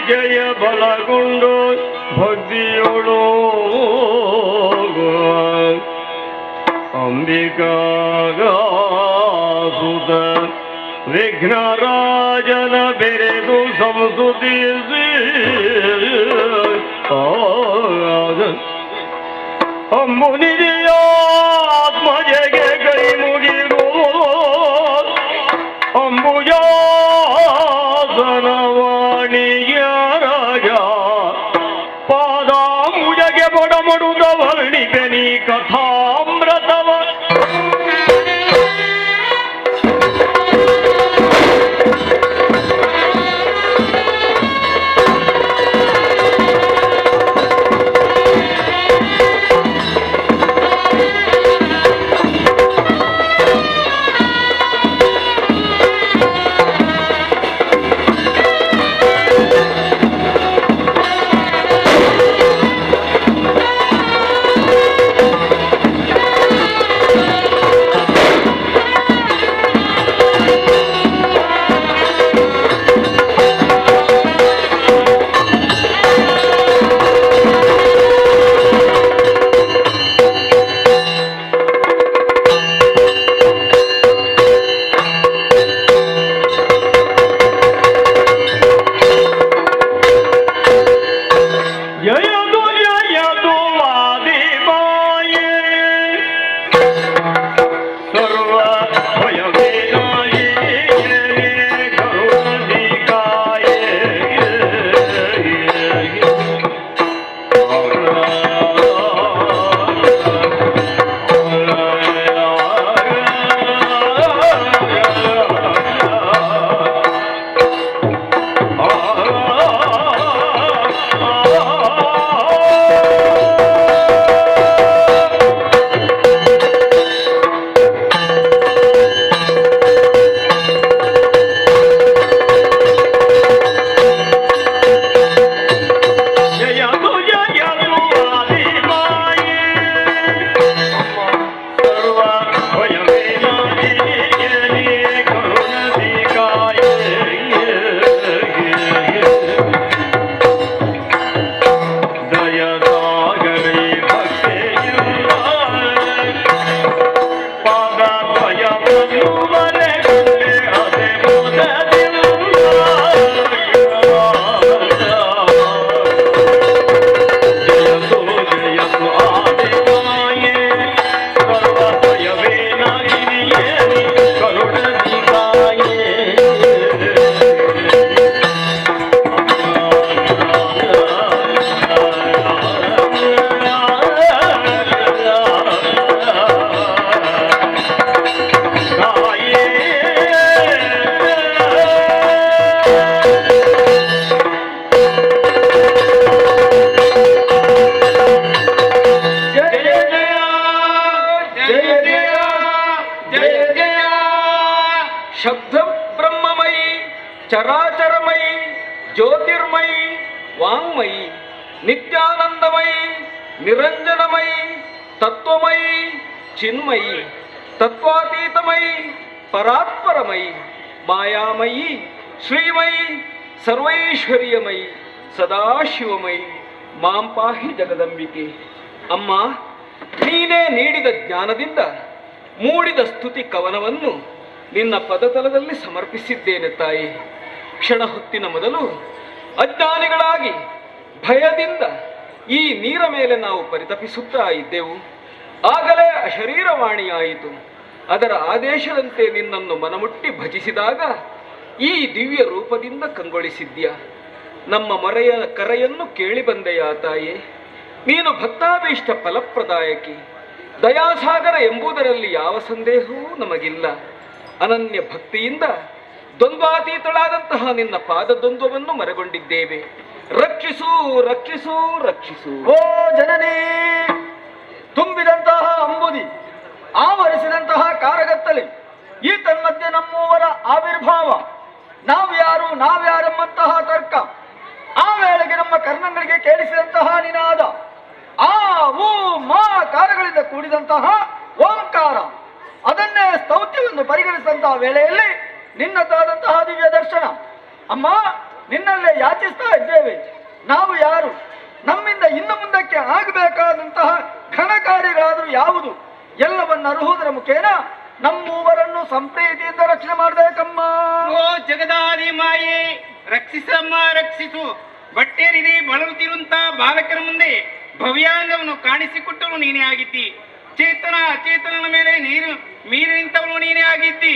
ಜಯ ಬಲಗೊಂಡು ಭಕ್ತಿಯೋಳು ಅಂಬಿಕಾಸುತ ವಿಘ್ನರಾಜನ ಬೆರೆದು ಸಂಸ್ತುತಿಸಿ ಅಂಬುನಿಧಿಯ ಆತ್ಮಜೆಗೆ ಕೈ ಮುಗಿದು ಅಂಬುಜಾಸನವಾಣಿಯ ರಾಜ ಪಾದಾಂಬುಜಗೆ ಬಡಮಡುದ ವರ್ಣಿಪೆನಿ ಕಥಾಮೃತವ ಶಬ್ದ ಬ್ರಹ್ಮಮಯಿ ಚರಾಚರಮಯಿ ಜ್ಯೋತಿರ್ಮಯಿ ವಾಂಗ್ಮಯಿ ನಿತ್ಯಾನಂದಮಯಿ ನಿರಂಜನಮಯಿ ತತ್ವಮಯಿ ಚಿನ್ಮಯಿ ತತ್ವಾತೀತಮಯಿ ಪರಾತ್ಪರಮಯಿ ಮಾಯಾಮಯಿ ಶ್ರೀಮಯಿ ಸರ್ವೈಶ್ವರ್ಯಮಯಿ ಸದಾಶಿವಮಯಿ ಮಾಂ ಪಾಹಿ ಜಗದಂಬಿಕೆ. ಅಮ್ಮ, ನೀನೇ ನೀಡಿದ ಜ್ಞಾನದಿಂದ ಮೂಡಿದ ಸ್ತುತಿ ಕವನವನ್ನು ನಿನ್ನ ಪದತಲದಲ್ಲಿ ಸಮರ್ಪಿಸಿದ್ದೇನೆ ತಾಯಿ. ಕ್ಷಣ ಹೊತ್ತಿನ ಮೊದಲು ಅಜ್ಞಾನಿಗಳಾಗಿ ಭಯದಿಂದ ಈ ನೀರ ಮೇಲೆ ನಾವು ಪರಿತಪಿಸುತ್ತಾ ಇದ್ದೆವು. ಆಗಲೇ ಅಶರೀರವಾಣಿಯಾಯಿತು. ಅದರ ಆದೇಶದಂತೆ ನಿನ್ನನ್ನು ಮನಮುಟ್ಟಿ ಭಜಿಸಿದಾಗ ಈ ದಿವ್ಯ ರೂಪದಿಂದ ಕಂಗೊಳಿಸಿದ್ಯ. ನಮ್ಮ ಮೊರೆಯ ಕರೆಯನ್ನು ಕೇಳಿ ಬಂದೆಯಾ ತಾಯೇ. ನೀನು ಭಕ್ತಾಭೀಷ್ಟ ಫಲಪ್ರದಾಯಕಿ, ದಯಾಸಾಗರ ಎಂಬುದರಲ್ಲಿ ಯಾವ ಸಂದೇಹವೂ ನಮಗಿಲ್ಲ. ಅನನ್ಯ ಭಕ್ತಿಯಿಂದ ದ್ವಂದ್ವಾತೀತಳಾದಂತಹ ನಿನ್ನ ಪಾದದ್ವಂದ್ವವನ್ನು ಮರೆಗೊಂಡಿದ್ದೇವೆ. ರಕ್ಷಿಸು ರಕ್ಷಿಸು ರಕ್ಷಿಸು. ಓ ಜನನೇ, ತುಂಬಿದಂತಹ ಅಂಬುದಿ, ಆವರಿಸಿದಂತಹ ಕಾರಗತ್ತಲೆ, ಈ ತನ್ಮಧ್ಯೆ ನಮ್ಮೂವರ ಆವಿರ್ಭಾವ, ನಾವ್ಯಾರೆಂಬಂತಹ ತರ್ಕ. ಆ ವೇಳೆಗೆ ನಮ್ಮ ಕರ್ಣಗಳಿಗೆ ಕೇಳಿಸಿದಂತಹ ನಿನಾದ, ಆ ಊ ಮಾ ಕಾರಗಳಿಂದ ಕೂಡಿದಂತಹ ಓಂಕಾರ, ಅದನ್ನೇ ಸ್ತೌತ್ಯವೆಂದು ಪರಿಗಣಿಸಿದಂತಹ ವೇಳೆಯಲ್ಲಿ ನಿನ್ನದಾದಂತಹ ದಿವ್ಯ ದರ್ಶನ. ಅಮ್ಮ, ನಿನ್ನಲ್ಲೇ ಯಾಚಿಸ್ತಾ ಇದ್ದೇವೆ. ನಾವು ಯಾರು? ನಮ್ಮಿಂದ ಇನ್ನು ಮುಂದಕ್ಕೆ ಆಗಬೇಕಾದಂತಹ ಘನ ಕಾರ್ಯಗಳಾದರೂ ಯಾವುದು? ಎಲ್ಲವನ್ನ ಅರುಹುವುದರ ಮುಖೇನ ನಮ್ಮೂವರನ್ನು ಸಂಪ್ರೀತಿಯಿಂದ ರಕ್ಷಣೆ ಮಾಡಬೇಕಮ್ಮ. ಓ ಜಗದಾದಿ ಮಾಯೆ, ರಕ್ಷಿಸಮ್ಮ ರಕ್ಷಿಸು. ಬಟ್ಟೆರಿದೆ ಬಳಲುತ್ತಿರುವಂತ ಬಾಲಕರ ಮುಂದೆ ಭವ್ಯಾಂಗವನ್ನು ಕಾಣಿಸಿಕೊಟ್ಟವನು ನೀನೇ ಆಗಿದ್ದಿ. ಚೇತನ ಅಚೇತನನ ಮೇಲೆ ಮೀರಿ ನಿಂತವನು ನೀನೇ ಆಗಿದ್ದಿ.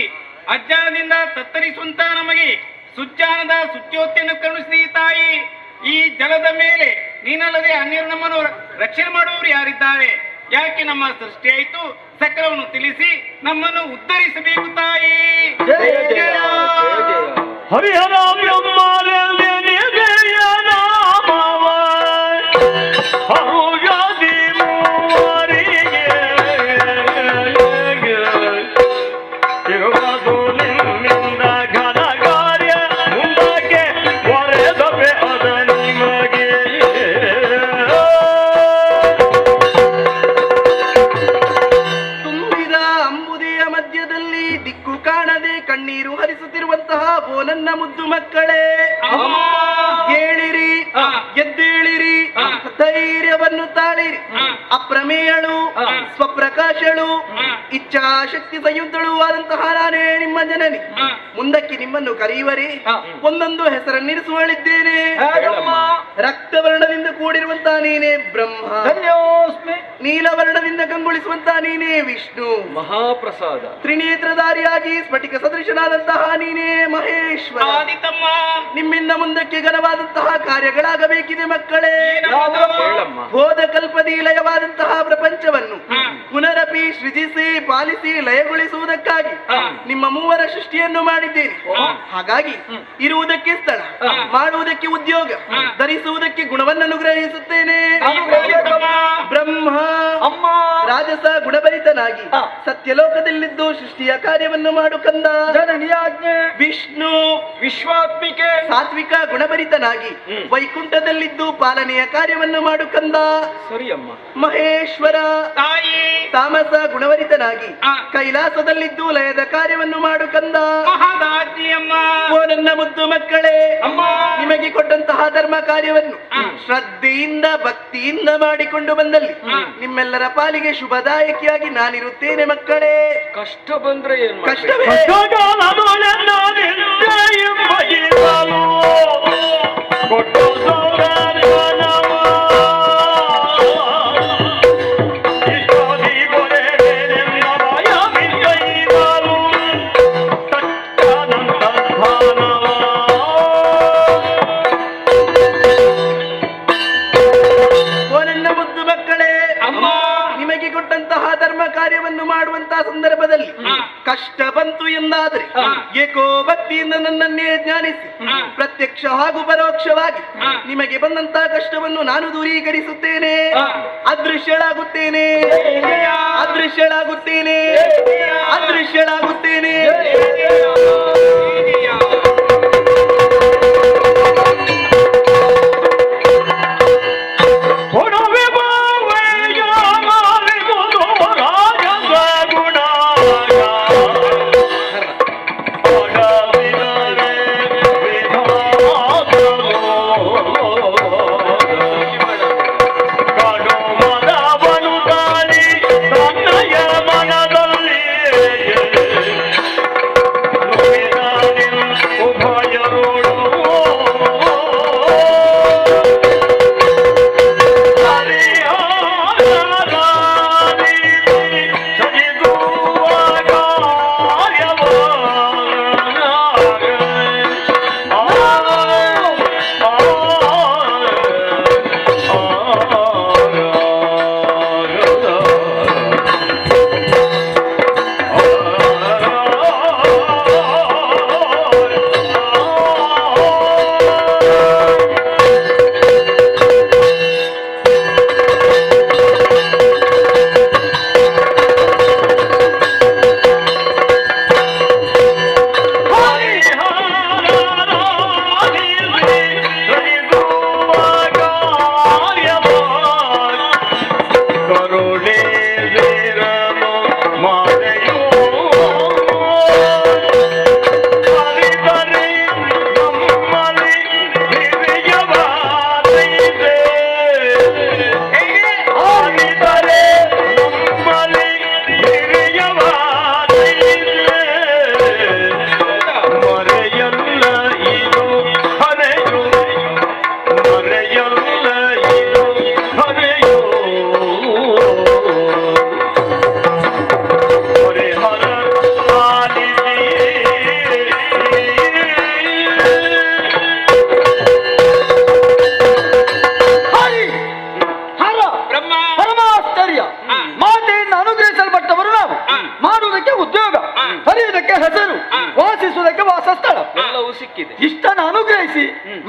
ಅಜ್ಞಾನದಿಂದ ತತ್ತರಿಸುವಂತ ನಮಗೆ ಸುಜ್ಞಾನದ ಸುಜ್ಯೋತಿಯನ್ನು ಕರುಣಿಸಿದಿ ತಾಯಿ. ಈ ಜಲದ ಮೇಲೆ ನೀನಲ್ಲದೆ ಅನ್ಯರು ನಮ್ಮನ್ನು ರಕ್ಷಣೆ ಮಾಡುವವರು ಯಾರಿದ್ದಾರೆ? ಯಾಕೆ ನಮ್ಮ ಸೃಷ್ಟಿಯಾಯಿತು? ಸಕಲವನ್ನು ತಿಳಿಸಿ ನಮ್ಮನ್ನು ಉದ್ಧರಿಸಬೇಕು ತಾಯಿ. ಜಯ ಜಯ. ಹರಿಹರ ಬ್ರಹ್ಮರಲ್ಲಿ ನಿಜಯ ನಾಮವ ಹರುಷದಿ ಮೂವರಿಗೆ ಇರುವುದು ನಿಮ್ಮಿಂದ ಘನ ಕಾರ್ಯ ಮುಂದಕ್ಕೆ ಒರೆದವೆ ಅದ ನಿಮಗೆ. ತುಂಬಿದ ಅಂಬುದಿಯ ಮಧ್ಯದಲ್ಲಿ ದಿಕ್ಕು ಕಾಣದೆ ಕಣ್ಣೀರು ಹರಿಸುತ್ತಿರುವಂತಹ ಬೋನನ್ನ ಮುದ್ದು ಮಕ್ಕಳೇ, ಏಳಿರಿ, ಎದ್ದೇಳಿರಿ, ಧೈರ್ಯವನ್ನು ತಾಳಿರಿ. ಅಪ್ರಮೇಯಳು, ಸ್ವಪ್ರಕಾಶಳು, ಇಚ್ಛಾಶಕ್ತಿ ಸಂಯುಕ್ತಳು ಆದಂತಹ ನಾನೇ ನಿಮ್ಮ ಜನನಿ. ಮುಂದಕ್ಕೆ ನಿಮ್ಮನ್ನು ಕರೆಯುವರೆ ಒಂದೊಂದು ಹೆಸರನ್ನಿರಿಸುವಳಿದ್ದೇನೆ. ರಕ್ತವರ್ಣದಿಂದ ಕೂಡಿರುವಂತಹ ನೀನೇ ಬ್ರಹ್ಮ, ಧನ್ಯೋಸ್ಮಿ. ನೀಲವರ್ಣದಿಂದ ಕಂಗೊಳಿಸುವಂತಹ ನೀನೇ ವಿಷ್ಣು, ಮಹಾಪ್ರಸಾದ. ತ್ರಿನೇತ್ರಧಾರಿಯಾಗಿ ಸ್ಫಟಿಕ ಸದೃಶನಾದಂತಹ ನೀನೇ ಮಹೇಶ್ವರ. ಆದಿತಮ್ಮ, ನಿಮ್ಮಿಂದ ಮುಂದಕ್ಕೆ ಘನವಾದಂತಹ ಕಾರ್ಯಗಳಾಗಬೇಕಿದೆ ಮಕ್ಕಳೇ. ಹೇಳಮ್ಮ. ಹೋದ ಕಲ್ಪದಿ ಲಯವಾದಂತಹ ಪ್ರಪಂಚವನ್ನು ಪುನರಪಿ ಸೃಜಿಸಿ ಪಾಲಿಸಿ ಲಯಗೊಳಿಸುವುದಕ್ಕಾಗಿ ನಿಮ್ಮ ಮೂವರ ಸೃಷ್ಟಿಯನ್ನು ಮಾಡಿದ್ದೇನೆ. ಹಾಗಾಗಿ ಇರುವುದಕ್ಕೆ ಸ್ಥಳ, ಮಾಡುವುದಕ್ಕೆ ಉದ್ಯೋಗ, ಧರಿಸುವುದಕ್ಕೆ ಗುಣವನ್ನು ಅನುಗ್ರಹಿಸುತ್ತೇನೆ. ಬ್ರಹ್ಮ ಅಮ್ಮ, ರಾಜಸ ಗುಣಭರಿತನಾಗಿ ಸತ್ಯಲೋಕದಲ್ಲಿದ್ದು ಸೃಷ್ಟಿಯ ಕಾರ್ಯವನ್ನು ಮಾಡು ಕಂದ. ಜನನಿಯಾಜ್ಞೆ. ವಿಷ್ಣು ವಿಶ್ವಾತ್ಮಿಕೆ. ಸಾತ್ವಿಕ ಗುಣಭರಿತನಾಗಿ ವೈಕುಂಠದಲ್ಲಿದ್ದು ಪಾಲನೆಯ ಕಾರ್ಯವನ್ನು ಮಾಡು ಕಂದ. ಸರಿ ಅಮ್ಮ. ಮಹೇಶ್ವರ ತಾಯಿ, ತಾಮಸ ಗುಣಭರಿತನಾಗಿ ಕೈಲಾಸದಲ್ಲಿದ್ದು ಲಯದ ಕಾರ್ಯವನ್ನು ಮಾಡು ಕಂದ. ಮಹಾದಾಜಿಯಮ್ಮ, ಓ ನನ್ನ ಮುದ್ದು ಮಕ್ಕಳೇ, ಅಮ್ಮ, ನಿಮಗೆ ಕೊಟ್ಟಂತಹ ಧರ್ಮ ಕಾರ್ಯವನ್ನು ಶ್ರದ್ಧೆಯಿಂದ ಭಕ್ತಿಯಿಂದ ಮಾಡಿಕೊಂಡು ಬಂದಲ್ಲಿ ನಿಮ್ಮೆಲ್ಲರ ಪಾಲಿಗೆ ಶುಭದಾಯಕಿಯಾಗಿ ನಾನಿರುತ್ತೇನೆ ಮಕ್ಕಳೇ. ಕಷ್ಟ ಬಂದ್ರೆ ಏನ್ ಮಾಡ್ಬೇಕು? ಕಷ್ಟವೇ ಕಷ್ಟಕಾಲದೊಳೆನ್ನ ನಿಂದೆಯು ಬಗೆಯಲು ಕೊಟ್ಟು ಸೌರನವ ಇಷ್ಟೋದಿ ಕೊರೆದೆನೆಂದ ಭಯವಿದ್ದೈದಲು ಸತ್ಯಾನಂದ ಸ್ಥಾನವ. ಓ ನನ್ನ ಮುದ್ದು ಮಕ್ಕಳೇ, ಅಮ್ಮ, ನಿಮಗೆ ಕೊಟ್ಟಂತಹ ಧರ್ಮ ಕಾರ್ಯವನ್ನು ಮಾಡುವಂತಹ ಸಂದರ್ಭದಲ್ಲಿ ಕಷ್ಟ ಬಂತು ಎಂದಾದರೆ ಏಕೋ ಭಕ್ತಿಯಿಂದ ನನ್ನನ್ನೇ ಜ್ಞಾನಿಸಿ ಪ್ರತ್ಯಕ್ಷ ಹಾಗೂ ಪರೋಕ್ಷವಾಗಿ ನಿಮಗೆ ಬಂದಂತಹ ಕಷ್ಟವನ್ನು ನಾನು ದೂರೀಕರಿಸುತ್ತೇನೆ. ಅದೃಶ್ಯಳಾಗುತ್ತೇನೆ, ಅದೃಶ್ಯಳಾಗುತ್ತೇನೆ, ಅದೃಶ್ಯಳಾಗುತ್ತೇನೆ. ಕೊಡವೆ ಬಾವೆಯ ಮಾರಿಗುವುದು ರಾಜಸ ಗುಣ. ಅಗವಿದರೆ ವಿಧಾತರು ಕಡು ಮದವನು ತಾಳಿ ತನ್ನಯ ಮನದಲ್ಲಿ ನುಡಿದ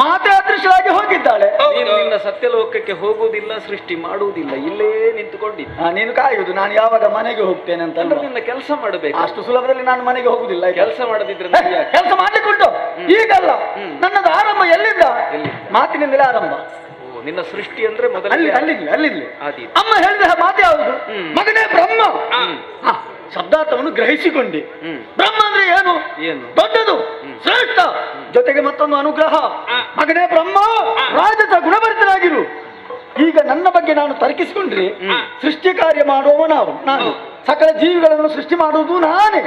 ಮಾತೆ ಅದೃಶ್ಯವಾಗಿ ಹೋಗಿದ್ದಾಳೆ. ನೀನು ನಿನ್ನ ಸತ್ಯಲೋಕಕ್ಕೆ ಹೋಗುವುದಿಲ್ಲ, ಸೃಷ್ಟಿ ಮಾಡುವುದಿಲ್ಲ, ಇಲ್ಲೇ ನಿಂತುಕೊಂಡಿದ್ದ. ನೀನು ಕಾಯುವುದು ನಾನು ಯಾವಾಗ ಮನೆಗೆ ಹೋಗ್ತೇನೆ ಅಂತ ಅಂದ್ರೆ ನಿನ್ನ ಕೆಲಸ ಮಾಡಬೇಕು. ಅಷ್ಟು ಸುಲಭದಲ್ಲಿ ನಾನು ಮನೆಗೆ ಹೋಗುದಿಲ್ಲ. ಕೆಲಸ ಮಾಡದಿದ್ರೆ ಕೆಲಸ ಮಾಡ್ಲಿಕ್ಕುಂಟು, ಈಗಲ್ಲ. ನನ್ನದು ಆರಂಭ ಎಲ್ಲಿಂದ? ಮಾತಿನಿಂದಲೇ ಆರಂಭ. ನಿನ್ನ ಸೃಷ್ಟಿ ಅಂದ್ರೆ ಮೊದಲ ಅಲ್ಲಿಂದಲೇ ಅಮ್ಮ ಹೇಳಿದ ಮಾತು ಯಾವುದು? ಮಗನೇ ಬ್ರಹ್ಮ. ಶಬ್ದಾರ್ಥವನ್ನು ಗ್ರಹಿಸಿಕೊಂಡೆ. ಬ್ರಹ್ಮ ಅಂದ್ರೆ ಏನು? ದೊಡ್ಡದು, ಶ್ರೇಷ್ಠ, ಜೊತೆಗೆ ಮತ್ತೊಂದು ಅನುಗ್ರಹ. ಮಗನೇ ಬ್ರಹ್ಮ, ರಾಜಸ ಗುಣಭರಿತನಾಗಿರು. ಈಗ ನನ್ನ ಬಗ್ಗೆ ನಾನು ತರ್ಕಿಸಿಕೊಂಡ್ರೆ ಸೃಷ್ಟಿ ಕಾರ್ಯ ಮಾಡುವವ ನಾನು, ಸಕಲ ಜೀವಿಗಳನ್ನು ಸೃಷ್ಟಿ ಮಾಡುವುದು ನಾನೇ,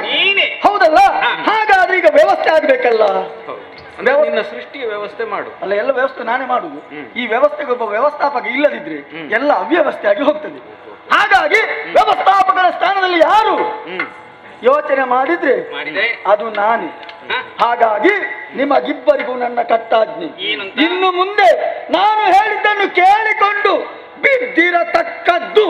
ಹೌದಲ್ಲ? ಹಾಗಾದ್ರೆ ಈಗ ವ್ಯವಸ್ಥೆ ಆಗ್ಬೇಕಲ್ಲ. ನಿನ್ನ ಸೃಷ್ಟಿಯ ವ್ಯವಸ್ಥೆ ಮಾಡು. ಅಲ್ಲ, ಎಲ್ಲ ವ್ಯವಸ್ಥೆ ನಾನೇ ಮಾಡುದು. ಈ ವ್ಯವಸ್ಥೆಗೆ ಒಬ್ಬ ವ್ಯವಸ್ಥಾಪಕ ಇಲ್ಲದಿದ್ರೆ ಎಲ್ಲ ಅವ್ಯವಸ್ಥೆ ಆಗಿ ಹೋಗ್ತದೆ. ಹಾಗಾಗಿ ವ್ಯವಸ್ಥಾಪಕರ ಸ್ಥಾನದಲ್ಲಿ ಯಾರು ಯೋಚನೆ ಮಾಡಿದ್ರೆ ಅದು ನಾನೇ. ಹಾಗಾಗಿ ನಿಮಗಿಬ್ಬರಿಗೂ ನನ್ನ ಕಟ್ಟಾಜ್ಞೆ, ಇನ್ನು ಮುಂದೆ ನಾನು ಹೇಳಿದ್ದನ್ನು ಕೇಳಿಕೊಂಡು ಬಿದ್ದಿರತಕ್ಕದ್ದು.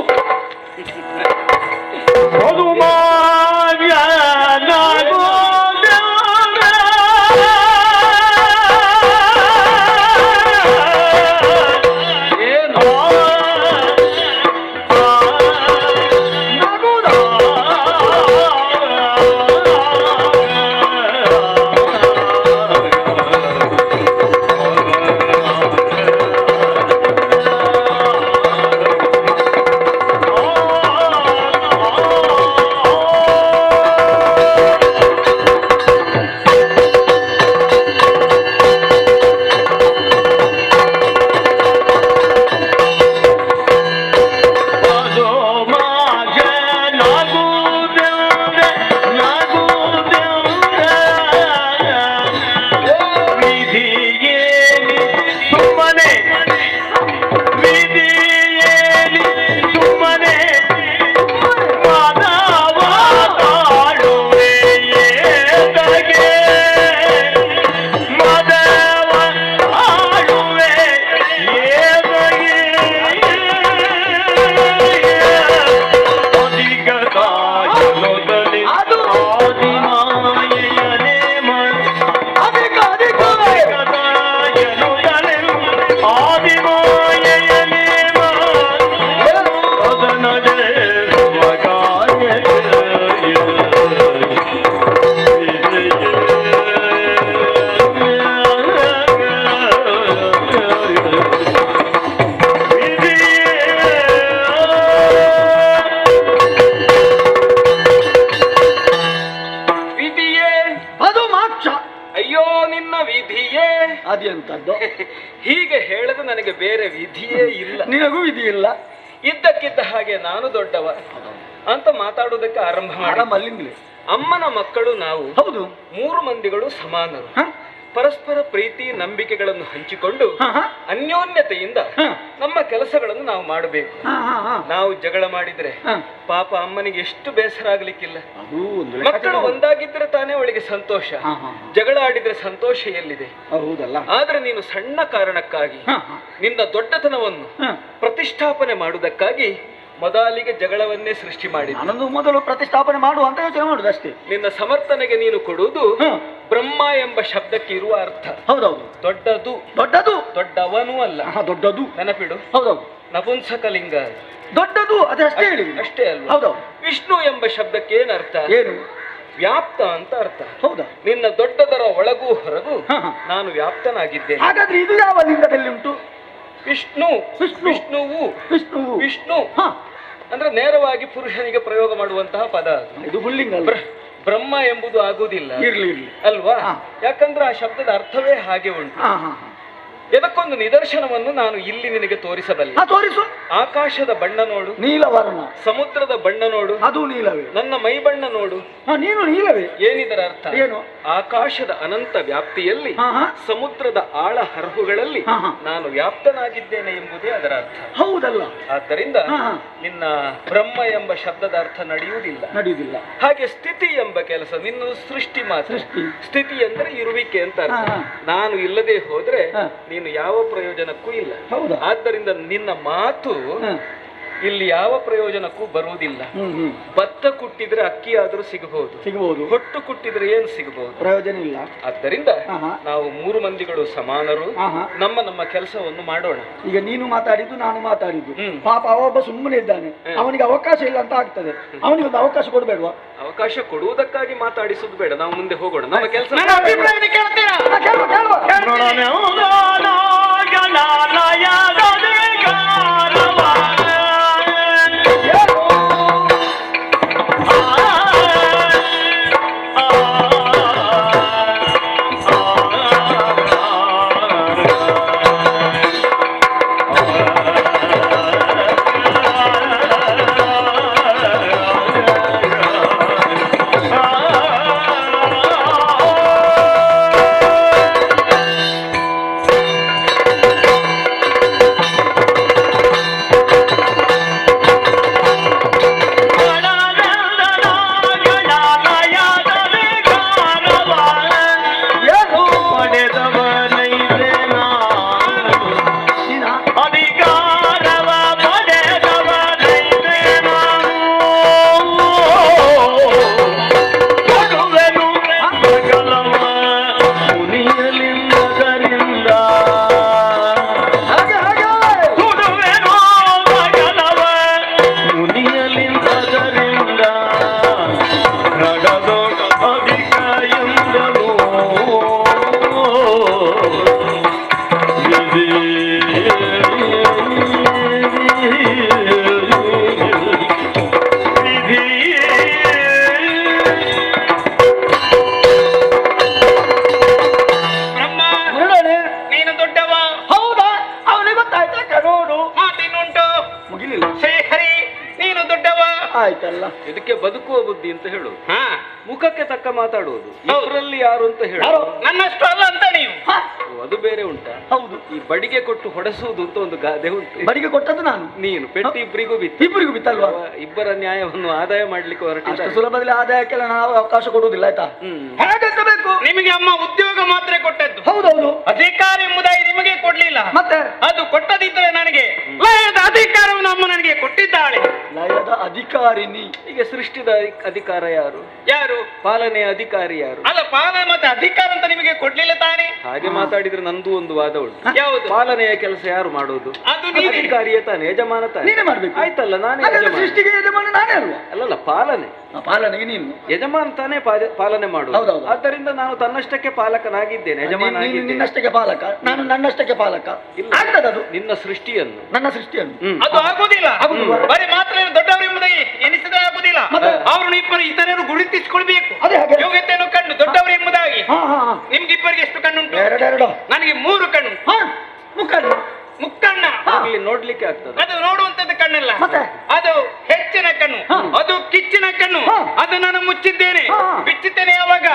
ಅದೆಂತದ್ದು? ಹೀಗೆ ಹೇಳದು ನನಗೆ ಬೇರೆ ವಿಧಿಯೇ ಇಲ್ಲ. ನಿನಗೂ ವಿಧಿ ಇಲ್ಲ. ಇದ್ದಕ್ಕಿದ್ದ ಹಾಗೆ ನಾನು ದೊಡ್ಡವ ಅಂತ ಮಾತಾಡುವುದಕ್ಕೆ ಆರಂಭ ಮಾಡಿ. ಅಮ್ಮನ ಮಕ್ಕಳು ನಾವು, ಹೌದು, 3 ಮಂದಿಗಳು ಸಮಾನರು. ಪರಸ್ಪರ ಪ್ರೀತಿ ನಂಬಿಕೆಗಳನ್ನು ಹಂಚಿಕೊಂಡು ಅನ್ಯೋನ್ಯತೆಯಿಂದ ನಮ್ಮ ಕೆಲಸಗಳನ್ನು ನಾವು ಮಾಡಬೇಕು. ನಾವು ಜಗಳ ಮಾಡಿದ್ರೆ ಪಾಪ ಅಮ್ಮನಿಗೆ ಎಷ್ಟು ಬೇಸರ ಆಗ್ಲಿಕ್ಕಿಲ್ಲ. ಮಕ್ಕಳು ಒಂದಾಗಿದ್ರೆ ತಾನೇ ಅವಳಿಗೆ ಸಂತೋಷ. ಜಗಳ ಆಡಿದ್ರೆ ಸಂತೋಷ ಎಲ್ಲಿದೆ? ಆದ್ರೆ ನೀನು ಸಣ್ಣ ಕಾರಣಕ್ಕಾಗಿ ನಿನ್ನ ದೊಡ್ಡತನವನ್ನು ಪ್ರತಿಷ್ಠಾಪನೆ ಮಾಡುವುದಕ್ಕಾಗಿ ಮೊದಲಿಗೆ ಜಗಳವನ್ನೇ ಸೃಷ್ಟಿ ಮಾಡಿ ಮೊದಲು ಪ್ರತಿಷ್ಠಾಪನೆ ಮಾಡುವ ಅಂತ ಯೋಚನೆ ಮಾಡುದು ಅಷ್ಟೇ. ನಿನ್ನ ಸಮರ್ಥನೆಗೆ ನೀನು ಕೊಡುವುದು ಬ್ರಹ್ಮ ಎಂಬ ಶಬ್ದಕ್ಕೆ ಇರುವ ಅರ್ಥ. ಹೌದೌದು, ದೊಡ್ಡದು. ದೊಡ್ಡದು, ದೊಡ್ಡವನು ಅಲ್ಲ, ದೊಡ್ಡದು. ನೆನಪಿಡು. ಹೌದೌದು, ನಪುಂಸಕಲಿಂಗ ದೊಡ್ಡದು, ಅದಷ್ಟೇ ಹೇಳಿ ಅಷ್ಟೇ ಅಲ್ವಾ? ಹೌದೌದು. ವಿಷ್ಣು ಎಂಬ ಶಬ್ದಕ್ಕೆ ಏನ್ ಅರ್ಥ? ಏನು? ವ್ಯಾಪ್ತ ಅಂತ ಅರ್ಥ. ಹೌದಾ? ನಿನ್ನ ದೊಡ್ಡದರ ಒಳಗೂ ಹೊರಗೂ ನಾನು ವ್ಯಾಪ್ತನಾಗಿದ್ದೇನೆ. ಹಾಗಾದ್ರೆ ಇದು ಯಾವ ಲಿಂಗದಲ್ಲಿ ಉಂಟು? ವಿಷ್ಣು. ವಿಷ್ಣುವು. ವಿಷ್ಣುವು. ವಿಷ್ಣು ಅಂದ್ರೆ ನೇರವಾಗಿ ಪುರುಷನಿಗೆ ಪ್ರಯೋಗ ಮಾಡುವಂತಹ ಪದ. ಇದು ಪುಲ್ಲಿಂಗ. ಬ್ರಹ್ಮ ಎಂಬುದು ಆಗುವುದಿಲ್ಲ ಇರ್ಲಿ ಅಲ್ವಾ? ಯಾಕಂದ್ರೆ ಆ ಶಬ್ದದ ಅರ್ಥವೇ ಹಾಗೆ ಉಂಟು. ಇದಕ್ಕೊಂದು ನಿದರ್ಶನವನ್ನು ನಾನು ಇಲ್ಲಿ ನಿನಗೆ ತೋರಿಸಬಲ್ಲೆ. ತೋರಿಸು. ಆಕಾಶದ ಬಣ್ಣ ನೋಡು, ನೀಲವರ್ಣ. ಸಮುದ್ರದ ಬಣ್ಣ ನೋಡು, ಅದು ನೀಲವೇ. ನನ್ನ ಮೈ ಬಣ್ಣ ನೋಡು, ನೀನು ನೀಲವೇ. ಏನಿದರ ಅರ್ಥ? ಏನು? ಆಕಾಶದ ಅನಂತ ವ್ಯಾಪ್ತಿಯಲ್ಲಿ, ಸಮುದ್ರದ ಆಳ ಹರಹುಗಳಲ್ಲಿ ನಾನು ವ್ಯಾಪ್ತನಾಗಿದ್ದೇನೆ ಎಂಬುದೇ ಅದರ ಅರ್ಥ. ಹೌದಲ್ಲ? ಆದ್ದರಿಂದ ನಿನ್ನ ಬ್ರಹ್ಮ ಎಂಬ ಶಬ್ದದ ಅರ್ಥ ನಡೆಯುವುದಿಲ್ಲ. ಹಾಗೆ ಸ್ಥಿತಿ ಎಂಬ ಕೆಲಸ, ನಿನ್ನ ಸೃಷ್ಟಿ ಮಾತ್ರ. ಸ್ಥಿತಿ ಅಂದ್ರೆ ಇರುವಿಕೆ ಅಂತ ಅರ್ಥ. ನಾನು ಇಲ್ಲದೆ ಹೋದ್ರೆ ನೀನು ಯಾವ ಪ್ರಯೋಜನಕ್ಕೂ ಇಲ್ಲ. ಆದ್ದರಿಂದ ನಿನ್ನ ಮಾತು ಇಲ್ಲಿ ಯಾವ ಪ್ರಯೋಜನಕ್ಕೂ ಬರುವುದಿಲ್ಲ. ಭತ್ತ ಕುಟ್ಟಿದ್ರೆ ಅಕ್ಕಿ ಆದ್ರೂ ಸಿಗಬಹುದು, ಹೊಟ್ಟು ಕುಟ್ಟಿದ್ರೆ ಏನ್ ಸಿಗಬಹುದು? ಪ್ರಯೋಜನ ಇಲ್ಲ. ಆದ್ದರಿಂದ ನಾವು 3 ಮಂದಿಗಳು ಸಮಾನರು, ನಮ್ಮ ನಮ್ಮ ಕೆಲಸವನ್ನು ಮಾಡೋಣ. ಈಗ ನೀನು ಮಾತಾಡಿದ್ದು, ನಾನು ಮಾತಾಡಿದ್ದು, ಪಾಪ ಅವೊಬ್ಬ ಸುಮ್ಮನೆ ಇದ್ದಾನೆ, ಅವನಿಗೆ ಅವಕಾಶ ಇಲ್ಲ ಅಂತ ಆಗ್ತದೆ. ಅವನಿಗೆ ಒಂದು ಅವಕಾಶ ಕೊಡ್ಬೇಡ್ವಾ? ಅವಕಾಶ ಕೊಡುವುದಕ್ಕಾಗಿ ಮಾತಾಡಿಸುದು ಬೇಡ, ನಾವು ಮುಂದೆ ಹೋಗೋಣ. ನಮ್ಮ ಕೆಲಸ ಆಯ್ತಲ್ಲ. ಇದಕ್ಕೆ ಬದುಕುವ ಬುದ್ಧಿ ಅಂತ ಹೇಳುದು. ಮುಖಕ್ಕೆ ತಕ್ಕ ಮಾತಾಡುವುದು. ಇವರಲ್ಲಿ ಯಾರು ಅಂತ ಹೇಳು. ನನ್ನಷ್ಟು ಅಲ್ಲ ಅಂತ ನೀವು. ಅದು ಬೇರೆ ಉಂಟಾ? ಹೌದು. ಈ ಬಡಿಗೆ ಕೊಟ್ಟು ಹೊಡೆಸುವುದು ಅಂತ ಒಂದು ಗಾದೆ ಉಂಟು. ಬಡಿಗೆ ಕೊಟ್ಟದ್ದು ನಾನು, ನೀನು ಪೆಟ್ಟು ಇಬ್ಬರಿಗೂ ಬಿತ್ತಲ್ವಾ? ಇಬ್ಬರ ನ್ಯಾಯವನ್ನು ಆದಾಯ ಮಾಡ್ಲಿಕ್ಕೆ ಹೊರಟಿದ್ದ. ಸುಲಭದಲ್ಲಿ ಆದಾಯಕ್ಕೆಲ್ಲ ನಾವು ಅವಕಾಶ ಕೊಡುವುದಿಲ್ಲ, ಆಯ್ತಾ? ಹೇಗೆ ಬೇಕು? ನಿಮಗೆ ಅಮ್ಮ ಉದ್ಯೋಗ ಮಾತ್ರ ಕೊಟ್ಟದ್ದು. ಹೌದೌದು. ಅಧಿಕಾರ ಎಂಬುದಾಗಿ ನಿಮಗೆ ಕೊಡ್ಲಿಲ್ಲ. ಮತ್ತೆ ಅದು ಕೊಟ್ಟದಿದ್ದರೆ ನನಗೆ ಲಯದ ಅಧಿಕಾರವನ್ನು ಅಮ್ಮ ನನಗೆ ಕೊಟ್ಟಿದ್ದಾಳೆ. ಲಯದ ಅಧಿಕಾರಿನಿ. ಈಗ ಸೃಷ್ಟಿದ ಅಧಿಕಾರ ಯಾರು? ಯಾರು? ಪಾಲನೆಯ ಅಧಿಕಾರಿ ಯಾರು? ಅಲ್ಲ, ಪಾಲನೆ ಮತ್ತೆ ಅಧಿಕಾರ ಅಂತ ನಿಮಗೆ ಕೊಡ್ಲಿಲ್ಲ ತಾನೆ? ಹಾಗೆ ಮಾತಾಡಿದ್ರೆ ನಂದು ಒಂದು ವಾದ ಉಂಟು. ಯಾವುದು? ಪಾಲನೆಯ ಕೆಲಸ ಯಾರು ಮಾಡುವುದು? ಅದು ನೀನು. ಅಧಿಕಾರಿಯೇ ತಾನೆ, ಯಜಮಾನ ತಾನೆ. ನೀನೇ ಮಾಡ್ಬೇಕು. ಆಯ್ತಲ್ಲ, ನಾನೇ ಸೃಷ್ಟಿಗೆ ಯಜಮಾನ ನಾನೇ ಅಲ್ವಾ? ಅಲ್ಲಲ್ಲ, ಪಾಲನೆಗೆ ನೀನು ಯಜಮಾನ ತಾನೇ ಪಾಲನೆ ಮಾಡುದು. ಹೌದೌದು. ಆದ್ದರಿಂದ ನಾನು ತನ್ನಷ್ಟಕ್ಕೆ ಪಾಲಕನಾಗಿದ್ದೇನೆ, ಯಜಮಾನ ಆಗಿದ್ದೇನೆ. ನಿನ್ನಷ್ಟಕ್ಕೆ ಪಾಲಕ, ನಾನು ನನ್ನಷ್ಟಕ್ಕೆ ಪಾಲಕ. ಆಗ್ತದದು ನಿನ್ನ ಸೃಷ್ಟಿಯನ್ನು, ನನ್ನ ಸೃಷ್ಟಿಯನ್ನು. ಅದು ಆಗುದಿಲ್ಲ. ಬರೀ ಮಾತ್ರ ದೊಡ್ಡವರು ಎಂಬುದಾಗಿ ಎನಿಸಿದ್ರೆ ಆಗುದಿಲ್ಲ. ಅವ್ರನ್ನ ಇಬ್ಬರು ಇತರರು ಗುರುತಿಸಿಕೊಳ್ಬೇಕು. ಯೋಗ್ಯತೆಯನ್ನು ಕಂಡು ದೊಡ್ಡವರು ಎಂಬುದಾಗಿ. ನಿಮ್ಗಿಬ್ಬರಿಗೆ ಎಷ್ಟು ಕಣ್ಣುಂಟು? ಎರಡು. ನನಗೆ 3 ಕಣ್ಣು. ಮುಕ್ಕಣ್ಣ ನೋಡ್ಲಿಕ್ಕೆ ಆಗ್ತದೆ. ಅದು ನೋಡುವಂತದ್ದು ಕಣ್ಣಲ್ಲ, ಅದು ಹೆಚ್ಚಿನ ಕಣ್ಣು, ಅದು ಕಿಚ್ಚಿನ ಕಣ್ಣು. ಅದು ನಾನು ಮುಚ್ಚಿದ್ದೇನೆ, ಬಿಚ್ಚುತ್ತೇನೆ. ಯಾವಾಗ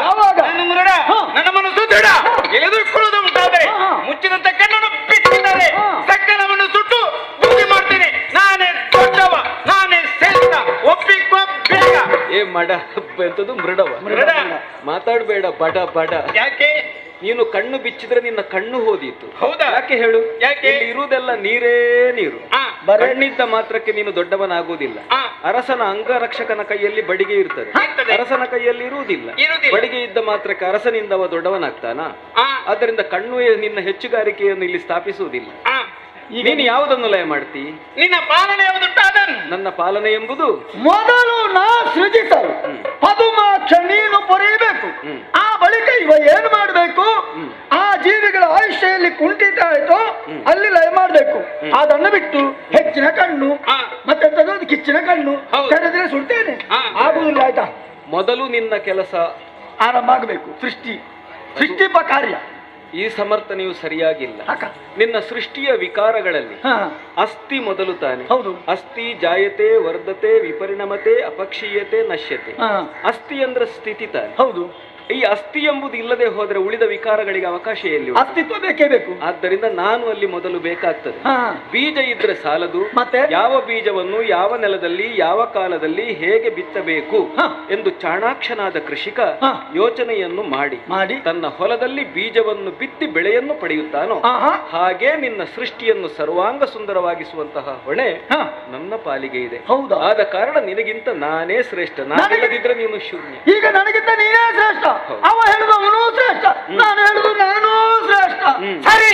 ನನ್ನ ಮೃಡ, ನನ್ನ ಮನಸ್ಸು ದೃಢ, ಎಳೆದುಕೊಳ್ಳುವುದು ಉಂಟಾದರೆ ಮುಚ್ಚಿದಂತ ಕಣ್ಣನ್ನು ಬಿಚ್ಚಿದ್ದಾರೆ ಸಕ್ಕನವನ್ನು ಸುಟ್ಟು ಬೂದಿ ಮಾಡ್ತೇನೆ. ನಾನೇ ದೊಡ್ಡವ, ನಾನೇ ಶ್ರೇಷ್ಠ, ಒಪ್ಪಿಕೋ ಬೇಗ. ಏ ಮಡ ಎಂತದ್ದು ಮೃಡವ? ಮಾತಾಡಬೇಡ ಬಡ ಬಡ. ಯಾಕೆ? ನೀನು ಕಣ್ಣು ಬಿಚ್ಚಿದ್ರೆ ನಿನ್ನ ಕಣ್ಣು ಹೋದೀತು. ಹೌದಾ? ಯಾಕೆ ಹೇಳು? ಯಾಕೆ? ಇರುವುದೆಲ್ಲ ನೀರೇ ನೀರು. ಕಣ್ಣಿದ್ದ ಮಾತ್ರಕ್ಕೆ ನೀನು ದೊಡ್ಡವನಾಗುವುದಿಲ್ಲ. ಅರಸನ ಅಂಗರಕ್ಷಕನ ಕೈಯಲ್ಲಿ ಬಡಿಗೆ ಇರ್ತದೆ, ಅರಸನ ಕೈಯಲ್ಲಿ ಇರುವುದಿಲ್ಲ. ಬಡಿಗೆ ಇದ್ದ ಮಾತ್ರಕ್ಕೆ ಅರಸನಿಂದವ ದೊಡ್ಡವನಾಗ್ತಾನಾ? ಆದ್ದರಿಂದ ಕಣ್ಣು ನಿನ್ನ ಹೆಚ್ಚುಗಾರಿಕೆಯನ್ನು ಇಲ್ಲಿ ಸ್ಥಾಪಿಸುವುದಿಲ್ಲ. ನೀನು ಯಾವುದನ್ನು ಲಯ ಮಾಡ್ತಿ? ನಿನ್ನ ಪಾಲನೆ ಯಾವುದುಂಟು ಅದನ್ನು. ನನ್ನ ಪಾಲನೆ ಎಂಬುದು ಮೊದಲು ನಾ ಸೃಜಿಸಲು ಪದುಮಾಕ್ಷ ನೀನು ಪೊರೆಯಬೇಕು. ಆ ಬಳಿಕ ಇವ ಏನು ಮಾಡಬೇಕು? ಆ ಜೀವಿಗಳ ಆಯುಷ್ಯಲ್ಲಿ ಕುಂಠಿತ ಆಯ್ತು ಅಲ್ಲಿ ಲಯ ಮಾಡಬೇಕು. ಅದನ್ನು ಬಿಟ್ಟು ಹೆಚ್ಚಿನ ಕಣ್ಣು ಮತ್ತೆ ಕಿಚ್ಚಿನ ಕಣ್ಣು ತೆರೆದ್ರೆ ಸುಡ್ತೇನೆ, ಆಗುದಿಲ್ಲ. ಆಯ್ತಾ? ಮೊದಲು ನಿನ್ನ ಕೆಲಸ ಆರಂಭ ಆಗಬೇಕು. ಸೃಷ್ಟಿಪ ಕಾರ್ಯ. ಈ ಸಮರ್ಥನೆಯು ಸರಿಯಾಗಿಲ್ಲ. ನಿನ್ನ ಸೃಷ್ಟಿಯ ವಿಕಾರಗಳಲ್ಲಿ ಅಸ್ಥಿ ಮೊದಲು ತಾನೆ. ಹೌದು. ಅಸ್ಥಿ ಜಾಯತೆ, ವರ್ಧತೆ, ವಿಪರಿಣಮತೆ, ಅಪಕ್ಷೀಯತೆ, ನಶ್ಯತೆ. ಅಸ್ಥಿ ಅಂದ್ರೆ ಸ್ಥಿತಿ ತಾನೆ. ಹೌದು. ಈ ಅಸ್ಥಿ ಎಂಬುದು ಇಲ್ಲದೆ ಹೋದ್ರೆ ಉಳಿದ ವಿಕಾರಗಳಿಗೆ ಅವಕಾಶ ಎಲ್ಲಿ ಉಂಟು? ಅಸ್ತಿತ್ವ ಬೇಕೇ ಬೇಕು. ಆದ್ದರಿಂದ ನಾನು ಅಲ್ಲಿ ಮೊದಲು ಬೇಕಾಗ್ತದೆ. ಹಾ. ಬೀಜ ಇದ್ರೆ ಸಾಲದು, ಮತ್ತೆ ಯಾವ ಬೀಜವನ್ನು ಯಾವ ನೆಲದಲ್ಲಿ ಯಾವ ಕಾಲದಲ್ಲಿ ಹೇಗೆ ಬಿತ್ತಬೇಕು ಹಾ. ಎಂದು ಚಾಣಾಕ್ಷನಾದ ಕೃಷಿಕ ಹಾ. ಯೋಚನೆಯನ್ನು ಮಾಡಿ ತನ್ನ ಹೊಲದಲ್ಲಿ ಬೀಜವನ್ನು ಬಿತ್ತಿ ಬೆಳೆಯನ್ನು ಪಡೆಯುತ್ತಾನೋ ಆಹಾ. ಹಾಗೆ ನಿನ್ನ ಸೃಷ್ಟಿಯನ್ನು ಸರ್ವಾಂಗ ಸುಂದರವಾಗಿಸುವಂತಹ ಹೊಣೆ ಹಾ. ನನ್ನ ಪಾಲಿಗೆ ಇದೆ. ಹೌದಾ? ಆದ ಕಾರಣ ನಿನಗಿಂತ ನಾನೇ ಶ್ರೇಷ್ಠ, ನಾನಿಲ್ಲದಿದ್ರೆ ನೀನು ಶೂನ್ಯ. ಈಗ ನನಗಿಂತ ನೀನೇ ಶ್ರೇಷ್ಠ, ಹೌದು. ಅವ ಹೇಳುದು ಅವನು ಶ್ರೇಷ್ಠ, ನಾನು ಹೇಳುದು ನಾನು ಶ್ರೇಷ್ಠ. ಸರಿ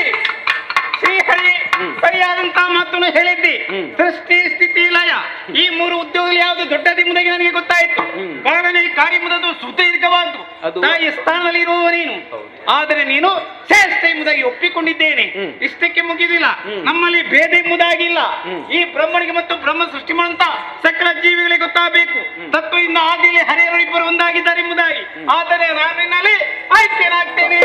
ಶ್ರೀಹರಿ, ಸರಿಯಾದಂತ ಮಾತನ್ನು ಹೇಳಿದ್ದಿ. ಸೃಷ್ಟಿ ಸ್ಥಿತಿ ಲಯ ಈ ಮೂರು ಉದ್ಯೋಗದಲ್ಲಿ ಯಾವುದು ದೊಡ್ಡದೆಂಬುದಾಗಿ ನನಗೆ ಗೊತ್ತಾಯ್ತು. ಕಾರಣ ಕಾರ್ಯಮುದದು ಸುದೀರ್ಘವಾದ್ದು, ಅದು- ತಾಯಿ ಸ್ಥಾನದಲ್ಲಿ ಇರುವವ ನೀನು. ಆದರೆ ನೀನು ಶ್ರೇಷ್ಠ ಎಂಬುದಾಗಿ ಒಪ್ಪಿಕೊಂಡಿದ್ದೇನೆ. ಇಷ್ಟಕ್ಕೆ ಮುಗಿದಿಲ್ಲ, ನಮ್ಮಲ್ಲಿ ಭೇದ ಎಂಬುದಾಗಿಲ್ಲ. ಈ ಬ್ರಹ್ಮನಿಗೆ ಮತ್ತು ಬ್ರಹ್ಮ ಸೃಷ್ಟಿ ಮಾಡುವಂತ ಸಕಲ ಜೀವಿಗಳಿಗೆ ಗೊತ್ತಾಗಬೇಕು ತತ್ವದಿಂದ ಆದಿಯಲ್ಲಿ ಹರಿಯರು ಇಬ್ಬರು ಒಂದಾಗಿದ್ದಾರೆ ಎಂಬುದಾಗಿ. ಆದರೆ ನಾನು ನಿನ್ನಲ್ಲಿ ಆಯ್ಕೆನಾಗ್ತೇನೆ.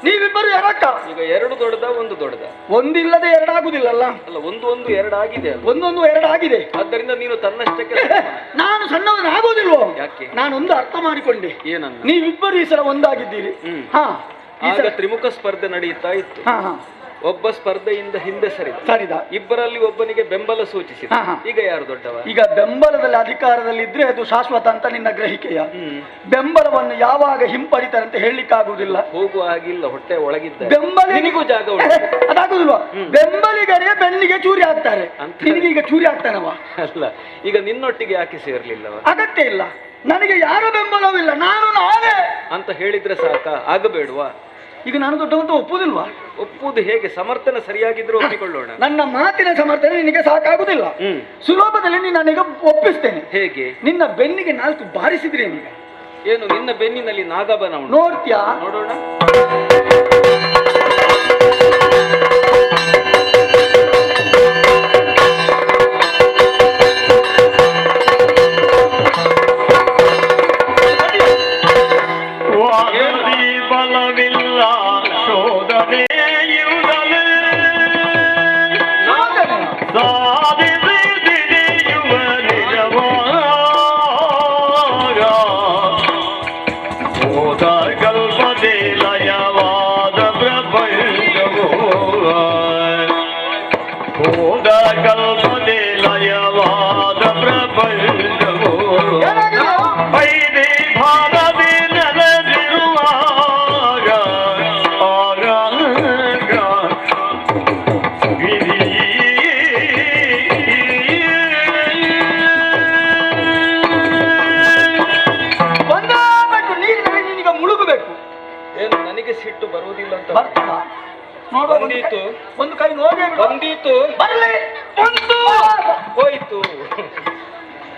ನೀವಿಬ್ಬರು ಎರಕ್ಕ. ಈಗ ಎರಡು ದೊಡ್ಡದ ಒಂದು ದೊಡ್ಡದ? ಒಂದಿಲ್ಲದೆ ಎರಡಾಗುದಿಲ್ಲಲ್ಲ. ಅಲ್ಲ, ಒಂದು ಒಂದು ಎರಡಾಗಿದೆ ಅಲ್ಲ? ಒಂದೊಂದು ಎರಡಾಗಿದೆ. ಆದ್ದರಿಂದ ನೀನು ತನ್ನಷ್ಟಕ್ಕೆ ನಾನು ಸಣ್ಣವನಾಗೋದಿಲ್ವೋ? ಯಾಕೆ? ನಾನೊಂದು ಅರ್ಥ ಮಾಡಿಕೊಂಡೆ. ಏನನ್ನ? ನೀವಿಬ್ಬರು ಈ ಸಲ ಒಂದಾಗಿದ್ದೀರಿ. ಹಾ, ಈ ಆಗ ಸಲ ತ್ರಿಮುಖ ಸ್ಪರ್ಧೆ ನಡೆಯುತ್ತಾ ಇತ್ತು. ಹಾ ಹಾ ಒಬ್ಬ ಸ್ಪರ್ಧೆಯಿಂದ ಹಿಂದೆ ಸರಿದ. ಇಬ್ಬರಲ್ಲಿ ಒಬ್ಬನಿಗೆ ಬೆಂಬಲ ಸೂಚಿಸಿದ. ಹಾ, ಹಾ. ಈಗ ಯಾರು ದೊಡ್ಡವ? ಈಗ ಬೆಂಬಲದಲ್ಲಿ ಅಧಿಕಾರದಲ್ಲಿ ಇದ್ರೆ ಅದು ಶಾಶ್ವತ ಅಂತ ನಿನ್ನ ಗ್ರಹಿಕೆಯ. ಬೆಂಬಲವನ್ನು ಯಾವಾಗ ಹಿಂಪಡಿತಾರೆ ಅಂತ ಹೇಳಲಿಕ್ಕಾಗುವುದಿಲ್ಲ. ಹೋಗುವ ಹಾಗಿಲ್ಲ, ಹೊಟ್ಟೆ ಒಳಗಿದ್ದ ಬೆಂಬಲಿಗೂ ಜಾಗ ಉಂಟು. ಅದಾಗುದಿಲ್ವಾ? ಬೆಂಬಲಿಗರೇ ಬೆನ್ನಿಗೆ ಚೂರಿ ಹಾಕ್ತಾರೆ, ಅಂತ ನಿನಗೆ ಈಗ ಚೂರಿ ಹಾಕ್ತಾನವ. ಅಲ್ಲ, ಈಗ ನಿನ್ನೊಟ್ಟಿಗೆ ಯಾಕೆ ಸೇರ್ಲಿಲ್ಲವ? ಅಗತ್ಯ ಇಲ್ಲ, ನನಗೆ ಯಾರ ಬೆಂಬಲವಿಲ್ಲ, ನಾನು ನಾನೇ ಅಂತ ಹೇಳಿದ್ರೆ ಸಾಕ, ಆಗಬೇಡುವಾ? ಈಗ ನಾನು ದೊಡ್ಡವಂತ ಒಪ್ಪುದಿಲ್ವಾ? ಒಪ್ಪುವುದು ಹೇಗೆ? ಸಮರ್ಥನೆ ಸರಿಯಾಗಿದ್ರೆ ಒಪ್ಪಿಕೊಳ್ಳೋಣ. ನನ್ನ ಮಾತಿನ ಸಮರ್ಥನೆ ನಿನಗೆ ಸಾಕಾಗುದಿಲ್ಲ. ಸುಲಭದಲ್ಲಿ ನೀನು ನನಗೆ ಒಪ್ಪಿಸ್ತೇನೆ. ಹೇಗೆ? ನಿನ್ನ ಬೆನ್ನಿಗೆ 4 ಬಾರಿಸಿದ್ರೆ ನೀಗ ಏನು ನಿನ್ನ ಬೆನ್ನಿನಲ್ಲಿ ನಾಗಬನ ಉಂಟು? ನೋಡ್ತೀಯಾ? ನೋಡೋಣ. ವಾದದಿ ಬಲವಿಲ್ಲ ಶೋಧನೆ ಇರುವುದಲ್ಲ, ಸಾಧಿಸಿ ತಿಳಿಯುವ ನಿಜವಾಗ ಹೋದ ಕಲ್ಪದೆ ಲಯವಾದ ಪ್ರಪಂಚವೋ, ಹೋದ ಕಲ್ಪದೆ ಲಯವಾದ ಪ್ರಪಂಚವೋ, ವೈದಿ ಭಾರದಿ ನೆಲೆದಿರುವಾಗ ಆಗ ವಿಧಿ ಒಂದಾಗಬೇಕು. ನೀರಿನಲ್ಲಿ ನೀನೀಗ ಮುಳುಗಬೇಕು. ಏನು ನನಗೆ ಸಿಟ್ಟು ಬರುವುದಿಲ್ಲ ಅಂತ ಬರ್ತದ ನೋಡುವ. ಬಂದೀತು. ಒಂದು ಕೈ ನೋಡೇ ಬಂದೀತು, ಬರಲಿ. ಬಂತು, ಹೋಯ್ತು.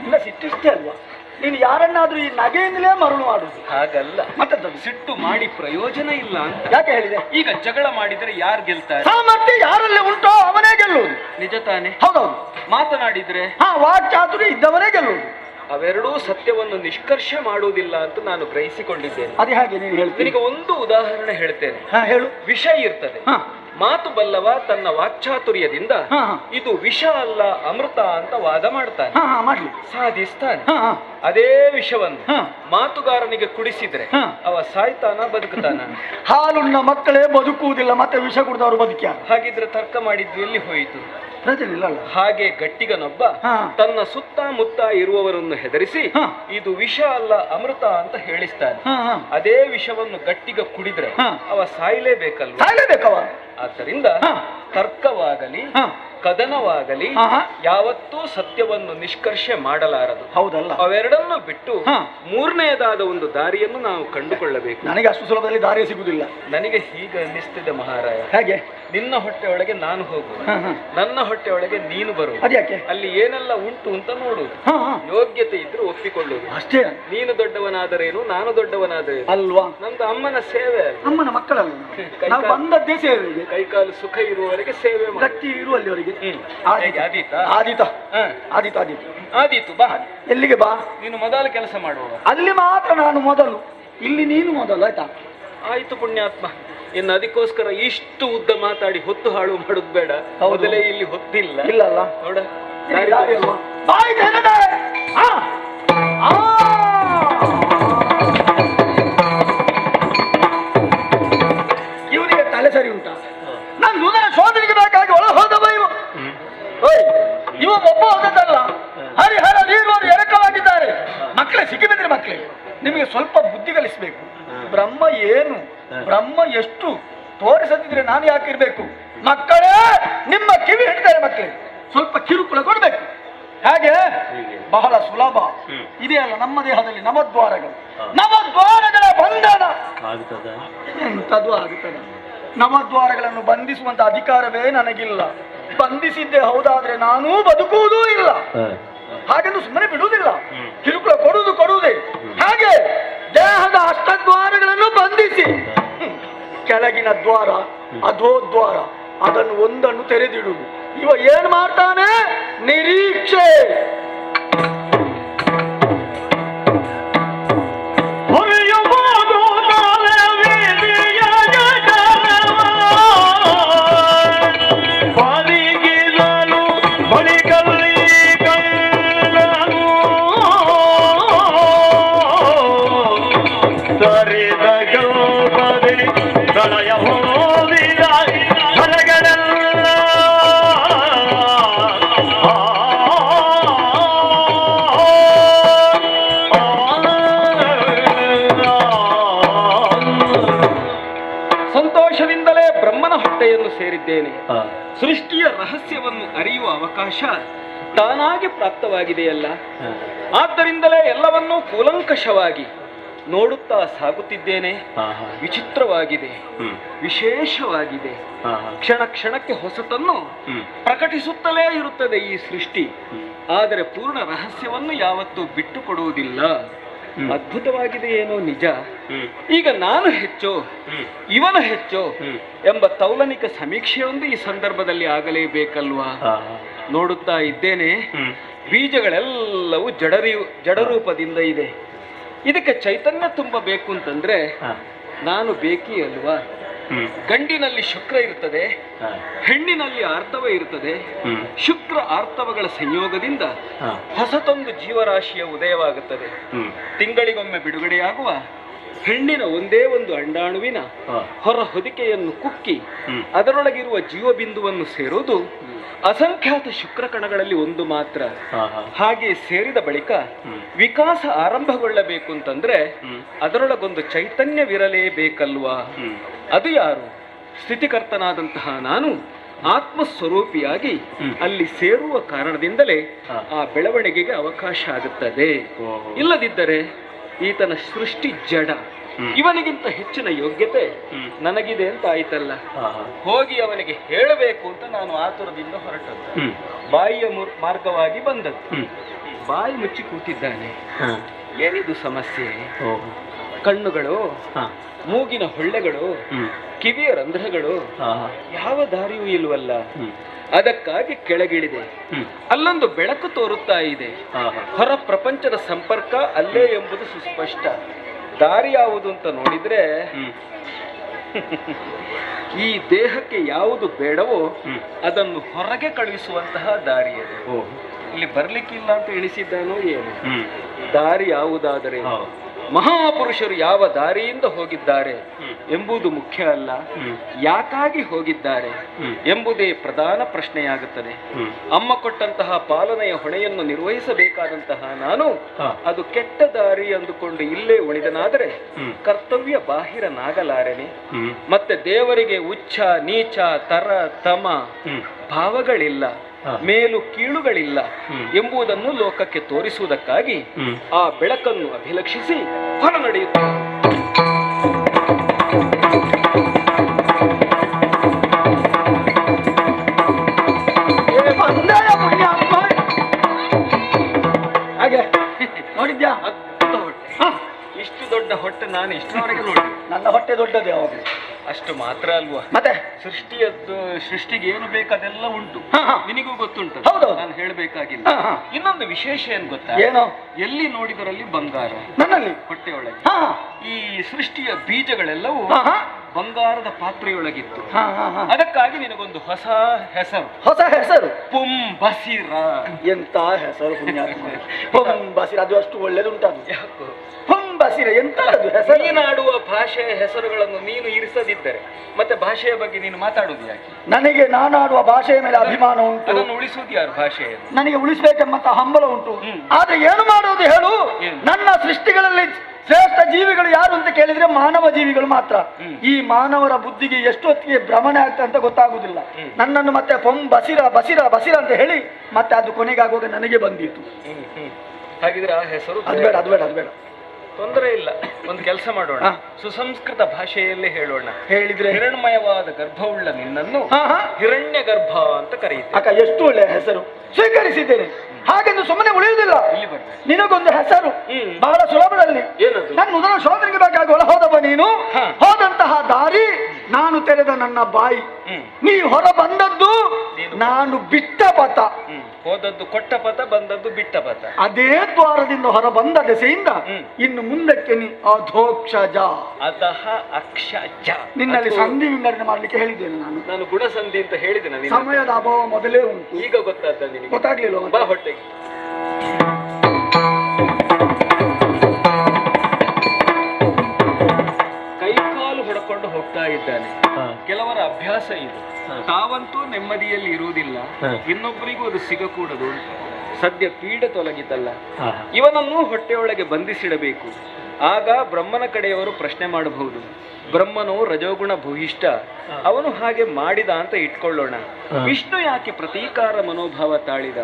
ಇಲ್ಲ, ಸಿಟ್ಟಿಷ್ಟೇ ಅಲ್ವಾ? ನೀನು ಯಾರನ್ನಾದ್ರೂ ಈ ನಗೆಯಿಂದಲೇ ಮರುಳು ಮಾಡುದು. ಹಾಗಲ್ಲ, ಮತ್ತೆ ಸಿಟ್ಟು ಮಾಡಿ ಪ್ರಯೋಜನ ಇಲ್ಲ ಅಂತ. ಯಾಕೆ ಹೇಳಿದೆ? ಈಗ ಜಗಳ ಮಾಡಿದ್ರೆ ಯಾರು ಗೆಲ್ತಾರೆ? ಸಾಮರ್ಥ್ಯ ಯಾರಲ್ಲಿ ಉಂಟೋ ಅವನೇ ಗೆಲ್ಲುವುದು. ನಿಜ ತಾನೆ? ಹೌದೌದು. ಮಾತನಾಡಿದ್ರೆ ಹಾ, ವಾಕ್ಚಾತುರ್ಯ ಇದ್ದವನೇ ಗೆಲ್ಲುವುದು. ಅವೆರಡೂ ಸತ್ಯವನ್ನು ನಿಷ್ಕರ್ಷ ಮಾಡುವುದಿಲ್ಲ ಅಂತ ನಾನು ಗ್ರಹಿಸಿಕೊಂಡಿದ್ದೇನೆ. ಅದೇ ಹಾಗೆ ನೀನು ಹೇಳ್ತೀನಿ. ನಿನಗೆ ಒಂದು ಉದಾಹರಣೆ ಹೇಳ್ತೇನೆ. ಹಾ, ಹೇಳು. ವಿಷ ಇರ್ತದೆ. ಹಾ ಮಾತು ಬಲ್ಲವ ತನ್ನ ವಾಕ್ಚಾತುರ್ಯದಿಂದ ಹಾ, ಹಾ. ಇದು ವಿಷ ಅಲ್ಲ ಅಮೃತ ಅಂತ ವಾದ ಮಾಡ್ತಾನೆ, ಹಾ ಹಾ ಮಾಡ್ಲಿ. ಸಾಧಿಸ್ತಾನೆ. ಹಾ ಹಾ ಅದೇ ವಿಷವನ್ನು ಹಾ. ಮಾತುಗಾರನಿಗೆ ಕುಡಿಸಿದ್ರೆ ಹಾ. ಅವ ಸಾಯ್ತಾನ ಬದುಕುತ್ತಾನ? ಹಾಲುಣ್ಣ ಮಕ್ಕಳೇ ಬದುಕುವುದಿಲ್ಲ, ಮತ್ತೆ ವಿಷ ಕುಡಿದವರು ಬದುಕ್ಯಾರ? ಹಾಗಿದ್ರೆ ತರ್ಕ ಮಾಡಿದ್ದು ಎಲ್ಲಿ ಹೋಯಿತು? ಪ್ರಜೆ ಇಲ್ಲಲ್ಲ. ಹಾಗೆ ಗಟ್ಟಿಗನೊಬ್ಬ ಹಾ. ತನ್ನ ಸುತ್ತಮುತ್ತ ಇರುವವರನ್ನು ಹೆದರಿಸಿ ಹಾ. ಇದು ವಿಷ ಅಲ್ಲ ಅಮೃತ ಅಂತ ಹೇಳಿಸ್ತಾನೆ. ಹಾ ಹಾ ಅದೇ ವಿಷವನ್ನು ಗಟ್ಟಿಗ ಕುಡಿದ್ರೆ ಹಾ. ಅವ ಸಾಯ್ಲೇಬೇಕಲ್ವ? ಸಾಯ್ಲೇಬೇಕವ. ಆದ್ದರಿಂದ ಹಾ. ತರ್ಕವಾಗಲಿ ಹಾ. ಕದನವಾಗಲಿ ಆಹಾ. ಯಾವತ್ತೂ ಸತ್ಯವನ್ನು ನಿಷ್ಕರ್ಷೆ ಮಾಡಲಾರದು. ಹೌದಲ್ಲ? ಅವೆರಡನ್ನು ಬಿಟ್ಟು ಹಾ. ಮೂರನೆಯದಾದ ಒಂದು ದಾರಿಯನ್ನು ನಾವು ಕಂಡುಕೊಳ್ಳಬೇಕು. ನನಗೆ ಅಷ್ಟು ಸುಲಭದಲ್ಲಿ ದಾರಿ ಸಿಗುವುದಿಲ್ಲ. ನನಗೆ ಹೀಗೆ ಅನ್ನಿಸ್ತಿದೆ ಮಹಾರಾಯ, ಹೇಗೆ? ನಿನ್ನ ಹೊಟ್ಟೆ ಒಳಗೆ ನಾನು ಹೋಗು, ಹಾ, ಹಾ. ನನ್ನ ಹೊಟ್ಟೆ ಒಳಗೆ ನೀನು ಬರು, ಅದ್ಯಾಕೆ? ಅಲ್ಲಿ ಏನೆಲ್ಲ ಉಂಟು ಅಂತ ನೋಡುದು, ಹಾ, ಹಾ. ಯೋಗ್ಯತೆ ಇದ್ರೆ ಒಪ್ಪಿಕೊಳ್ಳುವುದು. ಅಷ್ಟೇ ನೀನು ದೊಡ್ಡವನಾದರೇನು, ನಾನು ದೊಡ್ಡವನಾದರೇನು, ಅಲ್ವಾ? ನಮ್ದು ಅಮ್ಮನ ಸೇವೆ, ಅಮ್ಮನ ಮಕ್ಕಳಲ್ಲ ನಾವು ಬಂದದ್ದೇ ಸೇವೆಗೆ. ಕೈಕಾಲು ಸುಖ ಇರುವವರೆಗೆ ಸೇವೆ ಮಾಡು. ಗಟ್ಟಿ ಇರುವಲ್ಲಿವರೆಗೆ. ಹೇಗೆ ಆದೀತಾ? ಆದೀತ ಹಾ. ಆದೀತ ಆದೀತು. ಆದೀತು, ಬಾ. ಎಲ್ಲಿಗೆ ಬಾ? ನೀನು ಮೊದಲು ಕೆಲಸ ಮಾಡುವ. ಅಲ್ಲಿ ಮಾತ್ರ ನಾನು ಮೊದಲು, ಇಲ್ಲಿ ನೀನು ಮೊದಲು, ಆಯ್ತಾ? ಆಯ್ತು ಪುಣ್ಯಾತ್ಮ. ಇನ್ನು ಅದಕ್ಕೋಸ್ಕರ ಇಷ್ಟು ಉದ್ದ ಮಾತಾಡಿ ಹೊತ್ತು ಹಾಳು ಮಾಡುದು ಬೇಡ. ಹೌದು. ಮೊದಲೇ ಇಲ್ಲಿ ಹೊತ್ತಿಲ್ಲ ಇಲ್ಲಲ್ಲ? ನೋಡ, ಇಲ್ಲಿ ದಾರಿ ಅಲ್ವಾ? ಬಾಯ್ ತೆರೆದೆ. ಆ! ಆ! ಇವನಿಗೆ ತಲೆ ಸರಿ ಉಂಟಾ? ನಾನು ನೂತನ ಶೋಧನೆಗೆ ಬೇಕಾಗಿ ಒಳ ಹೋದವ ಇವ. ಓಯ್, ಇವ ಒಬ್ಬ ಹೋದದ್ದಲ್ಲ, ಹರಿಹರ ನೀರುವರು ಎರಕವಾಗಿದ್ದಾರೆ. ಮಕ್ಕಳೇ ಸಿಕ್ಕಿಬಿದ್ರೆ ಮಕ್ಕಳೇ, ನಿಮಗೆ ಸ್ವಲ್ಪ ಬುದ್ಧಿ ಕಲಿಸಬೇಕು. ಬ್ರಹ್ಮ ಏನು, ಬ್ರಹ್ಮ ಎಷ್ಟು ತೋರಿಸದಿದ್ರೆ ನಾನು ಯಾಕಿರ್ಬೇಕು? ಮಕ್ಕಳೇ, ನಿಮ್ಮ ಕಿವಿ ಹಿಡ್ತಾರೆ ಮಕ್ಕಳೇ, ಸ್ವಲ್ಪ ಕಿರುಕುಳ ಕೊಡ್ಬೇಕು. ಹಾಗೆ ಬಹಳ ಸುಲಭ ಇದೆಯಲ್ಲ ನಮ್ಮ ದೇಹದಲ್ಲಿ ನವದ್ವಾರಗಳು, ನವದ್ವಾರಗಳ ಬಂಧನ ಎಂಥದ್ದು ಆಗುತ್ತದೆ. ನವದ್ವಾರಗಳನ್ನು ಬಂಧಿಸುವಂತ ಅಧಿಕಾರವೇ ನನಗಿಲ್ಲ. ಬಂಧಿಸಿದ್ದೆ ಹೌದಾದ್ರೆ ನಾನೂ ಬದುಕುವುದೂ ಇಲ್ಲ. ಹಾಗೆಂದು ಸುಮ್ಮನೆ ಬಿಡುವುದಿಲ್ಲ, ಕಿರುಕುಳ ಕೊಡುವುದೇ. ಹಾಗೆ ದೇಹದ ಅಷ್ಟದ್ವಾರಗಳನ್ನು ಬಂಧಿಸಿ ಕೆಳಗಿನ ದ್ವಾರ, ಅಧೋದ್ವಾರ, ಅದನ್ನು ಒಂದನ್ನು ತೆರೆದಿಡುವುದು. ಇವ ಏನ್ ಮಾಡ್ತಾನೆ? ನಿರೀಕ್ಷೆ. ಸಂತೋಷದಿಂದಲೇ ಬ್ರಹ್ಮನ ಹೊಟ್ಟೆಯನ್ನು ಸೇರಿದ್ದೇನೆ. ಸೃಷ್ಟಿಯ ರಹಸ್ಯವನ್ನು ಅರಿಯುವ ಅವಕಾಶ ತಾನಾಗಿ ಪ್ರಾಪ್ತವಾಗಿದೆಯಲ್ಲ, ಆದ್ದರಿಂದಲೇ ಎಲ್ಲವನ್ನೂ ಕೂಲಂಕಷವಾಗಿ ನೋಡುತ್ತಾ ಸಾಗುತ್ತಿದ್ದೇನೆ. ವಿಚಿತ್ರವಾಗಿದೆ, ವಿಶೇಷವಾಗಿದೆ. ಕ್ಷಣ ಕ್ಷಣಕ್ಕೆ ಹೊಸತನ್ನು ಪ್ರಕಟಿಸುತ್ತಲೇ ಇರುತ್ತದೆ ಈ ಸೃಷ್ಟಿ. ಆದರೆ ಪೂರ್ಣ ರಹಸ್ಯವನ್ನು ಯಾವತ್ತೂ ಬಿಟ್ಟು ಕೊಡುವುದಿಲ್ಲ. ಅದ್ಭುತವಾಗಿದೆ ಏನೋ ನಿಜ. ಈಗ ನಾನು ಹೆಚ್ಚು, ಇವನ ಹೆಚ್ಚು ಎಂಬ ತೌಲನಿಕ ಸಮೀಕ್ಷೆಯೊಂದು ಈ ಸಂದರ್ಭದಲ್ಲಿ ಆಗಲೇಬೇಕಲ್ವಾ? ನೋಡುತ್ತಾ ಇದ್ದೇನೆ, ಬೀಜಗಳೆಲ್ಲವೂ ಜಡರೂಪದಿಂದ ಇದೆ. ಇದಕ್ಕೆ ಚೈತನ್ಯ ತುಂಬಬೇಕು ಅಂತಂದ್ರೆ ನಾನು ಬೇಕಿ ಅಲ್ವಾ? ಗಂಡಿನಲ್ಲಿ ಶುಕ್ರ ಇರ್ತದೆ, ಹೆಣ್ಣಿನಲ್ಲಿ ಆರ್ತವ ಇರ್ತದೆ. ಶುಕ್ರ ಆರ್ತವಗಳ ಸಂಯೋಗದಿಂದ ಹೊಸತೊಂದು ಜೀವರಾಶಿಯ ಉದಯವಾಗುತ್ತದೆ. ತಿಂಗಳಿಗೊಮ್ಮೆ ಬಿಡುಗಡೆಯಾಗುವ ಹೆಣ್ಣಿನ ಒಂದೇ ಒಂದು ಅಂಡಾಣುವಿನ ಹೊರ ಹೊದಿಕೆಯನ್ನು ಕುಕ್ಕಿ ಅದರೊಳಗಿರುವ ಜೀವಬಿಂದುವನ್ನು ಸೇರುವುದು ಅಸಂಖ್ಯಾತ ಶುಕ್ರಕಣಗಳಲ್ಲಿ ಒಂದು ಮಾತ್ರ. ಹಾಗೆ ಸೇರಿದ ಬಳಿಕ ವಿಕಾಸ ಆರಂಭಗೊಳ್ಳಬೇಕು ಅಂತಂದ್ರೆ ಅದರೊಳಗೊಂದು ಚೈತನ್ಯವಿರಲೇಬೇಕಲ್ವಾ? ಅದು ಯಾರು? ಸ್ಥಿತಿಕರ್ತನಾದಂತಹ ನಾನು ಆತ್ಮಸ್ವರೂಪಿಯಾಗಿ ಅಲ್ಲಿ ಸೇರುವ ಕಾರಣದಿಂದಲೇ ಆ ಬೆಳವಣಿಗೆಗೆ ಅವಕಾಶ ಆಗುತ್ತದೆ. ಇಲ್ಲದಿದ್ದರೆ ಈತನ ಸೃಷ್ಟಿ ಜಡ, ಇವನಿಗಿಂತ ಹೆಚ್ಚಿನ ಯೋಗ್ಯತೆ ನನಗಿದೆ ಅಂತ ಆಯ್ತಲ್ಲ. ಹೋಗಿ ಅವನಿಗೆ ಹೇಳಬೇಕು ಅಂತ ನಾನು ಆತುರದಿಂದ ಹೊರಟದ್ದು. ಬಾಯಿಯ ಮಾರ್ಗವಾಗಿ ಬಂದದ್ದು. ಬಾಯಿ ಮುಚ್ಚಿ ಕೂತಿದ್ದಾನೆ. ಏನಿದು ಸಮಸ್ಯೆ? ಕಣ್ಣುಗಳು, ಮೂಗಿನ ಹೊಳ್ಳೆಗಳು, ಕಿವಿಯ ರಂಧ್ರಗಳು, ಯಾವ ದಾರಿಯೂ ಇಲ್ವಲ್ಲ. ಅದಕ್ಕಾಗಿ ಕೆಳಗಿಳಿದೆ. ಅಲ್ಲೊಂದು ಬೆಳಕು ತೋರುತ್ತಾ ಇದೆ. ಹೊರ ಪ್ರಪಂಚದ ಸಂಪರ್ಕ ಅಲ್ಲೇ ಎಂಬುದು ಸುಸ್ಪಷ್ಟ. ದಾರಿ ಯಾವುದು ಅಂತ ನೋಡಿದ್ರೆ ಈ ದೇಹಕ್ಕೆ ಯಾವುದು ಬೇಡವೋ ಅದನ್ನು ಹೊರಗೆ ಕಳುಹಿಸುವಂತಹ ದಾರಿ ಅದು. ಇಲ್ಲಿ ಬರ್ಲಿಕ್ಕಿಲ್ಲ ಅಂತ ಎಣಿಸಿದ್ದಾನೋ ಏನು? ದಾರಿ ಯಾವುದಾದರೆ ಮಹಾಪುರುಷರು ಯಾವ ದಾರಿಯಿಂದ ಹೋಗಿದ್ದಾರೆ ಎಂಬುದು ಮುಖ್ಯ ಅಲ್ಲ, ಯಾಕಾಗಿ ಹೋಗಿದ್ದಾರೆ ಎಂಬುದೇ ಪ್ರಧಾನ ಪ್ರಶ್ನೆಯಾಗುತ್ತದೆ. ಅಮ್ಮ ಕೊಟ್ಟಂತಹ ಪಾಲನೆಯ ಹೊಣೆಯನ್ನು ನಿರ್ವಹಿಸಬೇಕಾದಂತಹ ನಾನು ಅದು ಕೆಟ್ಟ ದಾರಿ ಅಂದುಕೊಂಡು ಇಲ್ಲೇ ಉಳಿದನಾದರೆ ಕರ್ತವ್ಯ ಬಾಹಿರನಾಗಲಾರೆನೆ. ಮತ್ತೆ ದೇವರಿಗೆ ಉಚ್ಚ ನೀಚ ತರ ತಮ ಭಾವಗಳಿಲ್ಲ, ಮೇಲು ಕೀಳುಗಳಿಲ್ಲ ಎಂಬುದನ್ನು ಲೋಕಕ್ಕೆ ತೋರಿಸುವುದಕ್ಕಾಗಿ ಆ ಬೆಳಕನ್ನು ಅಭಿಲಕ್ಷಿಸಿ ಹೊರ ನಡೆಯುತ್ತದೆ. ಹಾಗೆ ನೋಡಿದ್ಯಾ? ಅದ್ಭುತ ಹೊಟ್ಟೆ, ಇಷ್ಟು ದೊಡ್ಡ ಹೊಟ್ಟೆ ನಾನು ಇಷ್ಟರವರೆಗೆ ನೋಡಿ. ನನ್ನ ಹೊಟ್ಟೆ ದೊಡ್ಡದು ಯಾವಾಗ? ಅಷ್ಟು ಮಾತ್ರ ಅಲ್ವಾ, ಮತ್ತೆ ಸೃಷ್ಟಿಗೆ ಏನು ಬೇಕು ಅದೆಲ್ಲ ಉಂಟು, ನಿನಗೂ ಗೊತ್ತುಂಟು. ಹೌದು, ನಾನು ಹೇಳಬೇಕಾಗಿಲ್ಲ. ಇನ್ನೊಂದು ವಿಶೇಷ ಏನ್ ಗೊತ್ತಾ? ಏನೋ? ಎಲ್ಲಿ ನೋಡಿದರಲ್ಲಿ ಬಂಗಾರ ನನ್ನಲ್ಲಿ ಹೊಟ್ಟೆಯೊಳಗೆ. ಈ ಸೃಷ್ಟಿಯ ಬೀಜಗಳೆಲ್ಲವೂ ಬಂಗಾರದ ಪಾತ್ರೆಯೊಳಗಿತ್ತು. ಅದಕ್ಕಾಗಿ ನಿನಗೊಂದು ಹೊಸ ಹೆಸರು. ಹೊಸ ಹೆಸರು? ಪುಂಬಸಿರ. ಎಂತ ಹೆಸರು ಪುಣ್ಯಾತ್ಮ! ಪುಂಬಸಿರ, ಅದು ಅಷ್ಟು ಒಳ್ಳೇದುಂಟದು. ಯಾಕೋ ಪುಂಬಸಿರ ಎಂತದ್ದು ಹೆಸರು? ನೀನಾಡುವ ಭಾಷೆಯ ಹೆಸರುಗಳನ್ನು ನೀನು ಇರಿಸದಿದ್ದರೆ ಮತ್ತೆ ಭಾಷೆಯ ಬಗ್ಗೆ ನೀನು ಮಾತಾಡುವುದು ಯಾಕೆ? ನನಗೆ ನಾನಾಡುವ ಭಾಷೆಯ ಮೇಲೆ ಅಭಿಮಾನ ಉಂಟು. ಅದನ್ನು ಉಳಿಸುವುದು ಯಾರು? ಭಾಷೆಯನ್ನು ನನಗೆ ಉಳಿಸಬೇಕೆಂಬಂತ ಹಂಬಲ ಉಂಟು. ಆದ್ರೆ ಏನು ಮಾಡುವುದು ಹೇಳು? ನನ್ನ ಸೃಷ್ಟಿಗಳಲ್ಲಿ ಶ್ರೇಷ್ಠ ಜೀವಿಗಳು ಯಾರು ಅಂತ ಕೇಳಿದ್ರೆ ಮಾನವ ಜೀವಿಗಳು ಮಾತ್ರ. ಈ ಮಾನವರ ಬುದ್ಧಿಗೆ ಎಷ್ಟೊತ್ತಿಗೆ ಭ್ರಮಣೆ ಆಗ್ತದೆ ಅಂತ ಗೊತ್ತಾಗುದಿಲ್ಲ. ನನ್ನನ್ನು ಮತ್ತೆ ಬಸಿರ ಬಸಿರ ಬಸಿರ ಅಂತ ಹೇಳಿ ಮತ್ತೆ ಅದು ಕೊನೆಗಾಗುವಾಗ ನನಗೆ ಬಂದಿತ್ತು. ಹಾಗಿದ್ರೆ ಆ ಹೆಸರು ಅದು ಬೇಡ, ಅದು ಬೇಡ, ಅದು ಬೇಡ. ತೊಂದರೆ ಇಲ್ಲ, ಒಂದು ಕೆಲಸ ಮಾಡೋಣ, ಸುಸಂಸ್ಕೃತ ಭಾಷೆಯಲ್ಲೇ ಹೇಳೋಣ. ಹೇಳಿದ್ರೆ ಹಿರಣ್ಮಯವಾದ ಗರ್ಭವುಳ್ಳ ನಿನ್ನನ್ನು ಹಿರಣ್ಯ ಗರ್ಭ ಅಂತ ಕರೆಯುತ್ತೆ. ಅಕ್ಕ, ಎಷ್ಟು ಒಳ್ಳೆಯ ಹೆಸರು, ಸ್ವೀಕರಿಸಿದ್ದೇನೆ. ಹಾಗೆಂದು ಸುಮ್ಮನೆ ಉಳಿಯುವುದಿಲ್ಲ. ಇಲ್ಲಿ ಬರ್ಬೇಕು, ನಿನಗೊಂದು ಹೆಸರು ಬಹಳ ಸುಲಭದಲ್ಲಿ. ನನ್ನ ಮೊದಲ ಶೋಧನೆಗೆ ಬೇಕಾಗಿ ಒಳ ಹೋದವ ನೀನು. ಹೋದಂತಹ ದಾರಿ ನಾನು ತೆರೆದ ನನ್ನ ಬಾಯಿ, ನೀ ಹೊರ ಬಂದದ್ದು ನಾನು ಬಿಟ್ಟ ಪಥ. ಹೋದದ್ದು ಕೊಟ್ಟ ಪಥ, ಬಂದದ್ದು ಬಿಟ್ಟ ಪಥ. ಅದೇ ದ್ವಾರದಿಂದ ಹೊರ ಬಂದ ದೆಸೆಯಿಂದ ಇನ್ನು ಮುಂದಕ್ಕೆ ನೀ ಅಧೋಕ್ಷಜ ಅಧಃ ಅಕ್ಷಜ. ನಿನ್ನಲ್ಲಿ ಸಂಧಿ ವಿಂಗಡಣೆ ಮಾಡ್ಲಿಕ್ಕೆ ಹೇಳಿದ್ದೇನೆ ನಾನು ಗುಣಸಂಧಿ ಅಂತ ಹೇಳಿದೆ. ಸಮಯದ ಅಭಾವ ಮೊದಲೇ ಉಂಟು. ಈಗ ಗೊತ್ತಾದ ನಿನಗೆ? ಗೊತ್ತಾಗ್ಲಿಲ್ಲ. ಬಾ ಹೊಟ್ಟೆಗೆ. ಕೈಕಾಲು ಹೊಡ್ಕೊಂಡು ಹೋಗ್ತಾ ಇದ್ದಾನೆ. ಕೆಲವರ ಅಭ್ಯಾಸ ಇದು. ತಾವಂತೂ ನೆಮ್ಮದಿಯಲ್ಲಿ ಇರುವುದಿಲ್ಲ, ಇನ್ನೊಬ್ಬರಿಗೂ ಅದು ಸಿಗಕೂಡದು. ಸದ್ಯ ಪೀಡೆ ತೊಲಗಿತಲ್ಲ, ಇವನನ್ನು ಹೊಟ್ಟೆಯೊಳಗೆ ಬಂಧಿಸಿಡಬೇಕು. ಆಗ ಬ್ರಹ್ಮನ ಕಡೆಯವರು ಪ್ರಶ್ನೆ ಮಾಡಬಹುದು, ಬ್ರಹ್ಮನು ರಜೋಗುಣ ಭೂಯಿಷ್ಠ, ಅವನು ಹಾಗೆ ಮಾಡಿದ ಅಂತ ಇಟ್ಕೊಳ್ಳೋಣ. ವಿಷ್ಣು ಯಾಕೆ ಪ್ರತೀಕಾರ ಮನೋಭಾವ ತಾಳಿದ?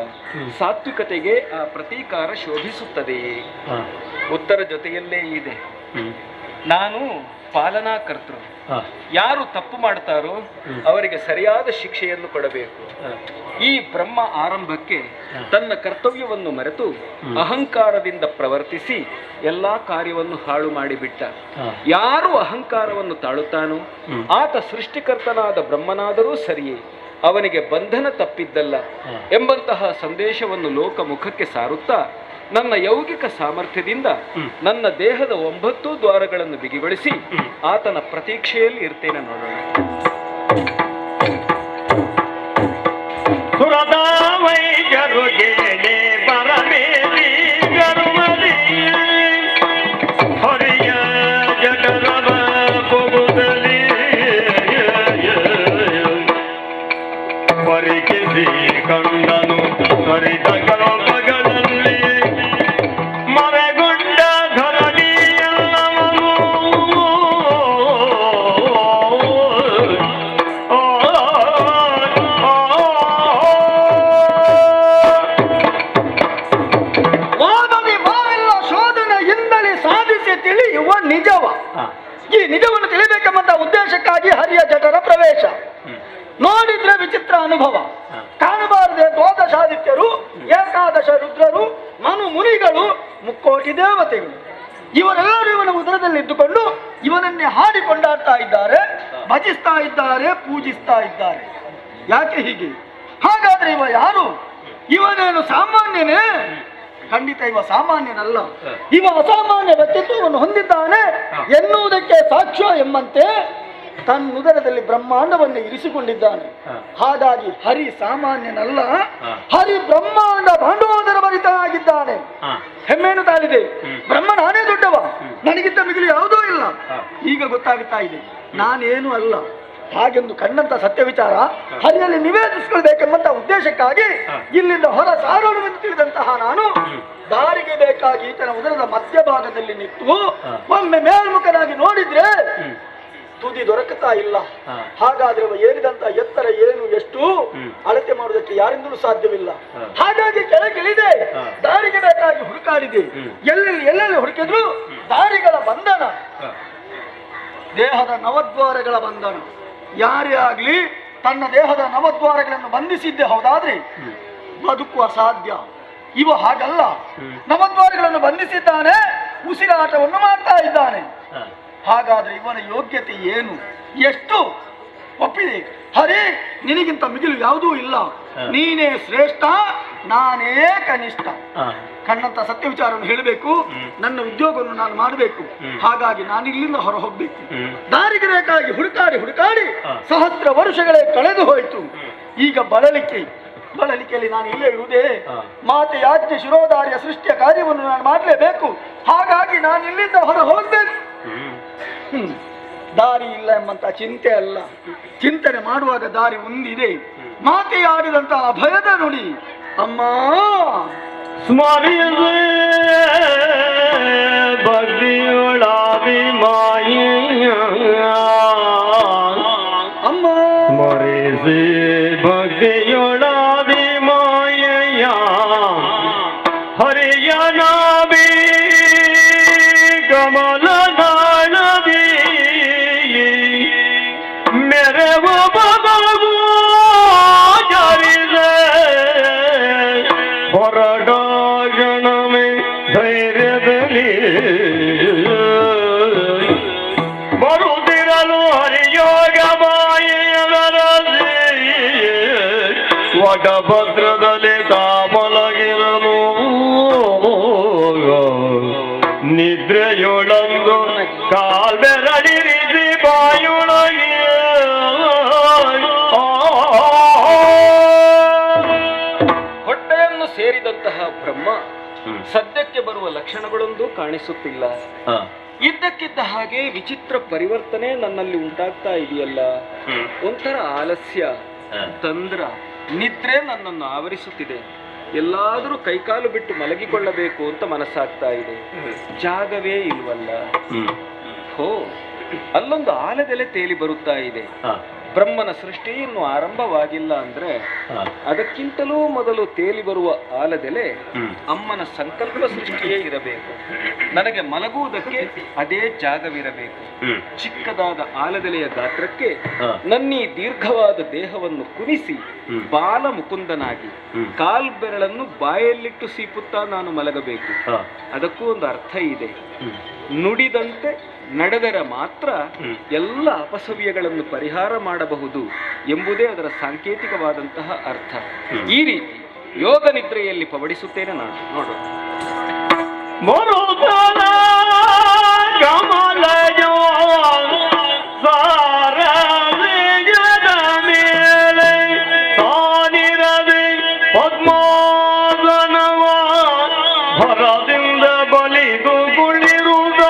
ಸಾತ್ವಿಕತೆಗೆ ಆ ಪ್ರತೀಕಾರ ಶೋಭಿಸುತ್ತದೆಯೇ? ಉತ್ತರ ಜೊತೆಯಲ್ಲೇ ಇದೆ. ನಾನು ಪಾಲನಾಕರ್ತೃ. ಯಾರು ತಪ್ಪು ಮಾಡ್ತಾರೋ ಅವರಿಗೆ ಸರಿಯಾದ ಶಿಕ್ಷೆಯನ್ನು ಕೊಡಬೇಕು. ಈ ಬ್ರಹ್ಮ ಆರಂಭಕ್ಕೆ ತನ್ನ ಕರ್ತವ್ಯವನ್ನು ಮರೆತು ಅಹಂಕಾರದಿಂದ ಪ್ರವರ್ತಿಸಿ ಎಲ್ಲಾ ಕಾರ್ಯವನ್ನು ಹಾಳು ಮಾಡಿಬಿಟ್ಟ. ಯಾರು ಅಹಂಕಾರವನ್ನು ತಾಳುತ್ತಾನೋ ಆತ ಸೃಷ್ಟಿಕರ್ತನಾದ ಬ್ರಹ್ಮನಾದರೂ ಸರಿಯೇ, ಅವನಿಗೆ ಬಂಧನ ತಪ್ಪಿದ್ದಲ್ಲ ಎಂಬಂತಹ ಸಂದೇಶವನ್ನು ಲೋಕ ಮುಖಕ್ಕೆ ಸಾರುತ್ತಾ ನನ್ನ ಯೌಗಿಕ ಸಾಮರ್ಥ್ಯದಿಂದ ನನ್ನ ದೇಹದ 9 ದ್ವಾರಗಳನ್ನು ಬಿಗಿಗೊಳಿಸಿ ಆತನ ಪ್ರತೀಕ್ಷೆಯಲ್ಲಿ ಇರ್ತೇನೆ. ನೋಡೋಣ. ಕಂಡನು ತ್ವರಿತ ಕಲ್ಪಗಳಲ್ಲಿ ಮರೆಗೊಂಡ ಧರಣಿಯಲ್ಲವನು ವಾದದಿ ಬಾವೆಲ್ಲ ಶೋಧನೆಯಿಂದಲೇ ಸಾಧಿಸಿ ತಿಳಿಯುವ ನಿಜವ. ಈ ನಿಜವನ್ನು ತಿಳಿಬೇಕೆಂಬಂತ ಉದ್ದೇಶಕ್ಕಾಗಿ ಹರಿಯ ಜಠರ ಪ್ರವೇಶ. ನೋಡಿದ್ರೆ ವಿಚಿತ್ರ ಅನುಭವ, ಕಾಣಬಾರದೆ ದ್ವಾದಶಾದಿತ್ಯರು, ಏಕಾದಶ ರುದ್ರರು, ಮನು ಮುನಿಗಳು, 3 ಕೋಟಿ ದೇವತೆಗಳು, ಇವರೆಲ್ಲರೂ ಇವನ ಉದರದಲ್ಲಿದ್ದುಕೊಂಡು ಇವನನ್ನೇ ಹಾಡಿಕೊಂಡಾಡ್ತಾ ಇದ್ದಾರೆ, ಭಜಿಸ್ತಾ ಇದ್ದಾರೆ, ಪೂಜಿಸ್ತಾ ಇದ್ದಾರೆ. ಯಾಕೆ ಹೀಗೆ? ಹಾಗಾದ್ರೆ ಇವ ಯಾರು? ಇವನೇನು ಸಾಮಾನ್ಯನೇ? ಖಂಡಿತ ಇವ ಸಾಮಾನ್ಯನಲ್ಲ. ಇವ ಅಸಾಮಾನ್ಯ ವ್ಯಕ್ತಿತ್ವವನ್ನು ಹೊಂದಿದ್ದಾನೆ ಎನ್ನುವುದಕ್ಕೆ ಸಾಕ್ಷ್ಯ ಎಂಬಂತೆ ತನ್ನುದರದಲ್ಲಿ ಬ್ರಹ್ಮಾಂಡವನ್ನು ಇರಿಸಿಕೊಂಡಿದ್ದಾನೆ. ಹಾಗಾಗಿ ಹರಿ ಸಾಮಾನ್ಯನಲ್ಲ, ಹರಿ ಬ್ರಹ್ಮಾಂಡ ಭಾಂಡೋದರ ಭರಿತನಾಗಿದ್ದಾನೆ. ಹೆಮ್ಮೆಯನ್ನು ತಾಳಿದೆ, ಬ್ರಹ್ಮ ನಾನೇ ದೊಡ್ಡವ, ನನಗಿಂತ ಮಿಗಿಲು ಯಾವುದೂ ಇಲ್ಲ. ಈಗ ಗೊತ್ತಾಗುತ್ತಾ ಇದೆ ನಾನೇನು ಅಲ್ಲ. ಹಾಗೆಂದು ಕಂಡಂತ ಸತ್ಯ ವಿಚಾರ ಹರಿಯಲ್ಲಿ ನಿವೇದಿಸಿಕೊಳ್ಬೇಕೆಂಬಂತ ಉದ್ದೇಶಕ್ಕಾಗಿ ಇಲ್ಲಿಂದ ಹೊರ ಸಾರೋಣವೆಂದು ತಿಳಿದಂತಹ ನಾನು ದಾರಿಗೆ ಬೇಕಾಗಿ ಈತನ ಉದರದ ಮಧ್ಯಭಾಗದಲ್ಲಿ ನಿಂತು ಒಮ್ಮೆ ಮೇಲ್ಮುಖನಾಗಿ ನೋಡಿದ್ರೆ ತುದಿ ದೊರಕುತ್ತಾ ಇಲ್ಲ. ಹಾಗಾದ್ರೆ ಏರಿದಂತ ಎತ್ತರ ಏನು ಎಷ್ಟು ಅಳತೆ ಮಾಡುವುದಕ್ಕೆ ಯಾರಿಂದಲೂ ಸಾಧ್ಯವಿಲ್ಲ. ಹಾಗಾಗಿ ಕೆಳಗಿಳಿದೆ, ದಾರಿಗೆ ಬೇಕಾಗಿ ಹುಡುಕಾಡಿದೆ. ಎಲ್ಲೆಲ್ಲಿ ಹುಡುಕಿದ್ರು ದಾರಿಗಳ ಬಂಧನ, ದೇಹದ ನವದ್ವಾರಗಳ ಬಂಧನ. ಯಾರೇ ಆಗ್ಲಿ ತನ್ನ ದೇಹದ ನವದ್ವಾರಗಳನ್ನು ಬಂಧಿಸಿದ್ದೆ ಹೌದಾದ್ರೆ ಬದುಕುವ ಸಾಧ್ಯ. ಇವ ಹಾಗಲ್ಲ, ನವದ್ವಾರಗಳನ್ನು ಬಂಧಿಸಿದ್ದಾನೆ, ಉಸಿರಾಟವನ್ನು ಮಾಡ್ತಾ ಇದ್ದಾನೆ. ಹಾಗಾದ್ರೆ ಇವನ ಯೋಗ್ಯತೆ ಏನು, ಎಷ್ಟು? ಒಪ್ಪಿದೆ, ಹರಿ ನಿನಗಿಂತ ಮಿಗಿಲು ಯಾವುದೂ ಇಲ್ಲ, ನೀನೇ ಶ್ರೇಷ್ಠ, ನಾನೇ ಕನಿಷ್ಠ. ಕಣ್ಣಂತ ಸತ್ಯ ವಿಚಾರವನ್ನು ಹೇಳಬೇಕು, ನನ್ನ ಉದ್ಯೋಗವನ್ನು ನಾನು ಮಾಡಬೇಕು. ಹಾಗಾಗಿ ನಾನು ಇಲ್ಲಿಂದ ಹೊರ ಹೋಗ್ಬೇಕು. ದಾರಿಗೆ ಬೇಕಾಗಿ ಹುಡುಕಾಡಿ ಸಹಸ್ರ ವರ್ಷಗಳೇ ಕಳೆದು ಹೋಯಿತು. ಈಗ ಬಳಲಿಕೆಯಲ್ಲಿ ನಾನು ಇಲ್ಲೇ ಇರುವುದೇ, ಮಾತೆ ಯಾಜ್ಞೆ ಶಿರೋಧಾರಿಯ ಸೃಷ್ಟಿಯ ಕಾರ್ಯವನ್ನು ನಾನು ಮಾಡಲೇಬೇಕು. ಹಾಗಾಗಿ ನಾನು ಇಲ್ಲಿಂದ ಹೊರ ಹೋಗ್ಬೇಕು. ದಾರಿ ಇಲ್ಲ ಎಂಬಂತ ಚಿಂತೆ ಅಲ್ಲ, ಚಿಂತನೆ ಮಾಡುವಾಗ ದಾರಿ ಒಂದಿದೆ. ಮಾತೆಯಾಡಿದಂತಹ ಭಯದ ನುಡಿ ಅಮ್ಮ ಸ್ಮರಿಸೆ ಭಕ್ತಿಯೊಳಾದಿ ಮಾಯ, ಅಮ್ಮ ಸ್ಮರಿಸೆ ಭಕ್ತಿಯೊಳಾದಿ ಮಾಯ, ಹರಿಯ ನಾಭಿ ಕಮಲ ದಾನವಿ ಮೆರವ ಬದಗು ಜರಿದೆ ಹೊರಡಾಗಣಮೆ ಧೈರ್ಯದಲ್ಲಿ ಬರುತ್ತಿರಲು ಹರಿಯೋಗ ಮಾಯರಸಿ ವಟಭದ್ರದಲ್ಲಿ ಕಾಮಲಗಿರಲು ನಿದ್ರೆಯೊಳಂದು ಕಾಲ್ಬೆರಳಿರಿಸಿ ಬಾಯೊಳಗೆ ಹೊಟ್ಟೆಯನ್ನು ಸೇರಿದಂತಹ ಬ್ರಹ್ಮ ಸದ್ಯಕ್ಕೆ ಬರುವ ಲಕ್ಷಣಗಳೊಂದು ಕಾಣಿಸುತ್ತಿಲ್ಲ. ಇದ್ದಕ್ಕಿದ್ದ ಹಾಗೆ ವಿಚಿತ್ರ ಪರಿವರ್ತನೆ ನನ್ನಲ್ಲಿ ಉಂಟಾಗ್ತಾ ಇದೆಯಲ್ಲ. ಒಂಥರ ಆಲಸ್ಯ, ತಂದ್ರ, ನಿದ್ರೆ ನನ್ನನ್ನು ಆವರಿಸುತ್ತಿದೆ. ಎಲ್ಲಾದರೂ ಕೈಕಾಲು ಬಿಟ್ಟು ಮಲಗಿಕೊಳ್ಳಬೇಕು ಅಂತ ಮನಸ್ಸಾಗ್ತಾ ಇದೆ. ಜಾಗವೇ ಇಲ್ವಲ್ಲ. ಹೋ, ಅಲ್ಲೊಂದು ಆಲದೆಲೆ ತೇಲಿ ಬರುತ್ತಾ ಇದೆ. ಬ್ರಹ್ಮನ ಸೃಷ್ಟಿ ಇನ್ನು ಆರಂಭವಾಗಿಲ್ಲ ಅಂದ್ರೆ ಅದಕ್ಕಿಂತಲೂ ಮೊದಲು ತೇಲಿ ಬರುವ ಆಲದೆಲೆ ಅಮ್ಮನ ಸಂಕಲ್ಪ ಸೃಷ್ಟಿಯೇ ಇರಬೇಕು. ನನಗೆ ಮಲಗುವುದಕ್ಕೆ ಅದೇ ಜಾಗವಿರಬೇಕು. ಚಿಕ್ಕದಾದ ಆಲದೆಲೆಯ ಗಾತ್ರಕ್ಕೆ ನನ್ನೀ ದೀರ್ಘವಾದ ದೇಹವನ್ನು ಕುನಿಸಿ ಬಾಲ ಮುಕುಂದನಾಗಿ ಕಾಲ್ಬೆರಳನ್ನು ಬಾಯಲ್ಲಿಟ್ಟು ಸೀಪುತ್ತಾ ನಾನು ಮಲಗಬೇಕು. ಅದಕ್ಕೂ ಒಂದು ಅರ್ಥ ಇದೆ. ನುಡಿದಂತೆ ನಡೆದರೆ ಮಾತ್ರ ಎಲ್ಲ ಅಪಸವ್ಯಗಳನ್ನು ಪರಿಹಾರ ಮಾಡಬಹುದು ಎಂಬುದೇ ಅದರ ಸಾಂಕೇತಿಕವಾದಂತಹ ಅರ್ಥ. ಈ ರೀತಿ ಯೋಗ ನಿದ್ರೆಯಲ್ಲಿ ಪವಡಿಸುತ್ತೇನೆ ನಾನು. ನೋಡು, ಹೊರದಿಂದ ಬಲಿದು ಗುಳಿರುದ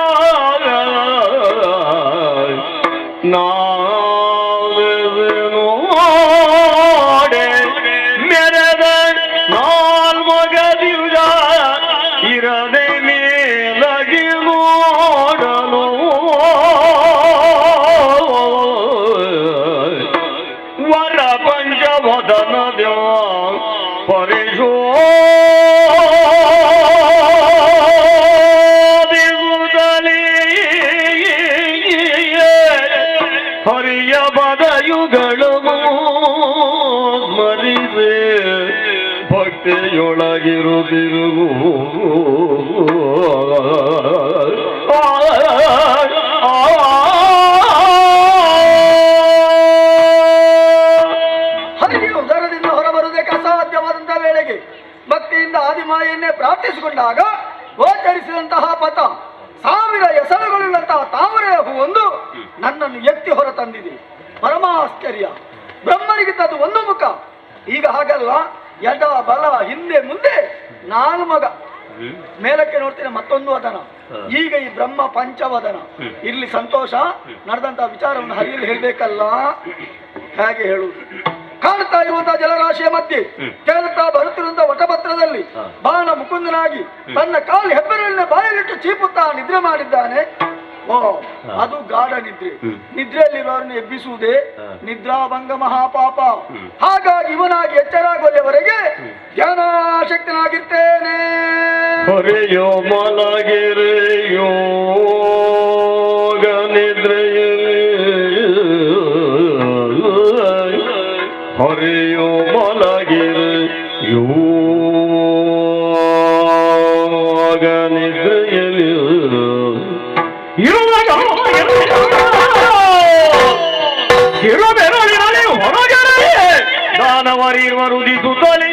ನಾಡೆ ಮೆರೆದ ನಾಲ್ಮಗದಿಯುಗ ಇರದೆ ಮೇಲಗಿ ನೋಡಲು ವರ ಪಂಚವದನ ದೇವ ಪರಿಶೋ ಹರಿಯ ಬದಯುಗಳು ಸ್ಮರಿಸೆ ಭಕ್ತಿಯೊಳಗಿರುತ್ತಿರುವು ಹರಿಯ ಉದರದಿಂದ ಹೊರಬರುವುದಕ್ಕೆ ಅಸಾಧ್ಯವಾದಂತಹ ವೇಳೆಗೆ ಭಕ್ತಿಯಿಂದ ಆದಿಮಾಯನ್ನೇ ಪ್ರಾರ್ಥಿಸಿಕೊಂಡಾಗ ಗೋಚರಿಸಿದಂತಹ ಪಥ 1000 ಎಸಳುಗಳುಳ್ಳಂತಹ ಅಂತ ತಾವರೆ ಹೂವೊಂದು ನನ್ನನ್ನು ಎತ್ತಿ ಹೊರ ತಂದಿದೆ. ಪರಮಾಶ್ಚರ್ಯ. ಬ್ರಹ್ಮನಿಗಿಂತ ಅದು ಒಂದು ಮುಖ. ಈಗ ಹಾಗಲ್ಲ, ಎಡ ಬಲ ಹಿಂದೆ ಮುಂದೆ ನಾಲ್ಕು ಮಗ. ಮೇಲಕ್ಕೆ ನೋಡ್ತೀನಿ ಮತ್ತೊಂದು ವದನ. ಈಗ ಈ ಬ್ರಹ್ಮ ಪಂಚವದನ. ಇಲ್ಲಿ ಸಂತೋಷ ನಡೆದಂತಹ ವಿಚಾರವನ್ನು ಹರಿಯಲ್ಲಿ ಹೇಳ್ಬೇಕಲ್ಲ, ಹೇಗೆ ಹೇಳುವುದು? ಕಾಣ್ತಾ ಇರುವಂತಹ ಜಲರಾಶಿಯ ಮಧ್ಯೆ ಕೇಳುತ್ತಾ ಬರುತ್ತಿರುವಂತಹ ವಟಪತ್ರದಲ್ಲಿ ಬಾಣ ಮುಕುಂದನಾಗಿ ತನ್ನ ಕಾಲು ಹೆಬ್ಬೆರಳಿನ ಬಾಯಲ್ಲಿಟ್ಟು ಚೀಪುತ್ತಾ ನಿದ್ರೆ ಮಾಡಿದ್ದಾನೆ. ಓ, ಅದು ಗಾಢ ನಿದ್ರೆ. ನಿದ್ರೆಯಲ್ಲಿರುವವರನ್ನು ಎಬ್ಬಿಸುವುದೇ ನಿದ್ರಾಭಂಗ ಮಹಾಪಾಪ. ಹಾಗಾಗಿ ಇವನಾಗಿ ಎಚ್ಚರಾಗುವವರೆಗೆ ಧ್ಯಾನಾಸಕ್ತನಾಗಿರ್ತೇನೆ. ಹೊರೆಯೋ ಮಲಗಿರೆಯೋ ನಿದ್ರೆಯಲ್ಲಿ ಹೊರೆಯೋ ಮಲಗಿರೆಯೋ ನಿದ್ರೆಯಲ್ಲಿ ಇರುವೆರಳಿನಲ್ಲಿ ಹೊರಗಡೆ ದಾನವರಿರುವ ರುದಿಸುತ್ತಲೇ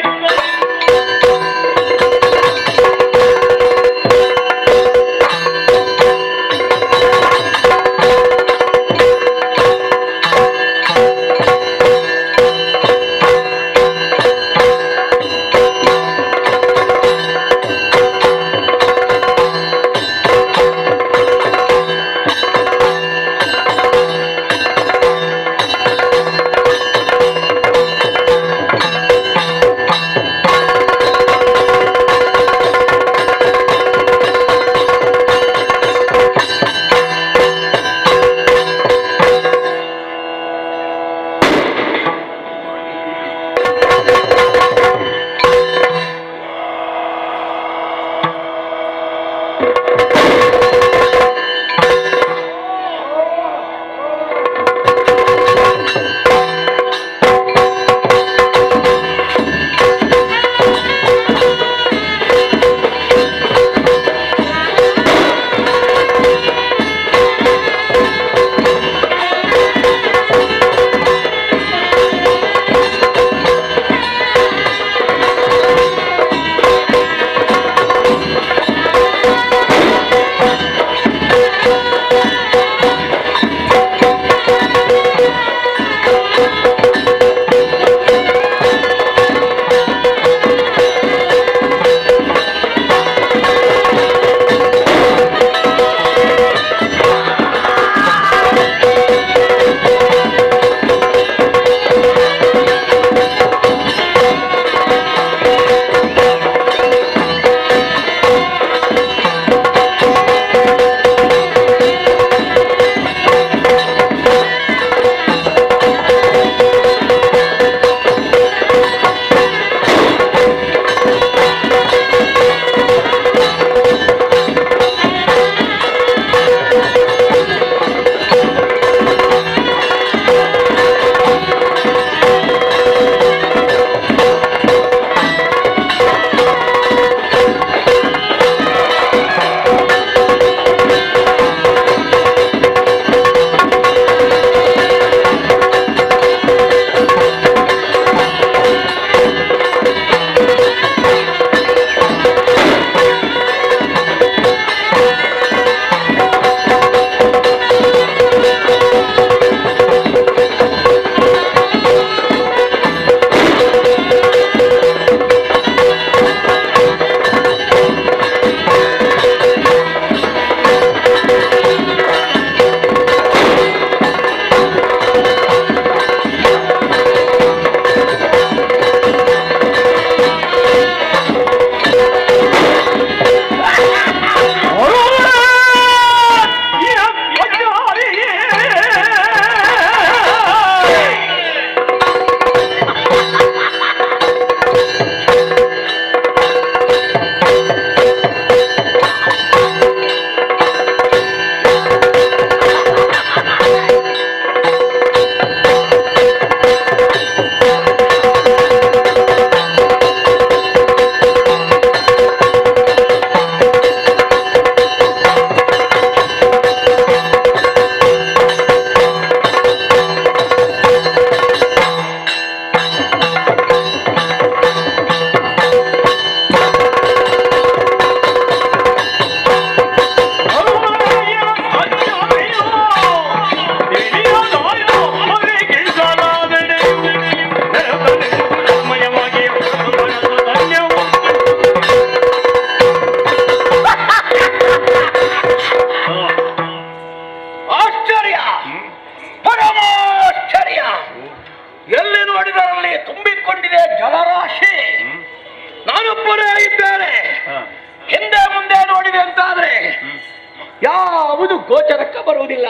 ಯಾವುದು ಗೋಚರಕ್ಕೆ ಬರುವುದಿಲ್ಲ.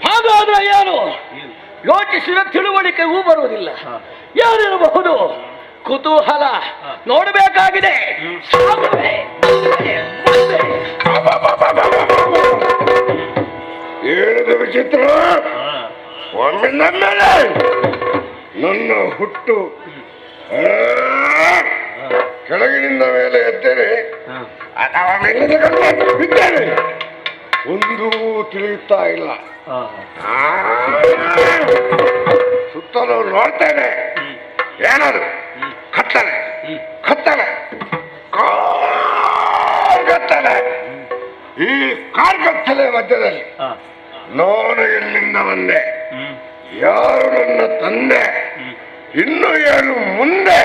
ಹಾಗಾದ್ರೆ ಏನು? ಯೋಚಿಸಿದ ತಿಳುವಳಿಕೆಗೂ ಬರುವುದಿಲ್ಲ. ಯಾರಿರಬಹುದು? ಕುತೂಹಲ ನೋಡಬೇಕಾಗಿದೆ. ಹೇಳಿದ ವಿಚಿತ್ರ. ಒಮ್ಮೆ ನಮ್ಮೇಲೆ ನನ್ನ ಹುಟ್ಟು ಕೆಳಗಿನಿಂದ ಮೇಲೆ ಎದ್ದೇನೆ ಅಥವಾ ಮೇಲಿಂದ ಬಿದ್ದೇನೆ ಒಂದೂ ತಿಳಿಯುತ್ತಾ ಇಲ್ಲ. ಸುತ್ತಲೂ ನೋಡ್ತೇನೆ, ಏನದು ಕತ್ತಲೆ ಕತ್ತಲೆ ಕಾರ್ಗತ್ತಲೆ. ಈ ಕಾರ್ಗತ್ತಲೆ ಮಧ್ಯದಲ್ಲಿ ನಾನು ಎಲ್ಲಿಂದ ಬಂದೆ, ಯಾರು ನನ್ನ ತಂದೆ, ಇನ್ನು ಏನು ಮುಂದೆ,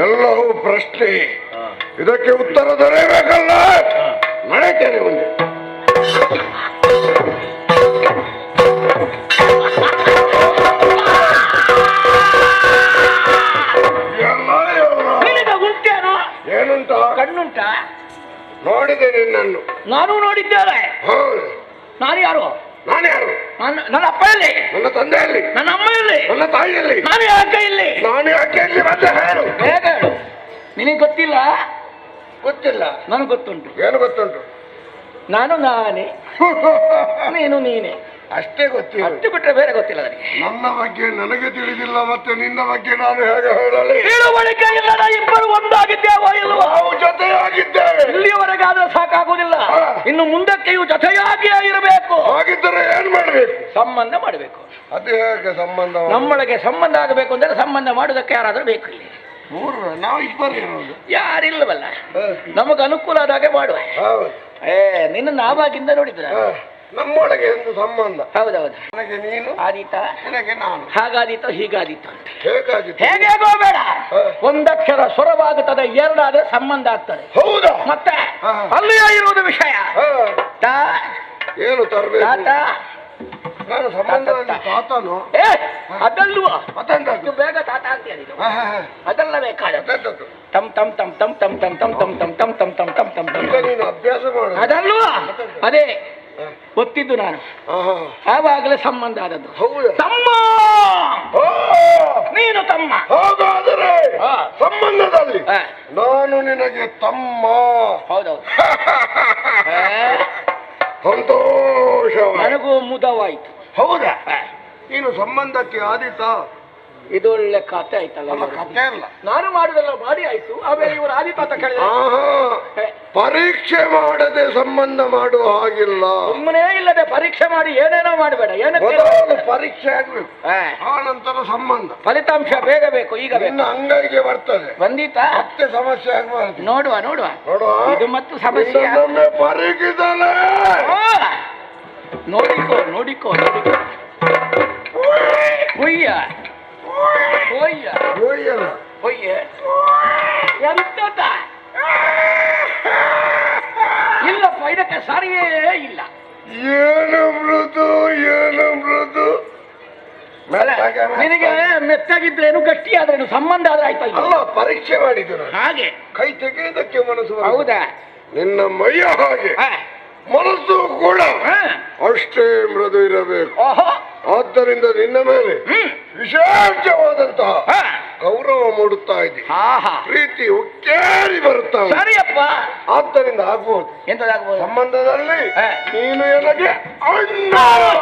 ಎಲ್ಲವೂ ಪ್ರಶ್ನೆ. ಇದಕ್ಕೆ ಉತ್ತರ ದೊರೆಯಬೇಕಲ್ಲ. ನಡೀತೇನೆ ಮುಂದೆ. ಏನುಂಟ? ಕಣ್ಣುಂಟ? ನೋಡಿದೆ ನಿನ್ನನ್ನು. ನಾನು ನೋಡಿದ್ದೇನೆ. ಹೌದು. ನಾನು ಯಾರು? ನಾನು ಯಾರು? ನನ್ನ ಅಪ್ಪ ಎಲ್ಲಿ? ನನ್ನ ತಂದೆಯಲ್ಲಿ? ನನ್ನ ಅಮ್ಮ ಎಲ್ಲಿ? ನನ್ನ ತಾಯಿಯಲ್ಲಿ? ನಾನು ಯಾಕೆ ಇಲ್ಲಿ? ನಾನು ಯಾಕೆ ಇಲ್ಲಿ ಬಂದೆ? ಹೇಳು. ಬೇಗ ಹೇಳು. ನಿನಗೆ ಗೊತ್ತಿಲ್ಲ? ಗೊತ್ತಿಲ್ಲ. ನನಗೆ ಗೊತ್ತುಂಟು. ಏನು ಗೊತ್ತುಂಟು? ನಾನು ನಾನೇ, ನೀನು ನೀನೆ, ಅಷ್ಟೇ ಗೊತ್ತಿಲ್ಲ. ಅಷ್ಟು ಬಿಟ್ಟರೆ ಬೇರೆ ಗೊತ್ತಿಲ್ಲ ನನಗೆ. ನನ್ನ ಬಗ್ಗೆ ನನಗೆ ತಿಳಿದಿಲ್ಲ, ಮತ್ತೆ ನಿನ್ನ ಬಗ್ಗೆ ನಾನು ಹೇಗೆ ಹೇಳಲಿ? ತಿಳುವಳಿಕೆ ಇಲ್ಲದ ಇಬ್ಬರು ಒಂದಾಗಿದ್ದೇವೋ ಇಲ್ವೋ? ನಾವು ಜೊತೆಯಾಗಿದ್ದೇವೆ. ಇಲ್ಲಿಯವರೆಗಾದ್ರೆ ಸಾಕಾಗುವುದಿಲ್ಲ, ಇನ್ನು ಮುಂದಕ್ಕೆಯೂ ಜೊತೆಯಾಗಿಯೇ ಇರಬೇಕು. ಹಾಗಿದ್ದರೆ ಏನ್ ಮಾಡಬೇಕು? ಸಂಬಂಧ ಮಾಡಬೇಕು. ಅದು ಹೇಗೆ ಸಂಬಂಧ? ನಮ್ಮೊಳಗೆ ಸಂಬಂಧ ಆಗಬೇಕು ಅಂದ್ರೆ ಸಂಬಂಧ ಮಾಡುವುದಕ್ಕೆ ಯಾರಾದ್ರೂ ಬೇಕು. ಇಲ್ಲಿ ನಾವು ಇಬ್ಬರು ಇರೋದು ಯಾರಿಲ್ಲವಲ್ಲ, ನಮಗೆ ಅನುಕೂಲ ಆದಾಗೆ ಮಾಡುವ. ಹೌದು. ನಿನ್ನ ಆವಾಗಿಂದ ನೋಡಿದ್ರ ನಮ್ಮೊಳಗೆ ಒಂದು ಸಂಬಂಧ. ಹೌದೌದು. ನನಗೆ ನೀನು ಆದೀತ, ನನಗೆ ನಾನು. ಹಾಗಾದೀತು ಹೀಗಾದೀತು ಅಂತ ಹೇಗಾಗಿತ್ತು? ಹೇಗೆ ಬೇಡ. ಒಂದಕ್ಷರ ಸ್ವರವಾಗುತ್ತದೆ, ಎರಡಾದ್ರೆ ಸಂಬಂಧ ಆಗ್ತದೆ. ಹೌದಾ? ಮತ್ತೆ ಅಲ್ಲಿಯೇ ಇರುವುದು ವಿಷಯ. ಏನು ತರಬೇಕು? ತಾತ, ನಾನು ಸಂಬಂಧದಲ್ಲಿ ತಾತನು. ಅದಲ್ವ ಮತ್ತಂತದ್ದು ಬೇಗ ತಾತ ಆಗ್ತೀಯ ನೀನು. ಅದೆಲ್ಲ ಬೇಕಾದ ತಮ್ ತಮ್ ತಮ್ ತಮ್ ತಮ್ ತಮ್ ತಮ್ ತಮ್ ತಮ್ ತಮ್ ತಮ್ ತಮ್ ತಮ್ ತಮ್ ತಮ್. ನೀನು ಅಭ್ಯಾಸ ಮಾಡು. ಅದಲ್ವಾ? ಅದೇ ಗೊತ್ತಿದ್ದು ನಾನು. ಆವಾಗಲೇ ಸಂಬಂಧ ಆದದ್ದು. ಹೌದು. ತಮ್ಮ, ನೀನು ತಮ್ಮ. ಹಾಗಾದರೆ ಸಂಬಂಧದಲ್ಲಿ ನಾನು ನಿನಗೆ ತಮ್ಮ. ಹೌದೌದು. ಸಂತೋಷ. ನನಗೂ ಮುದವಾಯ್ತು. ಹೌದಾ? ನೀನು ಸಂಬಂಧಕ್ಕೆ ಆದೀತ. ಇದು ಒಳ್ಳೆ ಕತೆ ಆಯ್ತಲ್ಲ. ಕತೆ ಅಲ್ಲ, ನಾನು ಮಾಡುದೆಲ್ಲ ಮಾಡಿ ಆಯ್ತು. ಆಮೇಲೆ ಇವರು ಆದೀತ ಅಂತ ಕೇಳಿದ್ರೆ ಪರೀಕ್ಷೆ ಮಾಡದೆ ಸಂಬಂಧ ಮಾಡುವ ಹಾಗಿಲ್ಲ. ಸುಮ್ಮನೆ ಇಲ್ಲದೆ ಪರೀಕ್ಷೆ ಮಾಡಿ ಏನೇನೋ ಮಾಡಬೇಡ. ಏನಕ್ಕೆ ಪರೀಕ್ಷೆ ಆಗ್ಬೇಕು, ಆ ನಂತರ ಸಂಬಂಧ. ಫಲಿತಾಂಶ ಬೇಗ ಬೇಕು, ಈಗ ಬೇಕು. ಅಂಗೈಗೆ ಬರ್ತದೆ. ಬಂದೀತಾ? ಮತ್ತೆ ಸಮಸ್ಯೆ ಆಗಬಾರದು. ನೋಡುವ ನೋಡುವ ನೋಡುವ. ಇದು ಮತ್ತು ಸಮಸ್ಯೆ. ಪರೀಕ್ಷಿಸಲೇ ನೋಡಿಕೋ ನೋಡಿಕೋ ನೋಡಿಕೋ. ಹುಯ್ಯ ಹೊಯ್ಯ ಹೊಯ್ಯ ಎಂತ ಇಲ್ಲಪ್ಪ, ಇದಕ್ಕೆ ಸರಿಯೇ ಇಲ್ಲ. ಏನು ಮೃದು, ಏನು ಮೃದು. ನಿನಗೆ ಮೆತ್ತಾಗಿದ್ರೇನು, ಗಟ್ಟಿ ಆದ್ರೇನು, ಸಂಬಂಧ ಆದ್ರೆ ಆಯ್ತಾ? ಅಲ್ಲ, ಪರೀಕ್ಷೆ ಮಾಡಿದ್ದು ಹಾಗೆ. ಕೈ ತೆಗೆಯುವುದಕ್ಕೆ ಮನಸ್ಸು. ಹೌದಾ? ನಿನ್ನ ಮೈಯ ಹಾಗೆ ಮನಸ್ಸು ಕೂಡ ಅಷ್ಟೇ ಮೃದು ಇರಬೇಕು. ಆದ್ದರಿಂದ ನಿನ್ನ ಮೇಲೆ ವಿಶೇಷವಾದಂತಹ ಗೌರವ ಮೂಡುತ್ತಾ ಇದೆ, ಪ್ರೀತಿ ಉಕ್ಕೇರಿ ಬರುತ್ತಾ. ಸರಿಯಪ್ಪ. ಆದ್ದರಿಂದ ಆಗ್ಬೋದು. ಎಂತದಾಗ್ಬೋದು? ಸಂಬಂಧದಲ್ಲಿ ನೀನು ನನಗೆ ಅಣ್ಣ.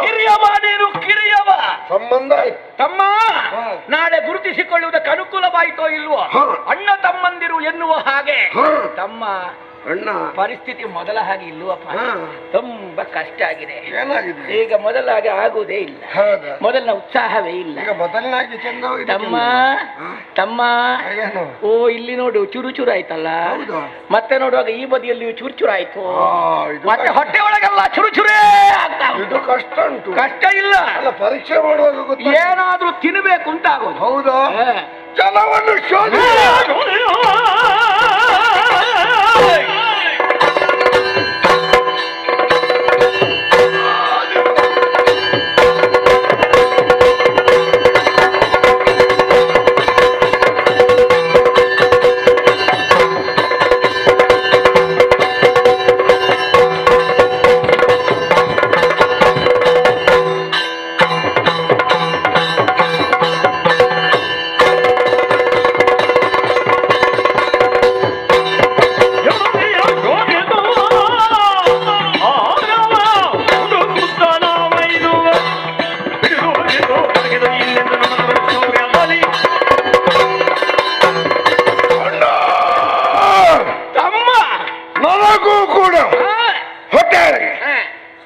ಹಿರಿಯವ, ನೀನು ಕಿರಿಯವ. ಸಂಬಂಧ ಆಯ್ತು. ತಮ್ಮ, ನಾಳೆ ಗುರುತಿಸಿಕೊಳ್ಳುವುದಕ್ಕೆ ಅನುಕೂಲವಾಯಿತೋ ಇಲ್ವೋ? ಅಣ್ಣ ತಮ್ಮಂದಿರು ಎನ್ನುವ ಹಾಗೆ ತಮ್ಮ ಅಣ್ಣ ಪರಿಸ್ಥಿತಿ ಮೊದಲ ಹಾಗೆ ಇಲ್ಲವಪ್ಪ. ತುಂಬಾ ಕಷ್ಟ ಆಗಿದೆ. ಏನಾಗಿದೆ? ಈಗ ಮೊದಲಾಗಿ ಆಗುವುದೇ ಇಲ್ಲ. ಮೊದಲಿನ ಉತ್ಸಾಹವೇ ಇಲ್ಲ. ಮೊದಲನಾಗಿ ಚಂದ. ತಮ್ಮ ತಮ್ಮ, ಓ ಇಲ್ಲಿ ನೋಡು ಚೂರು ಚೂರು ಆಯ್ತಲ್ಲ. ಮತ್ತೆ ನೋಡುವಾಗ ಈ ಬದಿಯಲ್ಲಿ ಚೂರು ಚೂರು ಆಯ್ತು. ಮತ್ತೆ ಹೊಟ್ಟೆ ಒಳಗೆಲ್ಲ ಚುರು ಚುರೇ ಆಗ್ತಾ. ಇದು ಕಷ್ಟ ಉಂಟು. ಕಷ್ಟ ಇಲ್ಲ, ಪರೀಕ್ಷೆ ಮಾಡುವಾಗ ಏನಾದ್ರೂ ತಿನ್ಬೇಕು ಅಂತ ಆಗೋದು. ಹೌದಾ? ಜಲವನ್ನು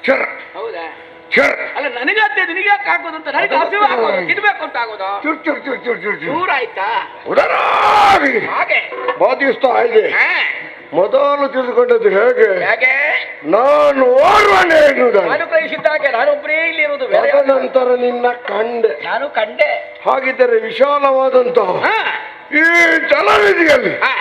ಚರ ಹೌದಾ? ಚರ ಅಲ್ಲ ನನಗೆ ಅತ್ತೆ ನಿನಗೆ ಯಾಕೆ ಹಾಕೋದು ಅಂತ ನನಗೆ ಹಸಿವು ಆಗೋದು ತಿನ್ಬೇಕು ಅಂತ ಆಗೋದು ಚುರ್ ಚುರ್ ಚುರ್ ಚುರ್ ಚುರ್ ಚುರ್ ದೂರ ಆಯ್ತಾ ಉದಾರಾಗಿ ಹಾಗೆ ಬಾಧಿಸ್ತಾ ಇದೆ. ಹಾ, ಮೊದಲು ತಿಳಿದುಕೊಂಡದ್ದು ಹೇಗೆ ಹೇಗೆ ನಾನು ಓರ್ವನೇ ಎನ್ನುವುದನ್ನು. ನಾನು ಗ್ರಹಿಸಿದ್ದ ಹಾಗೆ ನಾನೊಬ್ಬರೇ ಇಲ್ಲಿ ಇರುವುದು ಬೇರೆ ಯಾರು? ತದನಂತರ ನಿನ್ನ ಕಂಡೆ. ನಾನು ಕಂಡೆ. ಹಾಗಿದ್ದರೆ ವಿಶಾಲವಾದಂತಹ ಹಾ, ಈ ಜಲನಿಧಿಯಲ್ಲಿ ಹಾ,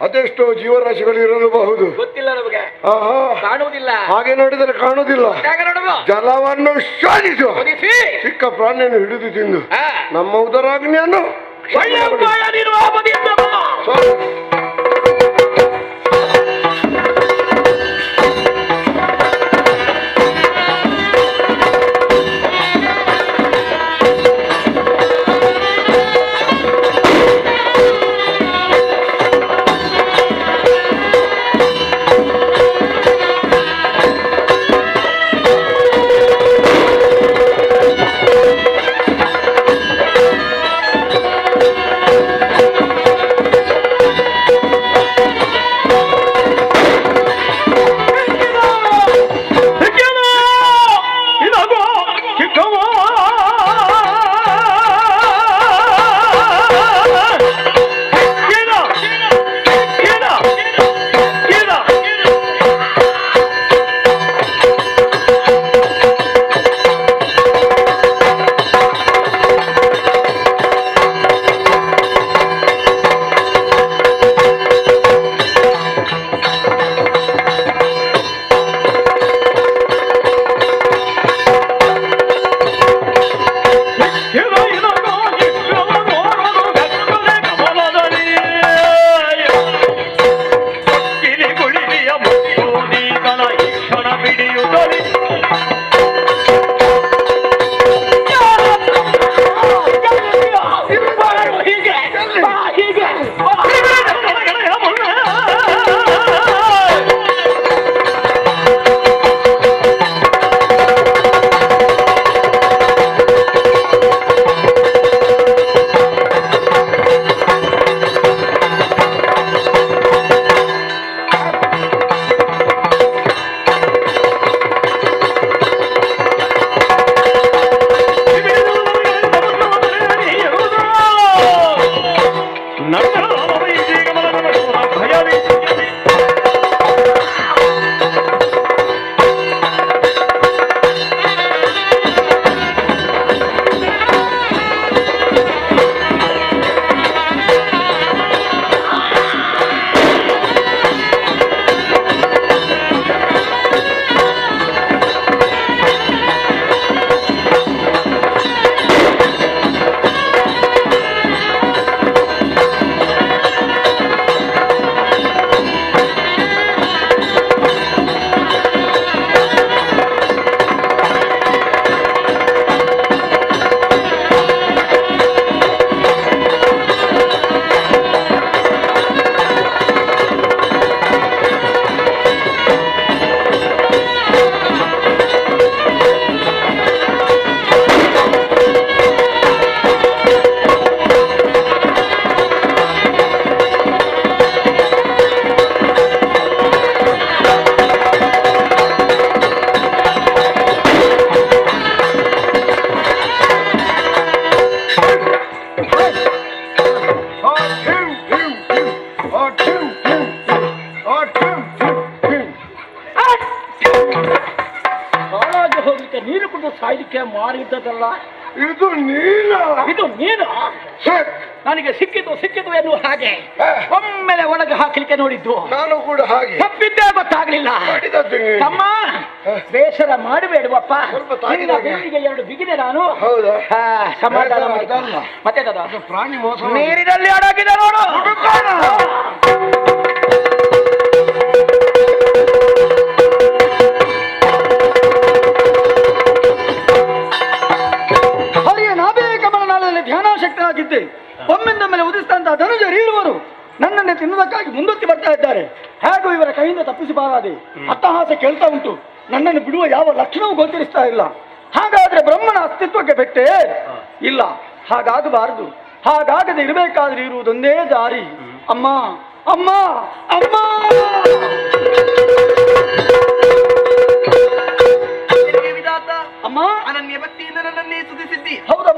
ಅದೆಷ್ಟೋ ಜೀವರಾಶಿಗಳು ಇರಲಬಹುದು. ಗೊತ್ತಿಲ್ಲ ನಮಗೆ, ಆಹಾ, ಕಾಣುವುದಿಲ್ಲ. ಹಾಗೆ ನೋಡಿದರೆ ಕಾಣುವುದಿಲ್ಲ. ಹೇಗೆ ನೋಡುದು? ಜಲವನ್ನು ಶೋಧಿಸುವ ಹೊದಿಸಿ. ಚಿಕ್ಕ ಪ್ರಾಣಿಯನ್ನು ಹಿಡಿದು ತಿಂದು ಹಾ, ನಮ್ಮ ಉದರಾಗ್ನಿಯನ್ನು ಒಳ್ಳೆ ಉಪಾಯ ನೀನು ಆ ಬದಿಯಿಂದ ಬಾ. ನೀರು ಕುಡಿದು ಸಾಯ್ಲಿಕ್ಕೆ ಮಾರಿದ್ದದಲ್ಲ ಇದು ನೀನು. ಇದು ನೀನು. ನನಗೆ ಸಿಕ್ಕಿತು ಎನ್ನುವ ಹಾಗೆ ಒಮ್ಮೆಲೆ ಒಳಗೆ ಹಾಕಲಿಕ್ಕೆ ನೋಡಿದ್ದು. ನಾನು ಕೂಡ ಹಾಗೆ ತಪ್ಪಿದ್ದೇ ಗೊತ್ತಾಗ್ಲಿಲ್ಲ. ತಮ್ಮ ಬೇಸರ ಮಾಡಬೇಡುವಪ್ಪ. ಎರಡು ಬಿಗಿದೆ ನಾನು. ಹೌದಾ? ಸಮಾಧಾನ ಮಾಡಿ. ಮತ್ತೆ ಪ್ರಾಣಿ ಮೋಸ ನೀರಿನಲ್ಲಿ ಅಡಗಿದೆ ನೋಡು. ಧ್ಯಾನಾಸಕ್ತನಾಗಿದ್ದೆ. ಒಮ್ಮಿಂದ ಮೇಲೆ ಉದಿಸಿದಂತ ಧನುಜ ರೀಳುವರು ನನ್ನನ್ನೇ ತಿನ್ನುವುದಕ್ಕಾಗಿ ಮುಂದಕ್ಕೆ ಬರ್ತಾ ಇದ್ದಾರೆ. ಹೇಗೂ ಇವರ ಕೈಯಿಂದ ತಪ್ಪಿಸಬಾರದೆ. ಅಟ್ಟಹಾಸ ಕೇಳ್ತಾ ಉಂಟು. ನನ್ನನ್ನು ಬಿಡುವ ಯಾವ ಲಕ್ಷಣವೂ ಗೋಚರಿಸ್ತಾ ಇಲ್ಲ. ಹಾಗಾದ್ರೆ ಬ್ರಹ್ಮನ ಅಸ್ತಿತ್ವಕ್ಕೆ ಬೆಟ್ಟೆ ಇಲ್ಲ. ಹಾಗಾಗಬಾರದು. ಹಾಗಾಗದೆ ಇರಬೇಕಾದ್ರೆ ಇರುವುದೊಂದೇ ದಾರಿ. ಅಮ್ಮ ಅಮ್ಮ ಅಮ್ಮ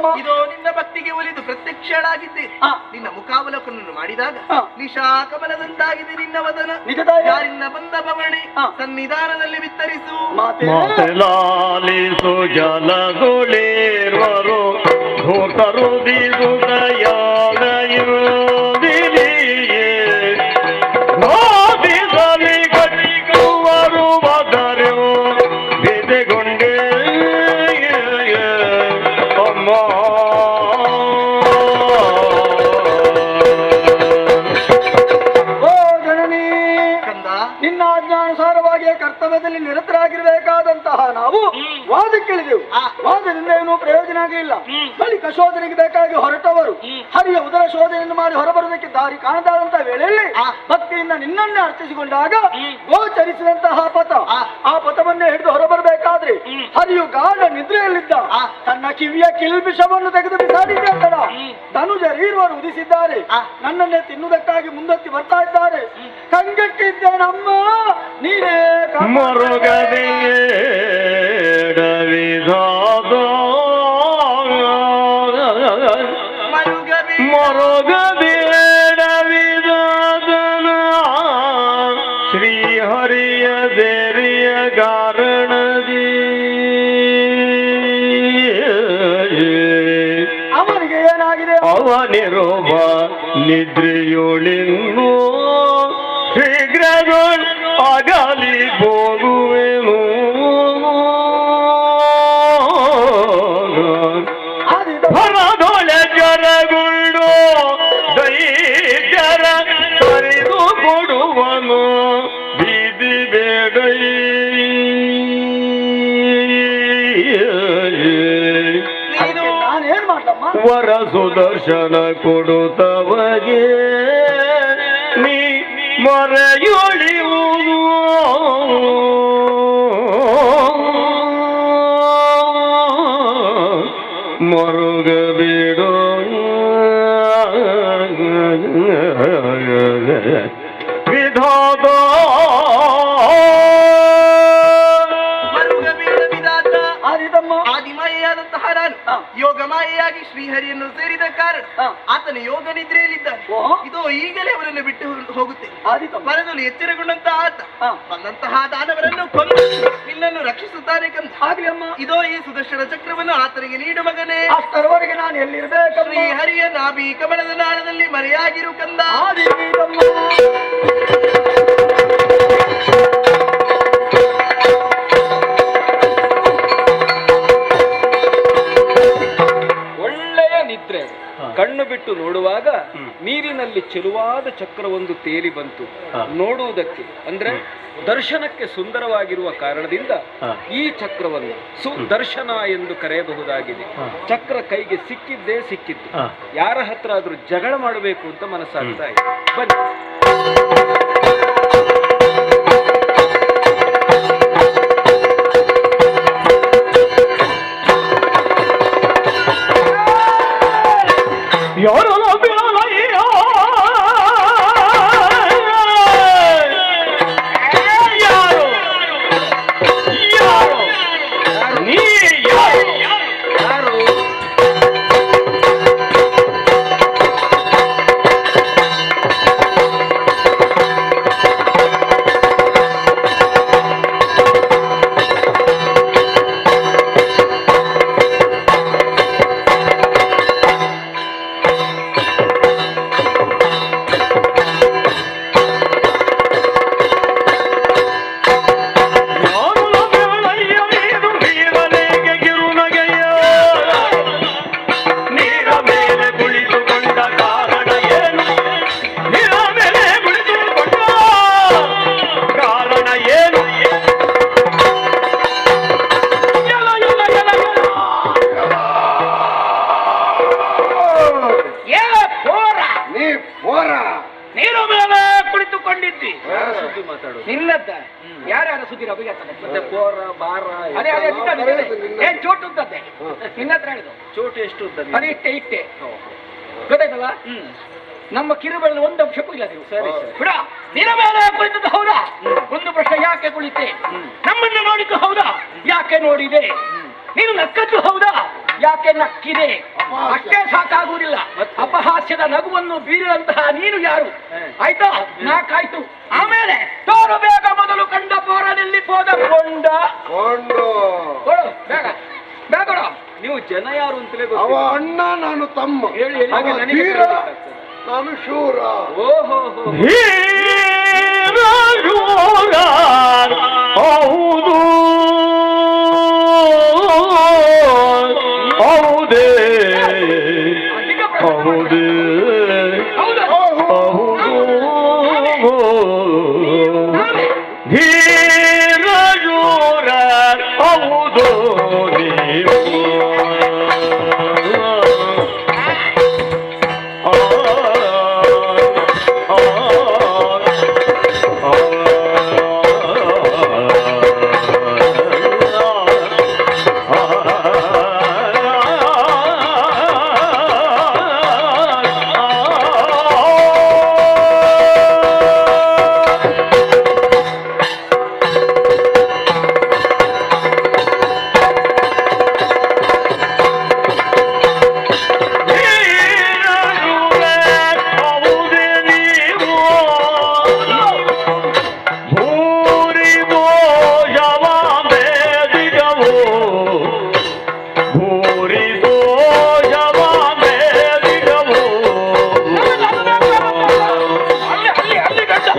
ಹೇಳಿದಮ್ಮ. ಇದೋ ನಿನ್ನ ಭಕ್ತಿಗೆ ಒಲಿದು ಪ್ರತ್ಯಕ್ಷಳಾಗಿದ್ದೆ. ನಿನ್ನ ಮುಖಾವಲೋಕನನ್ನು ಮಾಡಿದಾಗ ನಿಶಾಕಮಲದಂತಾಗಿದೆ ನಿನ್ನ ವದನ. ಯಾರಿನ್ನ ಬಂದ ಬವಣೆ ಸನ್ನಿಧಾನದಲ್ಲಿ ವಿಸ್ತರಿಸು. ಮಾತೆಲಾಲಿಸು ಜಲದುಳಿರ್ವರು ಧೂತರು ದಿಸುದಯಾಗಯುದಿಲಿಯೇ ಗಟ್ಟಿಗುವರು ಬದರು ಬಿದೆಗೊಂಡೆ ಅಮ್ಮ. ಓ ಜನನಿ, ನಿನ್ನ ಆಜ್ಞಾನುಸಾರವಾಗಿ ಕರ್ತವ್ಯದಲ್ಲಿ ನಿರತರಾಗಿರಬೇಕಾದಂತಹ ನಾವು ವಾದಕ್ಕಿಳಿದೆವು. ವಾದದಿಂದ ಏನೂ ಪ್ರಯೋಜನ ಆಗಲಿಲ್ಲ. ಬಳಿಕ ಶೋಧನೆಗೆ ಬೇಕಾಗಿ ಹೊರಟವರು ಹರಿಯ ಉದರ ಶೋಧನೆಯನ್ನು ಮಾಡಿ ಹೊರಬರುವುದಕ್ಕೆ ದಾರಿ ಕಾಣದಾದಂತಹ ವೇಳೆಯಲ್ಲಿ ಭಕ್ತಿಯಿಂದ ನಿನ್ನನ್ನೇ ಅರ್ಚಿಸಿಕೊಂಡಾಗ ಗೋಚರಿಸಿದಂತಹ ಪಥ, ಆ ಪಥವನ್ನೇ ಹಿಡಿದು ಹೊರಬರಬೇಕಾದ್ರೆ ಹರಿಯು ಗಾಢ ನಿದ್ರೆಯಲ್ಲಿದ್ದ. ತನ್ನ ಕಿವಿಯ ಕಿಲ್ಬಿಷವನ್ನು ತೆಗೆದು ಬಿಸಾಡಿದ್ದೆ ಅಂತಡ. ಧನುಜರೀರ್ವರು ಉದಿಸಿದ್ದಾರೆ. ನನ್ನನ್ನೇ ತಿನ್ನುವುದಕ್ಕಾಗಿ ಮುಂದಕ್ಕೆ ಬರ್ತಾ ಇದ್ದಾರೆ. ಕಂಗೆಟ್ಟಿದ್ದೇನಮ್ಮ, ನೀನೇ ಮರುಗಬೇಡವಿದಾದನ ಶ್ರೀಹರಿಯ ದೇರಿಯ ಕಾರಣದಿ ಅವನಿಗೆ ಏನಾಗಿದೆ? ಅವನಿರುವ ನಿದ್ರೆಯೊಳಿನ್ನು ಶೀಘ್ರಗಳು ಅಗಲಿ ಹೋಗುವೆನು. ಹೊರದೊಳೆ ಜರಗುಂಡು ದೈತ್ಯರ ಕರೆದು ಕೊಡುವನು ಬೀದಿ ಬೇಡ. ನಾನೇನ್ ಮಾಡ್ಲಮ್ಮ? ವರ ಸುದರ್ಶನ ಕೊಡುತ್ತವಗೆ ನೀ ಮರೆಯೊಳಿಯುವುದು ಮರುಗಬೇಡೋ ವಿಧಾತ ಆದಿಮಾಯಾದಂತಹ ನಾನು ಯೋಗ ಮಾಯೆಯಾಗಿ ಶ್ರೀಹರಿಯನ್ನು ಸೇರಿದ ಕಾರಣ ಆತನ ಯೋಗ ನಿದ್ರೆಯಲ್ಲಿದ್ದಾನೆ. ಇದೋ ಈಗಲೇ ಅವರನ್ನು ಬಿಟ್ಟು ಹೋಗುತ್ತೆ. ಮನದಲ್ಲಿ ಎಚ್ಚರಗೊಂಡಂತಹ ಆತ ಬಂದಂತಹ ದಾನವರನ್ನು ಕೊಂದು ನಿನ್ನನ್ನು ರಕ್ಷಿಸುತ್ತಾನೆ ಕಂದ. ಇದೋ ಈ ಸುದರ್ಶನ ಚಕ್ರವನ್ನು ಆತನಿಗೆ ನೀಡು ಮಗನೇ. ಅಷ್ಟರವರೆಗೆ ನಾನು ಎಲ್ಲಿರ್ಬೇಕು? ಶ್ರೀಹರಿಯ ನಾಭಿ ಕಮಲದ ನಾಳದಲ್ಲಿ ಮರೆಯಾಗಿರು ಕಂದ. ಕಣ್ಣು ಬಿಟ್ಟು ನೋಡುವಾಗ ನೀರಿನಲ್ಲಿ ಚೆಲುವಾದ ಚಕ್ರವೊಂದು ತೇಲಿ ಬಂತು. ನೋಡುವುದಕ್ಕೆ ಅಂದ್ರೆ ದರ್ಶನಕ್ಕೆ ಸುಂದರವಾಗಿರುವ ಕಾರಣದಿಂದ ಈ ಚಕ್ರವನ್ನು ಸುದರ್ಶನ ಎಂದು ಕರೆಯಬಹುದಾಗಿದೆ. ಚಕ್ರ ಕೈಗೆ ಸಿಕ್ಕಿದ್ದೇ ಸಿಕ್ಕಿದ್ದು. ಯಾರ ಹತ್ರ ಆದ್ರೂ ಜಗಳ ಮಾಡಬೇಕು ಅಂತ ಮನಸ್ಸಾಗ್ತಾ ಇದೆ. ಬನ್ನಿ. ಯಾರು ನಿನ್ನದ್ದ ಯಾರ್ಯಾರ ಸುದ್ದಿ ಮತ್ತೆ ಪೋರ ಬಾರ ಅದೇ ಅದೇ ಏನ್ ಚೋಟು ಉದ್ದದ್ದೆ ನಿನ್ನ ಹತ್ರ ಹೇಳಿದ್ದು ಚೋಟು ಎಷ್ಟು ಉದ್ದ? ಅದೇ ಇಟ್ಟೆ ಗೊತ್ತಾಯ್ತಲ್ಲ. ನಮ್ಮ ಕಿರುಬೆರಳು ಒಂದು ಅಂಶಕ್ಕೂ ಇಲ್ಲ ನೀವು. ಸರಿ ಸರಿ ಬಿಡ. ನಿನ್ನ ಮೇಲೆ ಕುಳಿತದ್ದು ಹೌದಾ? ಒಂದು ಪ್ರಶ್ನೆ, ಯಾಕೆ ಕುಳಿತೆ? ನಮ್ಮನ್ನ ನೋಡಿದ್ದು ಹೌದಾ? ಯಾಕೆ ನೋಡಿದೆ? ನೀನು ನಕ್ಕದ್ದು ಹೌದಾ? ಯಾಕೆ ನಕ್ಕಿದೆ? ಅಷ್ಟೇ ಸಾಕಾಗುವುದಿಲ್ಲ, ಅಪಹಾಸ್ಯದ ನಗುವನ್ನು ಬೀರಿದಂತಹ ನೀನು ಯಾರು? ಆಯ್ತಾ, ನಾಕಾಯ್ತು. ಆಮೇಲೆ ತೋರು ಬೇಗ ಮೊದಲು ಕಂಡ ಪೋರನಲ್ಲಿ ಹೋದ ಕೊಂಡ ಕೊಡು ಬೇಗ ಬೇಗ ಕೊಡು. ನೀವು ಜನ ಯಾರು ಅಂತಲೇ ಅವ ಗೊತ್ತಿಲ್ಲ. ಅಣ್ಣ, ನಾನು ತಮ್ಮ. ಹೇಳಿ ಹೇಳಿ, ಅವ ನನಗೆ ಧೀರ, ಕೇಳಬೇಕಾಗ್ತದೆ. ನಾನು ಶೂರ. ಓಹೋ ಹೌದು ಹೌದೇ ಹೌದೇ ಹೌದು ಧೀರ ಶೂರ ಹೌದು ನೀವು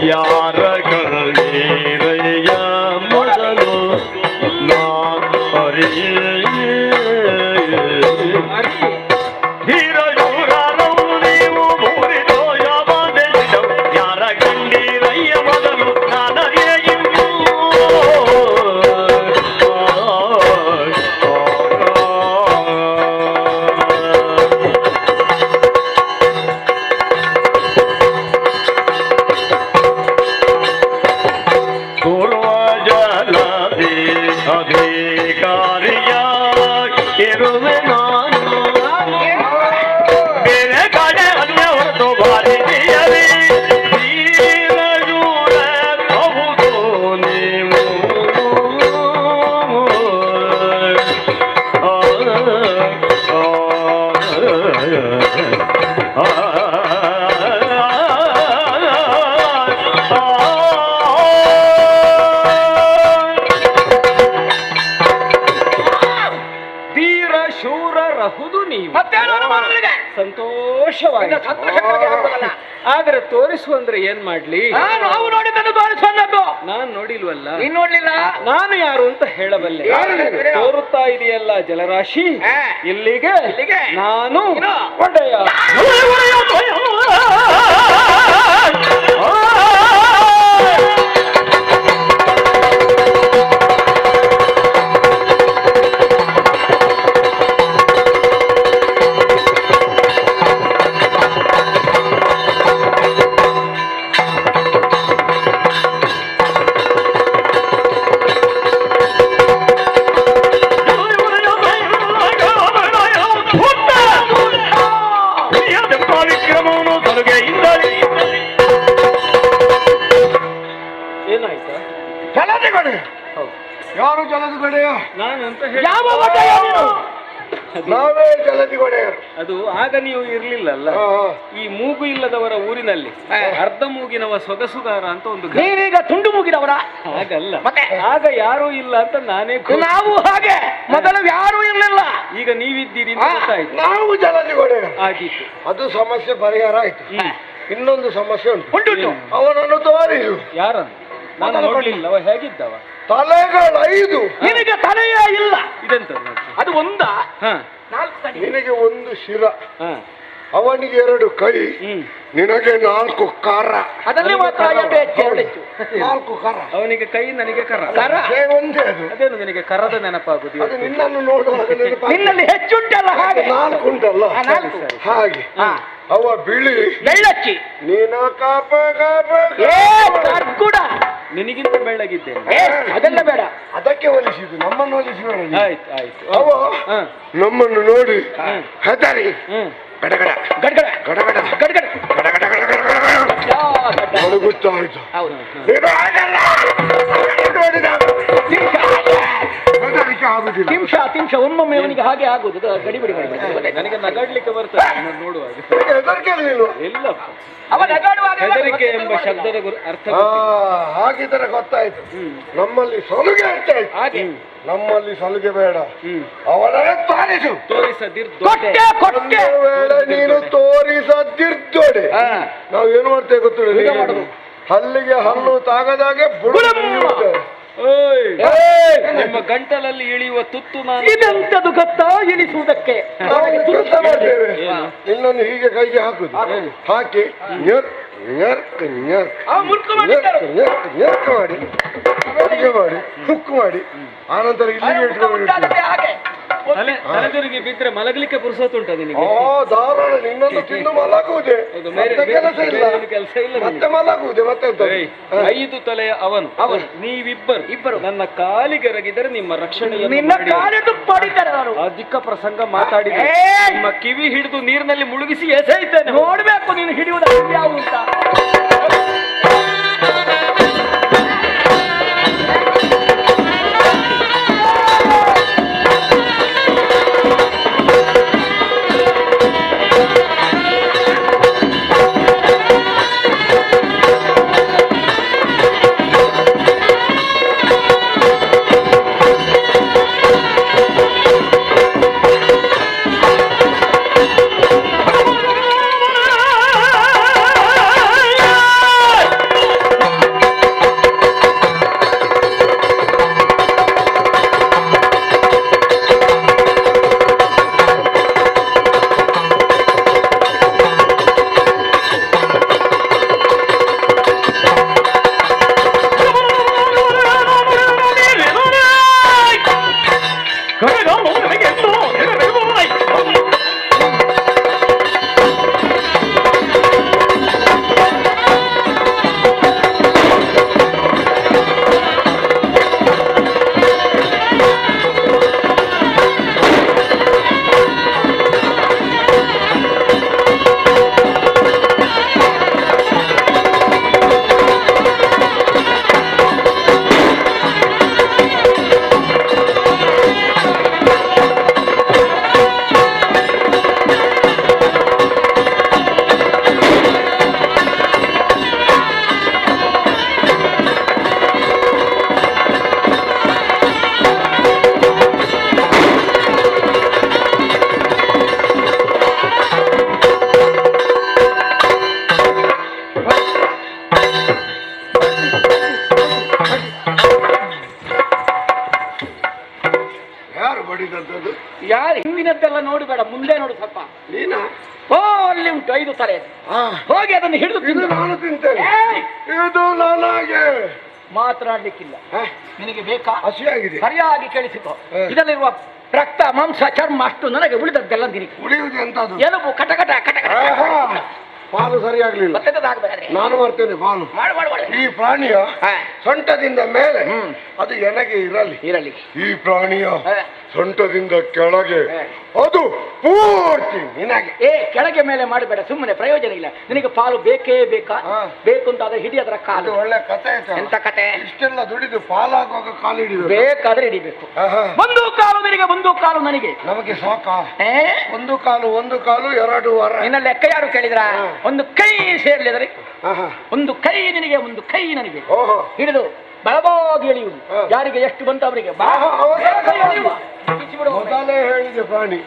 ಯಾರ ಕಳೀರಯ್ಯ ಮೊದಲು ನಾನು ಧೀರ ಶೂರನವು ನೀವು ಭೂರಿದೋ ಯಾವಾದೆ ಯಾರ ಕಂಡೀರಯ್ಯ ಮೊದಲು ನಾನರಿಯ ಅಧಿಕಾರಿಯ ಇರುವೆ ನಾನು ಬೇರೆ ಕಡೆ ಅನ್ಯ ಹೊರತು ಭಾರತೀಯರೇ ಧೀರ ಶೂರ ಹೌದು ನೀವು ಶೂರರಹುದು ನೀವು. ಸಂತೋಷವಾಗಿ ಆದರೆ ತೋರಿಸು ಅಂದ್ರೆ ಏನ್ ಮಾಡ್ಲಿ? ನಾವು ನೋಡಿದ್ದನ್ನು ತೋರಿಸುವಂತದ್ದು ನಾನ್ ನೋಡಿಲ್ವಲ್ಲ. ನೀನ್ ನೋಡ್ಲಿಲ್ಲ, ನಾನು ಯಾರು ಅಂತ ಹೇಳಬಲ್ಲೆ. ತೋರುತ್ತಾ ಇದೆಯಲ್ಲ ಜಲರಾಶಿ, ಇಲ್ಲಿಗೆ ನಾನು ಒಡೆಯ. ಏನಾಯ್ತಾ? ಯಾರು ಜಲದಿ ಗೊಡೆಯ? ನಾನು ಅಂತ ಯಾವ ಒಡೆಯ ನೀನು? ನಾವೇ ಜಲದಿ ಗೊಡೆಯರು. ಅದು ಆಗ ನೀವು ಇರ್ಲಿಲ್ಲಲ್ಲ. ಈ ಮೂಗು ಇಲ್ಲದವರ ಊರಿನಲ್ಲಿ ಅರ್ಧ ಮೂಗಿನವ ಸೊಗಸುಗಾರ ಅಂತ ಒಂದು ನೀವೀಗ ತುಂಡು ಮುಗಿದವರ? ಹಾಗಲ್ಲ, ಆಗ ಯಾರೂ ಇಲ್ಲ ಅಂತ ನಾನೇ ನಾವು ಹಾಗೆ ಮೊದಲು ಯಾರೂ ಇರ್ಲಿಲ್ಲ, ಈಗ ನೀವಿದ್ದೀರಿ ಅಂತ ಗೊತ್ತಾಯ್ತು. ನಾವು ಜಲದಿ ಗೊಡೆಯರು ಆಗಿತ್ತು. ಅದು ಸಮಸ್ಯೆ ಪರಿಹಾರ ಆಯ್ತು. ಇನ್ನೊಂದು ಸಮಸ್ಯೆ ಉಂಟು. ಅವನನ್ನು ತೋರಿಸು. ಯಾರನ್ನು? ನಾನು ನೋಡ್ಲಿಲ್ಲ. ಅವ ಹೇಗಿದ್ದವ? ತಲೆಗಳು 5. ನಿನಗೆ ತಲೆಯೇ ಇಲ್ಲ. ಇದೆಂತದ್ದು? ಅದು ಒಂದ ಹ 4 ತಲೆ. ನಿನಗೆ 1 ಶಿರ, ಹ ಅವನಿಗೆ 2 ಕೈ, ನಿನಗೆ 4 ಕರ. ಅದನ್ನೇ ಮಾತ್ರ 2 4 ಕರ. ಅವನಿಗೆ ಕೈ, ನನಗೆ ಕರ. ಒಂದೇ ಅದು. ಅದೇನು ನಿನಗೆ ಕರದ ನೆನಪಾಗುದು? ಅದು ನಿನ್ನನ್ನು ನೋಡುವಾಗ ನಿನ್ನಲ್ಲಿ ಹೆಚ್ಚುಂಟಲ್ಲ ಹಾಗೆ. 4 ಉಂಟಲ್ಲ ಹಾಗೆ. ಅವ ಬಿಳಿ ಬೆಳ್ಳಕ್ಕಿ, ನೀನ ಕಾಪ ಕಾಪ ಕರ್ಗುಡ. ನಿನಗಿಂತ ಬೆಳ್ಳಗಿದ್ದೇನೆ. ಅದೆಲ್ಲ ಬೇಡ, ಅದಕ್ಕೆ ಹೋಲಿಸಿದ್ದು, ನಮ್ಮನ್ನು ಹೋಲಿಸಿದ. ಆಯ್ತು ಆಯ್ತು. ಅವ ನಮ್ಮನ್ನು ನೋಡಿ ಹೆದರಿ ಗಡಗಡ ಗಡಗಡ ಗಡಗಡ ಗಡಗಡ ಗಡಗಡ ಗಡಗಡ ಗೊತ್ತಾಯ್ತು. ನೀನು ಹಾಗಲ್ಲ ನೋಡಿದ ಆಗುದಿಲ್ಲ. ತಿಂಶ ಒಮ್ಮೊಮ್ಮೆ ಅವನಿಗೆ ಹಾಗೆ ಆಗುದು. ಗಡಿಬಿಡಿ ನನಗೆ ನಗಾಡ್ಲಿಕ್ಕೆ ಬರ್ತದೆ ನೋಡುವಾಗ. ಹೆದರಿಕೆ ಆಗಲಿಲ್ಲ. ಇಲ್ಲ, ಅವ ನಗಾಡುವಾಗ ಹೆದರಿಕೆ ಎಂಬ ಶಬ್ದದ ಅರ್ಥ ಹಾಗಿದ್ರೆ ಗೊತ್ತಾಯ್ತು. ನಮ್ಮಲ್ಲಿ ಸಲುಗೆ ಹೆಚ್ಚಾಯ್ತು. ಹಾಗೆ ನಮ್ಮಲ್ಲಿ ಸಲುಗೆ ಬೇಡ, ಅವರೇ ತೋರಿಸು. ಕೊಟ್ಟೆ ಬೇಡ, ನೀನು ತೋರಿಸದಿರ್ತೋಡೆ ನಾವು ಏನ್ ಮಾಡ್ತೇವೆ ಗೊತ್ತಿಲ್ಲ. ಹಲ್ಲಿಗೆ ಹಲ್ಲು ತಾಗದಾಗೆ ನಿಮ್ಮ ಗಂಟಲಲ್ಲಿ ಇಳಿಯುವ ತುತ್ತು ಇದೆಂತದು ಗೊತ್ತಾ ಇಳಿಸುವುದಕ್ಕೆ. ಕೆಲಸ ಮಾಡ್ತೇವೆ. ಇನ್ನೊಂದು ಹೀಗೆ ಕೈಗೆ ಹಾಕುದು, ಹಾಕಿ ಮಾಡಿ ಅಡಿಗೆ ಮಾಡಿ ಕುಕ್ ಮಾಡಿ ಆನಂತರ ಇಲ್ಲಿಗೆ ಇಟ್ಕೊಂಡು ತಲೆದೂರಿಗೆ ಬಿದ್ರೆ ಮಲಗಲಿಕ್ಕೆ ಪುರುಸೊತ್ತುಂಟ ನಿನಗೆ. ಧಾರಾಳ ಇನ್ನೊಂದು ತಿಂದು ಮಲಗುವುದೇ, ಕೆಲಸ ಇಲ್ಲ, ಕೆಲಸ ಇಲ್ಲ. ಮತ್ತೆ ಮಲಗುವುದೇ. ಮತ್ತೆ 5 ತಲೆಯ ಅವನು ನೀವಿಬ್ಬರು ನನ್ನ ಕಾಲಿಗೆರಗಿದರೆ ನಿಮ್ಮ ರಕ್ಷಣೆಯನ್ನು ಅಧಿಕ ಪ್ರಸಂಗ ಮಾತಾಡಿದೆ. ನಿಮ್ಮ ಕಿವಿ ಹಿಡಿದು ನೀರಿನಲ್ಲಿ ಮುಳುಗಿಸಿ ಎಸೆಯುತ್ತೇನೆ. ನೋಡ್ಬೇಕು ನೀನು ಹಿಡಿಯುವುದು ಯಾವುದು ಅಂತ. ಯಾರು ಹಿಂದಿನದ್ದೆಲ್ಲ ನೋಡಬೇಡ, ಮುಂದೆ ನೋಡು ಸ್ವಲ್ಪ. ನೀನಾ? ಓ ಅಲ್ಲಿ ಉಂಟು 5 ತಲೆ. ಹೋಗಿ ಅದನ್ನು ಹಿಡಿದು ಇದು ನಾನು ತಿಂತೇನೆ. ಇದು ನನಗೆ ಮಾತನಾಡ್ಲಿಕ್ಕಿಲ್ಲ. ನಿನಗೆ ಬೇಕಾ? ಹಸಿಯಾಗಿದೆ. ಸರಿಯಾಗಿ ಕೇಳಿಸಿಕೊ. ಇದರಲ್ಲಿರುವ ರಕ್ತ ಮಾಂಸ ಚರ್ಮ ಅಷ್ಟು ನನಗೆ ಉಳಿದದ್ದೆಲ್ಲ ನಿನಗೆ. ಉಳಿಯುವುದು ಎಂತದ್ದು? ಎಲುಬು ಕಟಕಟ ಕಟಕಟ. ಪಾಲು ಸರಿಯಾಗ್ಲಿಲ್ಲ. ನಾನು ಮಾಡ್ತೇನೆ ಪಾಲು. ಈ ಪ್ರಾಣಿಯ ಸೊಂಟದಿಂದ ಮೇಲೆ ಅದು ಎನಗೆ ಇರಲಿ. ಈ ಪ್ರಾಣಿಯ ಸೊಂಟದಿಂದ ಕೆಳಗೆ ಅದು ಪೂರ್ತಿ ನಿನಗೆ. ಕೆಳಗೆ ಮೇಲೆ ಮಾಡಬೇಡ, ಸುಮ್ಮನೆ ಪ್ರಯೋಜನ ಇಲ್ಲ. ನಿನಗೆ ಪಾಲು ಬೇಕೇ ಬೇಕು ಅಂತ ಅದು ಹಿಡಿಯದ್ರ ಕಾಲು. ಒಳ್ಳೆ ಕತೆ. ಎಂತ ಕತೆ? ಇಷ್ಟೆಲ್ಲ ದುಡಿದು ಪಾಲಾಗುವಾಗ ಕಾಲು ಹಿಡಿಬೇಕು. ಬೇಕಾದ್ರೆ ಹಿಡಿಬೇಕು. ಒಂದು ಕಾಲು ನಿನಗೆ, ಒಂದು ಕಾಲು ನನಗೆ. ನಮಗೆ ಸಾಕ ಒಂದು ಕಾಲು 2 ವಾರ. ಇನ್ನ ಲೆಕ್ಕ ಯಾರು ಕೇಳಿದ್ರ? ಒಂದು ಕೈ ಸೇರ್ಲಿದ್ರೆ ಒಂದು ಕೈ ನಿನಗೆ, ಒಂದು ಕೈ ನನಗೆ. ಹಿಡಿದು ಬಲವಾಗಿ ಎಳೆಯುವುದು. ಯಾರಿಗೆ ಎಷ್ಟು ಬಂತು ಅವರಿಗೆ ಮೊದಲೇ ಹೇಳಿದೆ ಪ್ರಾಣಿ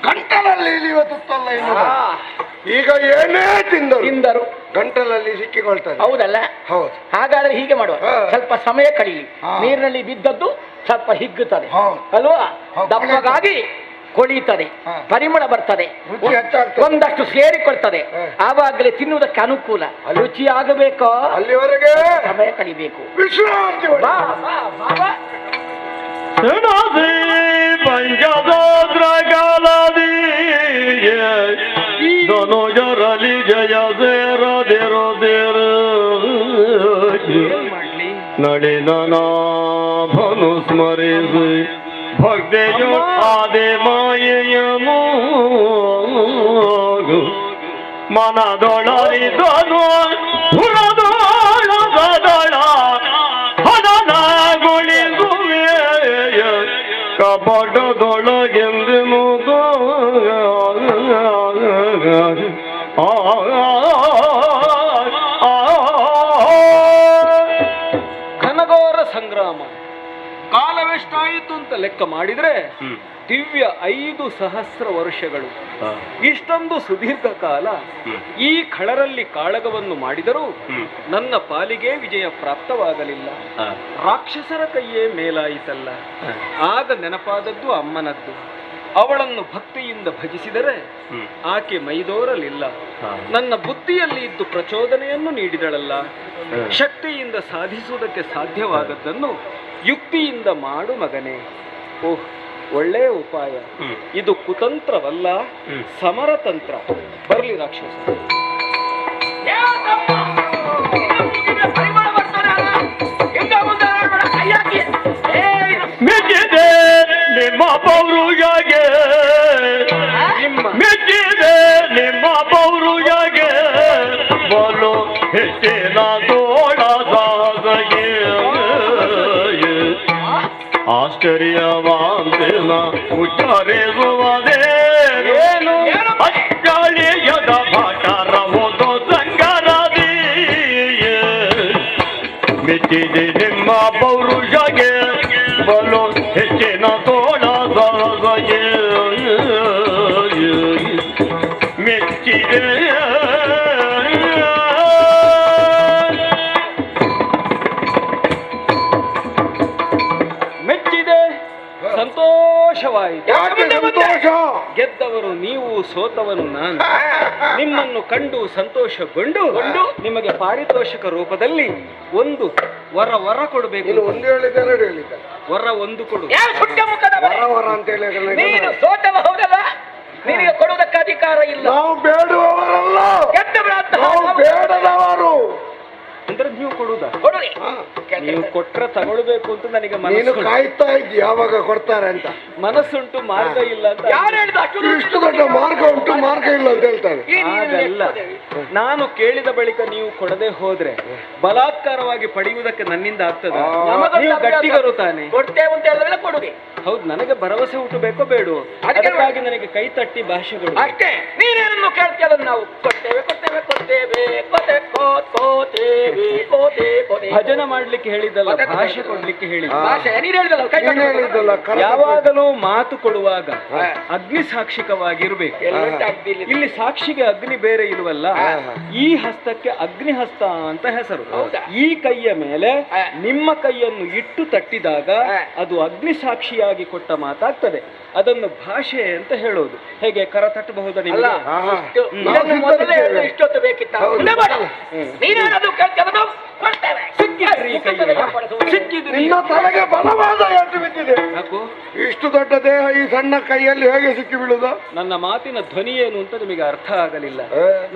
ಗಂಟಲಲ್ಲಿ ಇಳಿಯುವ ತುತ್ತಲ್ಲ. ಈಗ ಏನೇ ತಿಂದರು ಗಂಟಲಲ್ಲಿ ಸಿಕ್ಕಿಕೊಳ್ತಾರೆ. ಹೌದಲ್ಲ? ಹೌದು. ಹಾಗಾದ್ರೆ ಹೀಗೆ ಮಾಡುವ, ಸ್ವಲ್ಪ ಸಮಯ ಕಳೀಲಿ. ನೀರಿನಲ್ಲಿ ಬಿದ್ದದ್ದು ಸ್ವಲ್ಪ ಹಿಗ್ಗುತ್ತದೆ ಅಲ್ವಾ? ದಪ್ಪಗಾಗಿ ಕೊಳೀತದೆ, ಪರಿಮಳ ಬರ್ತದೆ, ಒಂದಷ್ಟು ಸೇರಿಕೊಳ್ತದೆ. ಆವಾಗಲೇ ತಿನ್ನುವುದಕ್ಕೆ ಅನುಕೂಲ. ರುಚಿ ಆಗಬೇಕೋ ಅಲ್ಲಿವರೆಗೆ ಸಮಯ ಕಳಿಬೇಕು. ವಿಶ್ರಾಂತಿ. ಪಂಚದೋದ್ರಗಾಲದಿ ಧನುಜರಲಿ ಜಯ ಸೇರದಿರೋದಿರ ನಳಿನ ಭನು ಸ್ಮರಿಸಿ ಭಕ್ತಿಯು ಆದೆ ಮಾಯೆಯನು ಮನದೊಳರಿದನು ಹುರದೊಳಗದಳ ಹದನಗೊಳಿಸುವೆ ಕಪಟದೊಳಗೆಂದು ಘನಘೋರ ಸಂಗ್ರಾಮ. ಕಾಲವೆಷ್ಟಾಯಿತು ಅಂತ ಲೆಕ್ಕ ಮಾಡಿದ್ರೆ ದಿವ್ಯ 5,000 ವರ್ಷಗಳು. ಇಷ್ಟೊಂದು ಸುದೀರ್ಘ ಕಾಲ ಈ ಖಳರಲ್ಲಿ ಕಾಳಗವನ್ನು ಮಾಡಿದರೂ ನನ್ನ ಪಾಲಿಗೆ ವಿಜಯ ಪ್ರಾಪ್ತವಾಗಲಿಲ್ಲ. ರಾಕ್ಷಸರ ಕೈಯೇ ಮೇಲಾಯಿತಲ್ಲ. ಆಗ ನೆನಪಾದದ್ದು ಅಮ್ಮನದ್ದು. ಅವಳನ್ನು ಭಕ್ತಿಯಿಂದ ಭಜಿಸಿದರೆ ಆಕೆ ಮೈದೋರಲಿಲ್ಲ. ನನ್ನ ಬುದ್ಧಿಯಲ್ಲಿ ಇದ್ದು ಪ್ರಚೋದನೆಯನ್ನು ನೀಡಿದಳಲ್ಲ. ಶಕ್ತಿಯಿಂದ ಸಾಧಿಸುವುದಕ್ಕೆ ಸಾಧ್ಯವಾದದ್ದನ್ನು ಯುಕ್ತಿಯಿಂದ ಮಾಡು ಮಗನೇ. ಓಹ್, ಒಳ್ಳೆಯ ಉಪಾಯ ಇದು. ಕುತಂತ್ರವಲ್ಲ, ಸಮರತಂತ್ರ. ಬರಲಿ ರಾಕ್ಷಸ. ಮೆಚ್ಚಿದೆ ನಿಮ್ಮ ಪೌರುಷಗೆ, ಮೆಚ್ಚಿದೆ ನಿಮ್ಮ ಪೌರುಷಗೆ, ಬಲು ಹೆಚ್ಚಿನ ತೋಳ ಸಾಧಗೆ. ಆಶ್ಚರ್ಯವಾಂತಿನ ಉಚ್ಚರಿಸುವುದೇನು ಅಚ್ಚಳಿಯದ ಭಟರವುದು ಸಂಗರದಿ. ಮೆಚ್ಚಿದೆ ನಿಮ್ಮ ಪೌರುಷಗೆ, ಬಲು ಹೆಚ್ಚಿನ ತೋಳ ಸಾಧಗೆ. ಮೆಚ್ಚಿದೆ ಸಂತೋಷವಾಯಿತು. ಸಂತೋಷ. ಗೆದ್ದವರು ನೀವು, ಸೋತವನು ನಾನು. ನಿಮ್ಮನ್ನು ಕಂಡು ಸಂತೋಷಗೊಂಡು ನಿಮಗೆ ಪಾರಿತೋಷಕ ರೂಪದಲ್ಲಿ ಒಂದು ವರ ಕೊಡಬೇಕು. ಒಂದು ಹೇಳಿದ್ದೆ, ಎರಡು ಹೇಳಿದ್ದೆ. ವರ ಒಂದು ಕೊಡು. ವರ ಅಂತ ಹೇಳಿ ನೀನು ಸೋತವ ಹೌದಲ್ಲ, ನಿನಗೆ ಕೊಡುವುದಕ್ಕೆ ಅಧಿಕಾರ ಇಲ್ಲ. ನಾವು ಬೇಡುವವರಲ್ಲ, ನಾವು ಬೇಡದವರು. ಅಂದ್ರೆ ನೀವು ಕೊಡುವುದ? ಕೊಡುರಿ. ನೀವು ಕೊಟ್ರೆ ತಗೊಳ್ಬೇಕು ಅಂತ ನನಗೆ ನೀನು ಮನಸ್ಸು. ಕಾಯ್ತಾ ಇದ್ದಿ ಯಾವಾಗ ಕೊಡ್ತಾರೆ ಅಂತ. ಮನಸ್ಸುಂಟು, ಮಾರ್ಗ ಇಲ್ಲ ಅಂತ. ಯಾರು ಹೇಳಿದ? ಇಷ್ಟು ದೊಡ್ಡ ಮಾರ್ಗ ಉಂಟು, ಮಾರ್ಗ ಇಲ್ಲ ಅಂತ ಹೇಳ್ತಾರೆ. ಹಾಗಲ್ಲ. ನಾನು ಕೇಳಿದ ಬಳಿಕ ನೀವು ಕೊಡದೆ ಹೋದ್ರೆ ಬಲಾತ್ಕಾರವಾಗಿ ಪಡೆಯುವುದಕ್ಕೆ ನನ್ನಿಂದ ಆಗ್ತದೆ. ನೀವು ಗಟ್ಟಿಗರು ತಾನೆ. ಕೊಡ್ತೇವೆ ಅಂತ ಹೇಳಿದ್ರೆ ಕೊಡುರಿ. ಹೌದು, ನನಗೆ ಭರವಸೆ ಹುಟ್ಟಬೇಕೋ ಬೇಡ, ಅದಕ್ಕಾಗಿ ನನಗೆ ಕೈ ತಟ್ಟಿ ಭಾಷೆಗಳು ಅಷ್ಟೇ. ನೀನೇನನ್ನು ಕೇಳ್ತೀಯ ಅದನ್ನು ನಾವು ಕೊಡ್ತೇವೆ ಕೊಡ್ತೇವೆ ಕೊಡ್ತೇವೆ ಭಜನೆ ಮಾಡ್ಲಿಕ್ಕೆ ಹೇಳಿದ್ದಲ್ಲ, ಭಾಷೆ ಕೊಡ್ಲಿಕ್ಕೆ ಹೇಳಿದ್ದ. ಭಾಷೆ ನೀನು ಹೇಳಿದಲ್ಲ, ಕೈ ನೀನು ಹೇಳಿದ್ದಲ್ಲ, ಯಾವಾಗಲೂ ಮಾತು ಕೊಡುವಾಗ ಅಗ್ನಿ ಸಾಕ್ಷಿಕವಾಗಿರ್ಬೇಕು. ಇಲ್ಲಿ ಸಾಕ್ಷಿಗೆ ಅಗ್ನಿ ಬೇರೆ ಇಲ್ವಲ್ಲ. ಈ ಹಸ್ತಕ್ಕೆ ಅಗ್ನಿ ಹಸ್ತ ಅಂತ ಹೆಸರು. ಈ ಕೈಯ ಮೇಲೆ ನಿಮ್ಮ ಕೈಯನ್ನು ಇಟ್ಟು ತಟ್ಟಿದಾಗ ಅದು ಅಗ್ನಿ ಸಾಕ್ಷಿಯಾಗಿ ಕೊಟ್ಟ ಮಾತಾಗ್ತದೆ. ಅದನ್ನು ಭಾಷೆ ಅಂತ ಹೇಳೋದು. ಹೇಗೆ ಕರ ತಟ್ಟಬಹುದಾ ನಿಮಗೆ? ಇಷ್ಟೊತ್ತು ಬೇಕಿತ್ತ? ನೀನೇನದು ಕೇಳ್ತೇವೆ ಕೊಡ್ತೇವೆ. ಸಿಕ್ಕಿದ್ರಿ. ನಿನ್ನ ತಲೆಗೆ ಬಲವಾದ ಏಟು ಬಿದ್ದಿದೆ. ಯಾಕೋ ಇಷ್ಟು ದೊಡ್ಡ ದೇಹ ಈ ಸಣ್ಣ ಕೈಯಲ್ಲಿ ಹೇಗೆ ಸಿಕ್ಕಿ ಬೀಳುದು? ನನ್ನ ಮಾತಿನ ಧ್ವನಿ ಏನು ಅಂತ ನಿಮಗೆ ಅರ್ಥ ಆಗಲಿಲ್ಲ.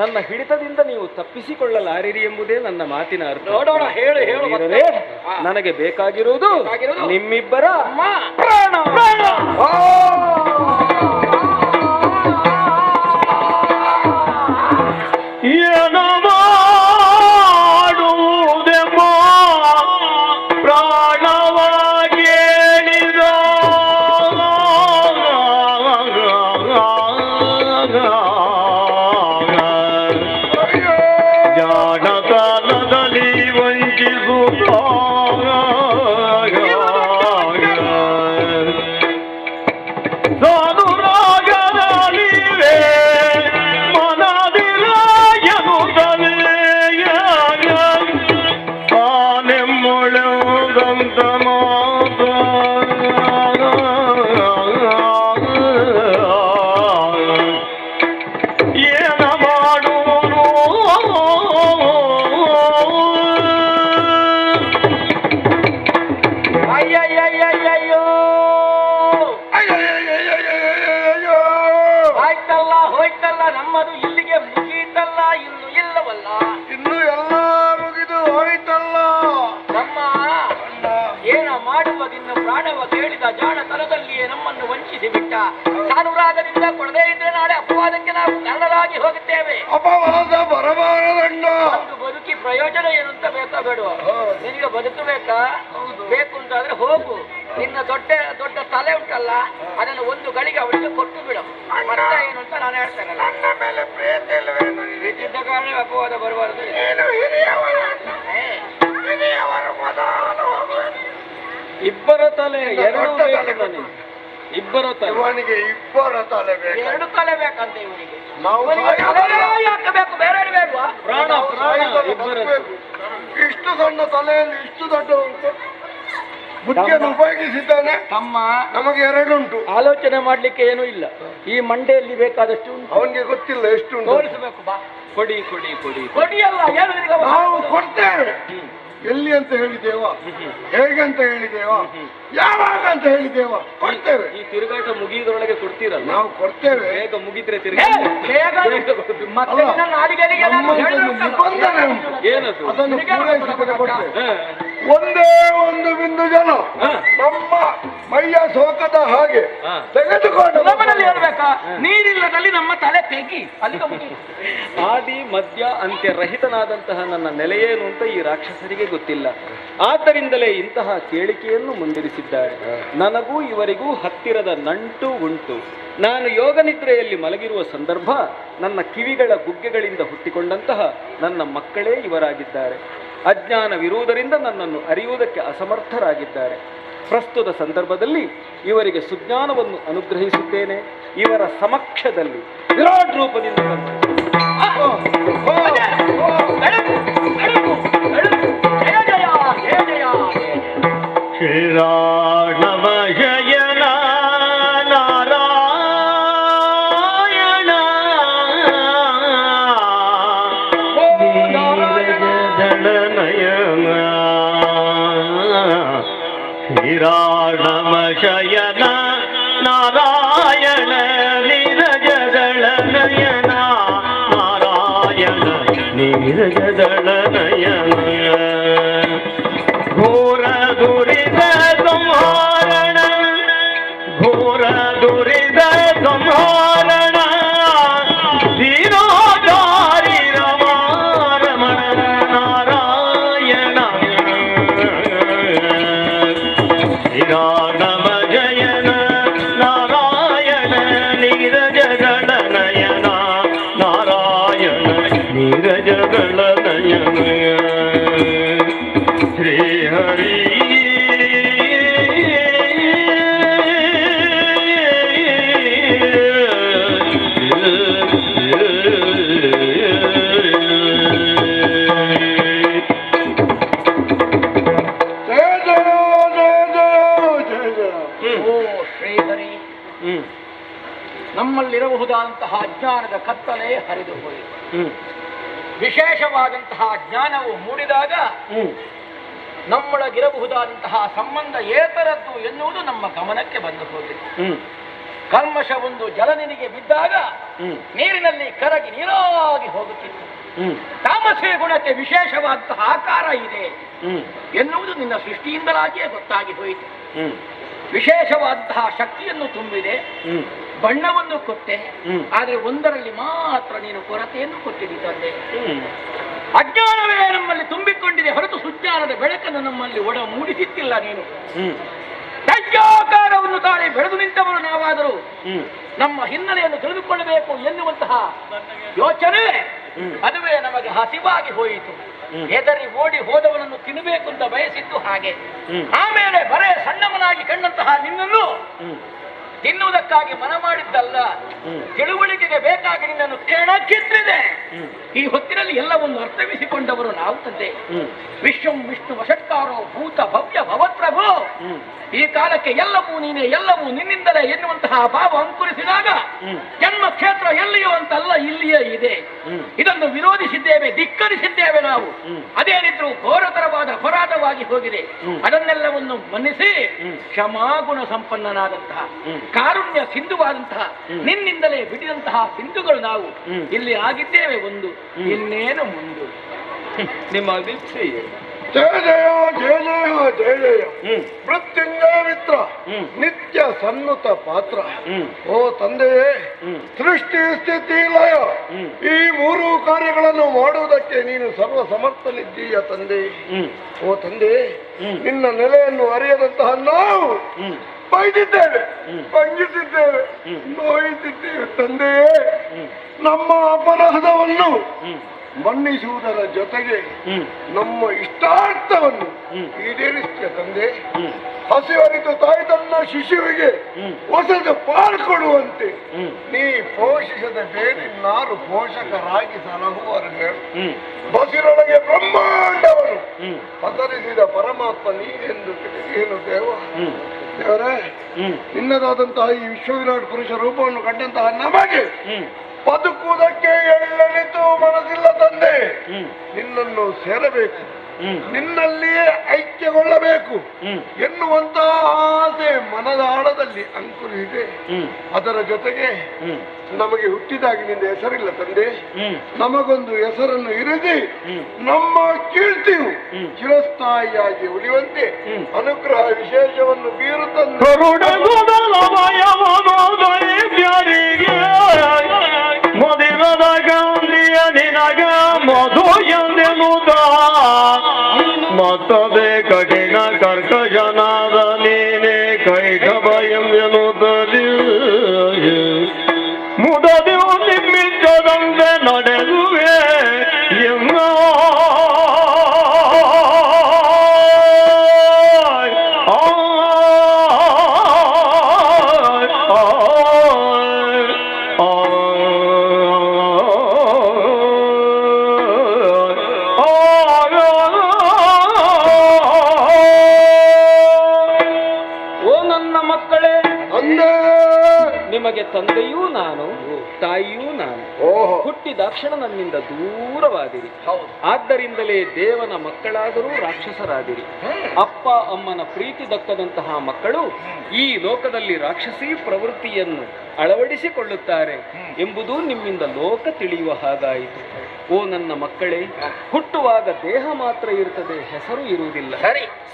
ನನ್ನ ಹಿಡಿತದಿಂದ ನೀವು ತಪ್ಪಿಸಿಕೊಳ್ಳಲಾರಿರಿ ಎಂಬುದೇ ನನ್ನ ಮಾತಿನ ಅರ್ಥ. ನೋಡೋಣ, ಹೇಳು ಹೇಳು. ನನಗೆ ಬೇಕಾಗಿರುವುದು ನಿಮ್ಮಿಬ್ಬರ ಪ್ರಾಣ. ಏನ ಮಾಡುವುದೆಂಬ ಪ್ರಾಣವಾಗಿ ಹೇಳಿದ ಜಾಣತನದಲ್ಲಿ ವಂಚಿಸುತ್ತ ಸಾಧುರಾಗದಲ್ಲಿವೆ ಮನದಿರಾಯನು ತಲೆಯ ಆನೆಮ್ಮೊಳೆದಂತ ಮಾತ ಏನ ಮಾಡುವನು ಅಯ್ಯಯ್ಯಯ್ಯಯ್ಯೋ, ಆಯ್ತಲ್ಲ ಹೋಯ್ತಲ್ಲ, ನಮ್ಮದು ಇಲ್ಲಿಗೆ ಮುಗೀತಲ್ಲ, ಇನ್ನು ಇಲ್ಲವಲ್ಲ. ಇನ್ನು ಎಲ್ಲ ಮುಗಿದು ಹೋಯ್ತಲ್ಲ. ನಮ್ಮ ಏನ ಮಾಡುವುದಿನ್ನ ಪ್ರಾಣವ ಕೇಳಿದ ಜಾಣತನದಲ್ಲಿಯೇ ನಮ್ಮನ್ನು ವಂಚಿಸಿ ಬಿಟ್ಟ. ಸಾನುರಾಗದಿಂದ ಕೊಡದೇ ಇದ್ರೆ ನಾಳೆ ಅಪವಾದಕ್ಕೆ ನಾವು ಕಾರಣರಾಗಿ ಹೋಗುತ್ತೇವೆ. ಅಪವಾದ ಬರಬಾರದಣ್ಣ. ಒಂದು ಬದುಕಿ ಪ್ರಯೋಜನ ಏನು ಅಂತ ಬೇಕಾ ಬೇಡ? ನಿನಗೆ ಬದುಕಬೇಕಾ? ಬೇಕು ಅಂತಾದ್ರೆ ಹೋಗು, ನಿನ್ನ ದೊಡ್ಡ ದೊಡ್ಡ ತಲೆ ಉಂಟಲ್ಲ ಅದನ್ನು ಒಂದು ಗಳಿಗೆ ಅವಳಿಗೆ ಕೊಟ್ಟು ಬಿಡು. ಮತ್ತೆ ಏನು ಅಂತ ನಾನು ಹೇಳ್ತೇನೆ. ನನ್ನ ಮೇಲೆ ಪ್ರೀತಿ ಇಲ್ವೇನು? ಇದ್ದ ಕಾರಣ ಅಪವಾದ ಬರಬಾರದು. ನೀನು ಹಿರಿಯವರು ಮೊದಲು ಹೋಗುವೆನು. ಇಬ್ಬರ ತಲೆ ಎರಡು ಬೇಕು ನನಗೆ. ಇಬ್ಬರ ತಲೆ ಇವನಿಗೆ ಇಬ್ಬರ ತಲೆ ಬೇಕು. 2 ತಲೆ ಬೇಕಂತ ಇವನಿಗೆ. ನಾವು ಯಾಕೆ ಬೇಕು? ಬೇರೆ ಬೇಡವಾ? ಪ್ರಾಣ ಪ್ರಾಣ ಇಬ್ಬರ ಬೇಕು. ಇಷ್ಟು ಸಣ್ಣ ತಲೆಯಲ್ಲಿ ಇಷ್ಟು ದೊಡ್ಡ ಉಂಟು. ಬುದ್ಧಿಯನ್ನು ಉಪಯೋಗಿಸಿದ್ದಾನೆ ತಮ್ಮ. ನಮಗೆ 2 ಉಂಟು. ಆಲೋಚನೆ ಮಾಡ್ಲಿಕ್ಕೆ ಏನೂ ಇಲ್ಲ. ಈ ಮಂಡೆಯಲ್ಲಿ ಬೇಕಾದಷ್ಟು ಉಂಟು. ಅವನಿಗೆ ಗೊತ್ತಿಲ್ಲ ಎಷ್ಟು ಉಂಟು. ತೋರಿಸಬೇಕು ಬಾ. ಕೊಡಿ ಕೊಡಿ ಕೊಡಿ. ಕೊಡಿಯಲ್ಲ ಏನು ನಿನಗೆ ಅವಶ್ಯ? ನಾವು ಕೊಡ್ತೇವೆ. ಎಲ್ಲಿ ಅಂತ ಹೇಳಿದ್ದೇವ, ಹೇಗೆ ಅಂತ ಹೇಳಿದ್ದೇವ, ಯಾವಾಗ ಅಂತ ಹೇಳಿದ್ದೇವ, ಕೊಡ್ತೇವೆ. ಈ ತಿರುಗಾಟ ಮುಗಿಯೋದ್ರೊಳಗೆ ಕೊಡ್ತೀರಲ್ಲ? ನಾವು ಕೊಡ್ತೇವೆ. ಬೇಗ ಮುಗಿದ್ರೆ ಏ, ತಿರುಗಾಟ ಬೇಗ ಮತ್ತೆ ನಿನ್ನ ನಾಡಿಗೆರಿಗೆ ನಾನು ನಮ್ಮದೊಂದು ನಿಬಂಧನೆ ಉಂಟು. ಏನದು? ಅದನ್ನು ಪೂರೈಸಿದರೆ ಕೊಡ್ತೇವೆ. ಹಾ. ಒಂದೇ ಒಂದು ಬಿಂದು ಜನ ನಮ್ಮ ಮೈಯ ಸೋಕದ ಹಾಗೆ ಹಾ. ತೆಗೆದುಕೊಂಡು ನಮ್ಮನಲ್ಲಿ ಹೇಳ್ಬೇಕಾ? ನೀರಿಲ್ಲದಲ್ಲಿ ನಮ್ಮ ತಲೆ ತೆಗಿ ಅಲ್ಲಿಗೆ ಮುಗಿ. ಆದಿ ಮಧ್ಯ ಅಂತ್ಯ ರಹಿತನಾದಂತಹ ನನ್ನ ನೆಲೆಯೇನು ಅಂತ ಈ ರಾಕ್ಷಸರಿಗೆ ಗೊತ್ತಿಲ್ಲ. ಆದ್ದರಿಂದಲೇ ಇಂತಹ ಕೇಳಿಕೆಯನ್ನು ಮುಂದಿರಿಸಿದ್ದಾರೆ. ನನಗೂ ಇವರಿಗೂ ಹತ್ತಿರದ ನಂಟು ಉಂಟು. ನಾನು ಯೋಗ ನಿದ್ರೆಯಲ್ಲಿ ಮಲಗಿರುವ ಸಂದರ್ಭ ನನ್ನ ಕಿವಿಗಳ ಗುಗ್ಗೆಗಳಿಂದ ಹುಟ್ಟಿಕೊಂಡಂತಹ ನನ್ನ ಮಕ್ಕಳೇ ಇವರಾಗಿದ್ದಾರೆ. ಅಜ್ಞಾನವಿರುವುದರಿಂದ ನನ್ನನ್ನು ಅರಿಯುವುದಕ್ಕೆ ಅಸಮರ್ಥರಾಗಿದ್ದಾರೆ. ಪ್ರಸ್ತುತ ಸಂದರ್ಭದಲ್ಲಿ ಇವರಿಗೆ ಸುಜ್ಞಾನವನ್ನು ಅನುಗ್ರಹಿಸುತ್ತೇನೆ. ಇವರ ಸಮಕ್ಷದಲ್ಲಿ ವಿರಾಟ್ ರೂಪದಿಂದ ಬಂದು ಬೆಳಕು, ಬೆಳಕು, ಬೆಳಕು. ಜಯ ಜಯ, ಜಯ ಜಯ, ಜಯ ಜಯ. ಶ್ರೀರಾಘವ ಶಯನ ನಾರಾಯಣ ನೀರಜದಳನಯನ ಶ್ರೀರಾಘವ ಶಯನ ನಾರಾಯಣ ನೀರಜದಳನಯನ ನಾರಾಯಣ ನೀರಜದಳನಯನ ಘೋರ ದುರಿದ ಸಂಹಾರಣ ಘೋರ ದುರಿದ ಸಂಹಾರಣ ಧೀರೋಧಾರಿ ರಮಾರಮಣ ನಾರಾಯಣ ಶ್ರೀರಾಮ ಜಯನ ನಾರಾಯಣ ನೀರಜಗಳ ನಯನ ನಾರಾಯಣ ನೀರಜಗಳ ನಯನ ಶ್ರೀ ಹರಿ ಜಯ ಜಯ ಜಯ ಜಯ ಜಯ ಜಯ. ಓ ಶ್ರೀಹರಿ, ನಮ್ಮಲ್ಲಿರಬಹುದಾದಂತಹ ಅಜ್ಞಾನದ ಕತ್ತಲೆ ಹರಿದು ಹೋಯಿತು. ವಿಶೇಷವಾದಂತಹ ಜ್ಞಾನವು ಮೂಡಿದಾಗ ನಮ್ಮೊಳಗಿರಬಹುದಾದಂತಹ ಸಂಬಂಧ ಏತರದ್ದು ಎನ್ನುವುದು ನಮ್ಮ ಗಮನಕ್ಕೆ ಬಂದು ಹೋಗಿದೆ. ಕಲ್ಮಶವೊಂದು ಜಲನಿನಿಗೆ ಬಿದ್ದಾಗ ನೀರಿನಲ್ಲಿ ಕರಗಿ ನೀರಾಗಿ ಹೋಗುತ್ತಿತ್ತು. ತಾಮಸೆ ಗುಣಕ್ಕೆ ವಿಶೇಷವಾದಂತಹ ಆಕಾರ ಇದೆ ಎನ್ನುವುದು ನಿನ್ನ ಸೃಷ್ಟಿಯಿಂದಲಾಗಿಯೇ ಗೊತ್ತಾಗಿ ಹೋಯಿತು. ವಿಶೇಷವಾದಂತಹ ಶಕ್ತಿಯನ್ನು ತುಂಬಿದೆ, ಬಣ್ಣವನ್ನು ಕೊಟ್ಟೆ, ಆದರೆ ಒಂದರಲ್ಲಿ ಮಾತ್ರ ನೀನು ಕೊರತೆಯನ್ನು ಕೊಟ್ಟಿದ್ದಿ ತಂದೆ. ಅಜ್ಞಾನವೇ ನಮ್ಮಲ್ಲಿ ತುಂಬಿಕೊಂಡಿದೆ ಹೊರತು ಸುಜ್ಞಾನದ ಬೆಳಕನ್ನು ನಮ್ಮಲ್ಲಿ ಒಡ ಮೂಡಿಸಿತ್ತಿಲ್ಲ ನೀನು. ದೈತ್ಯಾಕಾರವನ್ನು ತಾಳಿ ಬೆಳೆದು ನಿಂತವರು ನಾವಾದರೂ ನಮ್ಮ ಹಿನ್ನೆಲೆಯನ್ನು ತಿಳಿದುಕೊಳ್ಳಬೇಕು ಎನ್ನುವಂತಹ ಯೋಚನೆ ಅದುವೇ ನಮಗೆ ಹಸಿವಾಗಿ ಹೋಯಿತು. ಎದರಿ ಓಡಿ ಹೋದವನನ್ನು ತಿನ್ನಬೇಕು ಅಂತ ಬಯಸಿದ್ದು ಹಾಗೆ. ಆಮೇಲೆ ಬರೇ ಸಣ್ಣವನಾಗಿ ಕಂಡಂತಹ ನಿನ್ನನ್ನು ತಿನ್ನುವುದಕ್ಕಾಗಿ ಮನ ಮಾಡಿದ್ದಲ್ಲ, ತಿಳುವಳಿಕೆಗೆ ಬೇಕಾಗಿ ನಿನ್ನನ್ನು ಕೆಣಕಿದ್ದಿದೆ. ಈ ಹೊತ್ತಿನಲ್ಲಿ ಎಲ್ಲವನ್ನು ಅರ್ಥವಿಸಿಕೊಂಡವರು ನಾವು ತಂದೆ. ವಿಶ್ವಂ ವಿಷ್ಣು ವಷಟ್ಕಾರೋ ಭೂತ ಭವ್ಯ ಭವತ್ಪ್ರಭು. ಈ ಕಾಲಕ್ಕೆ ಎಲ್ಲವೂ ನೀನೇ, ಎಲ್ಲವೂ ನಿನ್ನಿಂದಲೇ ಎನ್ನುವಂತಹ ಭಾವ ಅಂಕುರಿಸಿದಾಗ ಜನ್ಮ ಕ್ಷೇತ್ರ ಎಲ್ಲಿಯೋ ಅಂತಲ್ಲ, ಇಲ್ಲಿಯೇ ಇದೆ. ಇದನ್ನು ವಿರೋಧಿಸಿದ್ದೇವೆ, ಧಿಕ್ಕರಿಸಿದ್ದೇವೆ ನಾವು. ಅದೇನಿದ್ರು ಘೋರತರವಾದ ಅಪರಾಧವಾಗಿ ಹೋಗಿದೆ. ಅದನ್ನೆಲ್ಲವನ್ನು ಮನ್ನಿಸಿ ಕ್ಷಮಾಗುಣ ಸಂಪನ್ನನಾದಂತಹ ಕಾರುಣ್ಯ ಸಿಂಧುವಾದಂತಹ ನಿನ್ನಿಂದಲೇ ಬಿಡಿದಂತಹ ಸಿಂಧುಗಳು ನಾವು ಇಲ್ಲಿ ಆಗಿದ್ದೇವೆ. ಒಂದು ಇನ್ನೇನು ಮುಂದು ನಿಮ್ಮ ಅಭಿಪ್ರಾಯ ಜಯ ಜಯ ಜಯ ಜಯ ಜಯ ಜಯ ಮೃತ್ಯುಂಜಯ ಮಿತ್ರ ನಿತ್ಯ ಸನ್ನುತ ಪಾತ್ರ ಓ ತಂದೆಯೇ ಸೃಷ್ಟಿ ಸ್ಥಿತಿ ಲಯ ಈ ಮೂರು ಕಾರ್ಯಗಳನ್ನು ಮಾಡುವುದಕ್ಕೆ ನೀನು ಸರ್ವ ಸಮರ್ಥನಿದ್ದೀಯ ತಂದೆ. ಓ ತಂದೆ, ನಿನ್ನ ನೆಲೆಯನ್ನು ಅರಿಯದಂತಹ ನಾವು ಬೈದಿದ್ದೇವೆ, ಭಂಗಿಸಿದ್ದೇವೆ, ನೋಯಿಸಿದ್ದೇವೆ. ತಂದೆಯೇ, ನಮ್ಮ ಅಪರಾಧವನ್ನು ಮನ್ನಿಸುವುದರ ಜೊತೆಗೆ ನಮ್ಮ ಇಷ್ಟಾರ್ಥವನ್ನು ಈಡೇರಿಸಿದ ತಂದೆ. ಹಸಿವರಿತು ತಾಯಿ ತನ್ನ ಶಿಶುವಿಗೆ ಹೊಸದು ಪಾಲು ಕೊಡುವಂತೆ ನೀ ಪೋಷಿಸದ ಬೇರೆ ನಾರು ಪೋಷಕರಾಗಿ ಸಲಹುವರೆಗೆ ಬಸಿರೊಳಗೆ ಬ್ರಹ್ಮಾಂಡವನ್ನು ಪಸರಿಸಿದ ಪರಮಾತ್ಮ ನೀನೆಂದು ತಿಳಿದೇನು ದೇವ. ದೇವರೇ, ನಿನ್ನದಾದಂತಹ ಈ ವಿಶ್ವವಿರಾಟ್ ಪುರುಷ ರೂಪವನ್ನು ಕಂಡಂತಹ ನಮಗೆ ಬದುಕುವುದಕ್ಕೆ ಎಳ್ಳನಿತು ಮನಸ್ಸಿಲ್ಲ ತಂದೆ. ನಿನ್ನನ್ನು ಸೇರಬೇಕು, ನಿನ್ನಲ್ಲಿಯೇ ಐಕ್ಯಗೊಳ್ಳಬೇಕು ಎನ್ನುವಂತಹ ಆಸೆ ಮನದ ಆಳದಲ್ಲಿ ಅಂಕುರಿಸಿದೆ. ಅದರ ಜೊತೆಗೆ ನಮಗೆ ಹುಟ್ಟಿದಾಗಿನಿಂದ ಹೆಸರಿಲ್ಲ ತಂದೆ. ನಮಗೊಂದು ಹೆಸರನ್ನು ಇರಿಸಿ ನಮ್ಮ ಕೀರ್ತಿಯು ಚಿರಸ್ಥಾಯಿಯಾಗಿ ಉಳಿಯುವಂತೆ ಅನುಗ್ರಹ ವಿಶೇಷವನ್ನು ಬೀರುತ್ತಂದೆ. ಮದಿರದ ಗಾಂಧಿಯ ನಿನಗ ಮಧು ಎಂದೆನುದ ಮತ್ತದೇ ಕಠಿಣ ಕರ್ಕಶನಾದ ನೀನೆ ಕೈಟಭ ಎಂದೆನುತ್ತದೆ. ಮುದದಿ ನಿಮ್ಮಿದ್ದದಂತೆ ನಡೆದುವೆ ಎನ್ನ ನಿಮಗೆ ತಂದೆಯೂ ನಾನು, ತಾಯಿಯೂ ನಾನು. ಹುಟ್ಟಿದಾಕ್ಷಣ ನನ್ನಿಂದ ದೂರವಾದಿರಿ. ಆದ್ದರಿಂದಲೇ ದೇವನ ಮಕ್ಕಳಾದರೂ ರಾಕ್ಷಸರಾದಿರಿ. ಅಪ್ಪ ಅಮ್ಮನ ಪ್ರೀತಿ ದಕ್ಕದಂತಹ ಮಕ್ಕಳು ಈ ಲೋಕದಲ್ಲಿ ರಾಕ್ಷಸೀ ಪ್ರವೃತ್ತಿಯನ್ನು ಅಳವಡಿಸಿಕೊಳ್ಳುತ್ತಾರೆ ಎಂಬುದು ನಿಮ್ಮಿಂದ ಲೋಕ ತಿಳಿಯುವ ಹಾಗಾಯಿತು. ಓ ನನ್ನ ಮಕ್ಕಳೇ, ಹುಟ್ಟುವಾಗ ದೇಹ ಮಾತ್ರ ಇರುತ್ತದೆ, ಹೆಸರು ಇರುವುದಿಲ್ಲ.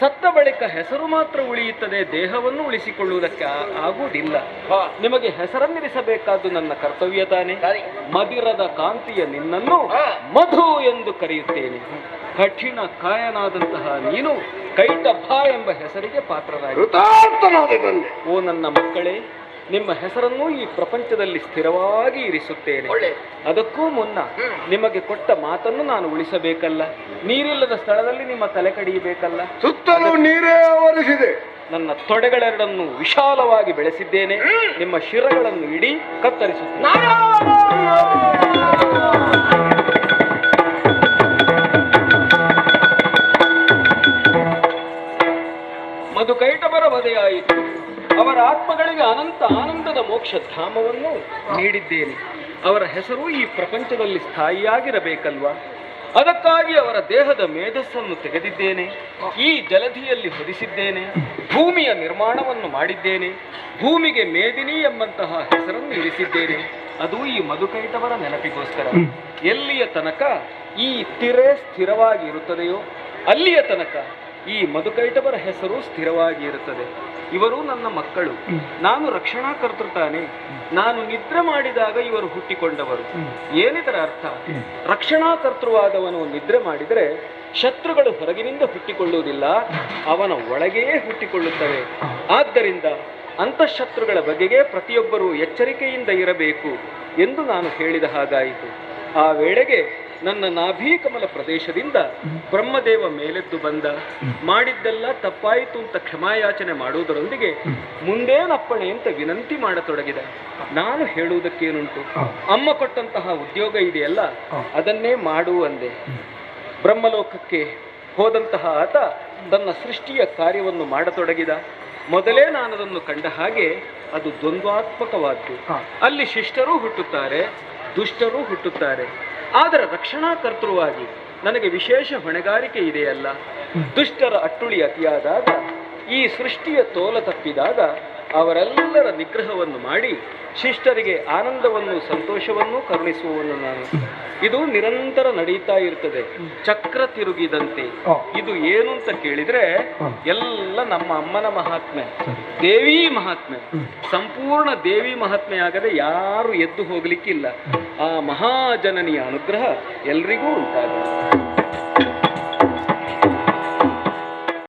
ಸತ್ತ ಬಳಿಕ ಹೆಸರು ಮಾತ್ರ ಉಳಿಯುತ್ತದೆ, ದೇಹವನ್ನು ಉಳಿಸಿಕೊಳ್ಳುವುದಕ್ಕೆ ಆಗುವುದಿಲ್ಲ. ನಿಮಗೆ ಹೆಸರನ್ನಿರಿಸಬೇಕಾದ್ದು ನನ್ನ ಕರ್ತವ್ಯ ತಾನೆ. ಮದಿರದ ಕಾಂತಿಯ ನಿನ್ನನ್ನು ಮಧು ಎಂದು ಕರೆಯುತ್ತೇನೆ. ಕಠಿಣ ಕಾಯನಾದಂತಹ ನೀನು ಕೈಟಭ ಎಂಬ ಹೆಸರಿಗೆ ಪಾತ್ರರಾಗಿ. ಓ ನನ್ನ ಮಕ್ಕಳೇ, ನಿಮ್ಮ ಹೆಸರನ್ನು ಈ ಪ್ರಪಂಚದಲ್ಲಿ ಸ್ಥಿರವಾಗಿ ಇರಿಸುತ್ತೇನೆ. ಅದಕ್ಕೂ ಮುನ್ನ ನಿಮಗೆ ಕೊಟ್ಟ ಮಾತನ್ನು ನಾನು ಉಳಿಸಬೇಕಲ್ಲ. ನೀರಿಲ್ಲದ ಸ್ಥಳದಲ್ಲಿ ನಿಮ್ಮ ತಲೆ ಕಡಿಯಬೇಕಲ್ಲ. ಸುತ್ತಲೂ ನೀರೇ ಆವರಿಸಿದೆ. ನನ್ನ ತೊಡೆಗಳೆರಡನ್ನು ವಿಶಾಲವಾಗಿ ಬೆಳೆಸಿದ್ದೇನೆ. ನಿಮ್ಮ ಶಿರಗಳನ್ನು ಇಡೀ ಕತ್ತರಿಸುತ್ತೇನೆ. ಮಧುಕೈಟಭರ ವಧೆಯಾಯಿತು. ಅವರ ಆತ್ಮಗಳಿಗೆ ಅನಂತ ಆನಂದದ ಮೋಕ್ಷ ಧಾಮವನ್ನು ನೀಡಿದ್ದೇನೆ. ಅವರ ಹೆಸರು ಈ ಪ್ರಪಂಚದಲ್ಲಿ ಸ್ಥಾಯಿಯಾಗಿರಬೇಕಲ್ವಾ? ಅದಕ್ಕಾಗಿ ಅವರ ದೇಹದ ಮೇಧಸ್ಸನ್ನು ತೆಗೆದಿದ್ದೇನೆ. ಈ ಜಲಧಿಯಲ್ಲಿ ಹೊದಿಸಿದ್ದೇನೆ. ಭೂಮಿಯ ನಿರ್ಮಾಣವನ್ನು ಮಾಡಿದ್ದೇನೆ. ಭೂಮಿಗೆ ಮೇದಿನಿ ಎಂಬಂತಹ ಹೆಸರನ್ನು ಇರಿಸಿದ್ದೇನೆ. ಅದು ಈ ಮಧುಕೈಟಭರ ನೆನಪಿಗೋಸ್ಕರ. ಎಲ್ಲಿಯ ತನಕ ಈ ತಿರೆ ಸ್ಥಿರವಾಗಿ ಇರುತ್ತದೆಯೋ ಅಲ್ಲಿಯ ತನಕ ಈ ಮಧುಕೈಟಭರ ಹೆಸರು ಸ್ಥಿರವಾಗಿ ಇರುತ್ತದೆ. ಇವರು ನನ್ನ ಮಕ್ಕಳು. ನಾನು ರಕ್ಷಣಾ ಕರ್ತೃತಾನೆ. ನಾನು ನಿದ್ರೆ ಮಾಡಿದಾಗ ಇವರು ಹುಟ್ಟಿಕೊಂಡವರು. ಏನಿದರ ಅರ್ಥ? ರಕ್ಷಣಾ ಕರ್ತೃವಾದವನು ನಿದ್ರೆ ಮಾಡಿದರೆ ಶತ್ರುಗಳು ಹೊರಗಿನಿಂದ ಹುಟ್ಟಿಕೊಳ್ಳುವುದಿಲ್ಲ, ಅವನ ಒಳಗೆಯೇ ಹುಟ್ಟಿಕೊಳ್ಳುತ್ತವೆ. ಆದ್ದರಿಂದ ಅಂತಃಶತ್ರುಗಳ ಬಗೆಗೆ ಪ್ರತಿಯೊಬ್ಬರೂ ಎಚ್ಚರಿಕೆಯಿಂದ ಇರಬೇಕು ಎಂದು ನಾನು ಹೇಳಿದ ಹಾಗಾಯಿತು. ಆ ವೇಳೆಗೆ ನನ್ನ ನಾಭೀಕಮಲ ಪ್ರದೇಶದಿಂದ ಬ್ರಹ್ಮದೇವ ಮೇಲೆದ್ದು ಬಂದ. ಮಾಡಿದ್ದೆಲ್ಲ ತಪ್ಪಾಯಿತು ಅಂತ ಕ್ಷಮಾಯಾಚನೆ ಮಾಡುವುದರೊಂದಿಗೆ ಮುಂದೇನಪ್ಪಣೆ ಅಂತ ವಿನಂತಿ ಮಾಡತೊಡಗಿದ. ನಾನು ಹೇಳುವುದಕ್ಕೇನುಂಟು? ಅಮ್ಮ ಕೊಟ್ಟಂತಹ ಉದ್ಯೋಗ ಇದೆಯಲ್ಲ, ಅದನ್ನೇ ಮಾಡು ಅಂದೆ. ಬ್ರಹ್ಮಲೋಕಕ್ಕೆ ಹೋದಂತಹ ಆತ ತನ್ನ ಸೃಷ್ಟಿಯ ಕಾರ್ಯವನ್ನು ಮಾಡತೊಡಗಿದ. ಮೊದಲೇ ನಾನದನ್ನು ಕಂಡ ಹಾಗೆ ಅದು ದ್ವಂದ್ವಾತ್ಮಕವಾದ್ದು. ಅಲ್ಲಿ ಶಿಷ್ಟರೂ ಹುಟ್ಟುತ್ತಾರೆ, ದುಷ್ಟರೂ ಹುಟ್ಟುತ್ತಾರೆ. ಆದರೆ ರಕ್ಷಣಾ ಕರ್ತೃವಾಗಿ ನನಗೆ ವಿಶೇಷ ಹೊಣೆಗಾರಿಕೆ ಇದೆಯಲ್ಲ. ದುಷ್ಟರ ಅಟ್ಟುಳಿ ಅತಿಯಾದಾಗ, ಈ ಸೃಷ್ಟಿಯ ತೋಲ ತಪ್ಪಿದಾಗ ಅವರೆಲ್ಲರ ನಿಗ್ರಹವನ್ನು ಮಾಡಿ ಶಿಷ್ಟರಿಗೆ ಆನಂದವನ್ನು ಸಂತೋಷವನ್ನು ಕರುಣಿಸುವವನು ನಾನು. ಇದು ನಿರಂತರ ನಡೀತಾ ಇರ್ತದೆ, ಚಕ್ರ ತಿರುಗಿದಂತೆ. ಇದು ಏನು ಅಂತ ಕೇಳಿದ್ರೆ ಎಲ್ಲ ನಮ್ಮ ಅಮ್ಮನ ಮಹಾತ್ಮೆ, ದೇವಿ ಮಹಾತ್ಮೆ. ಸಂಪೂರ್ಣ ದೇವಿ ಮಹಾತ್ಮೆ ಆಗದೆ ಯಾರು ಎದ್ದು ಹೋಗ್ಲಿಕ್ಕಿಲ್ಲ. ಆ ಮಹಾಜನನಿಯ ಅನುಗ್ರಹ ಎಲ್ರಿಗೂ ಉಂಟಾಗಲಿ.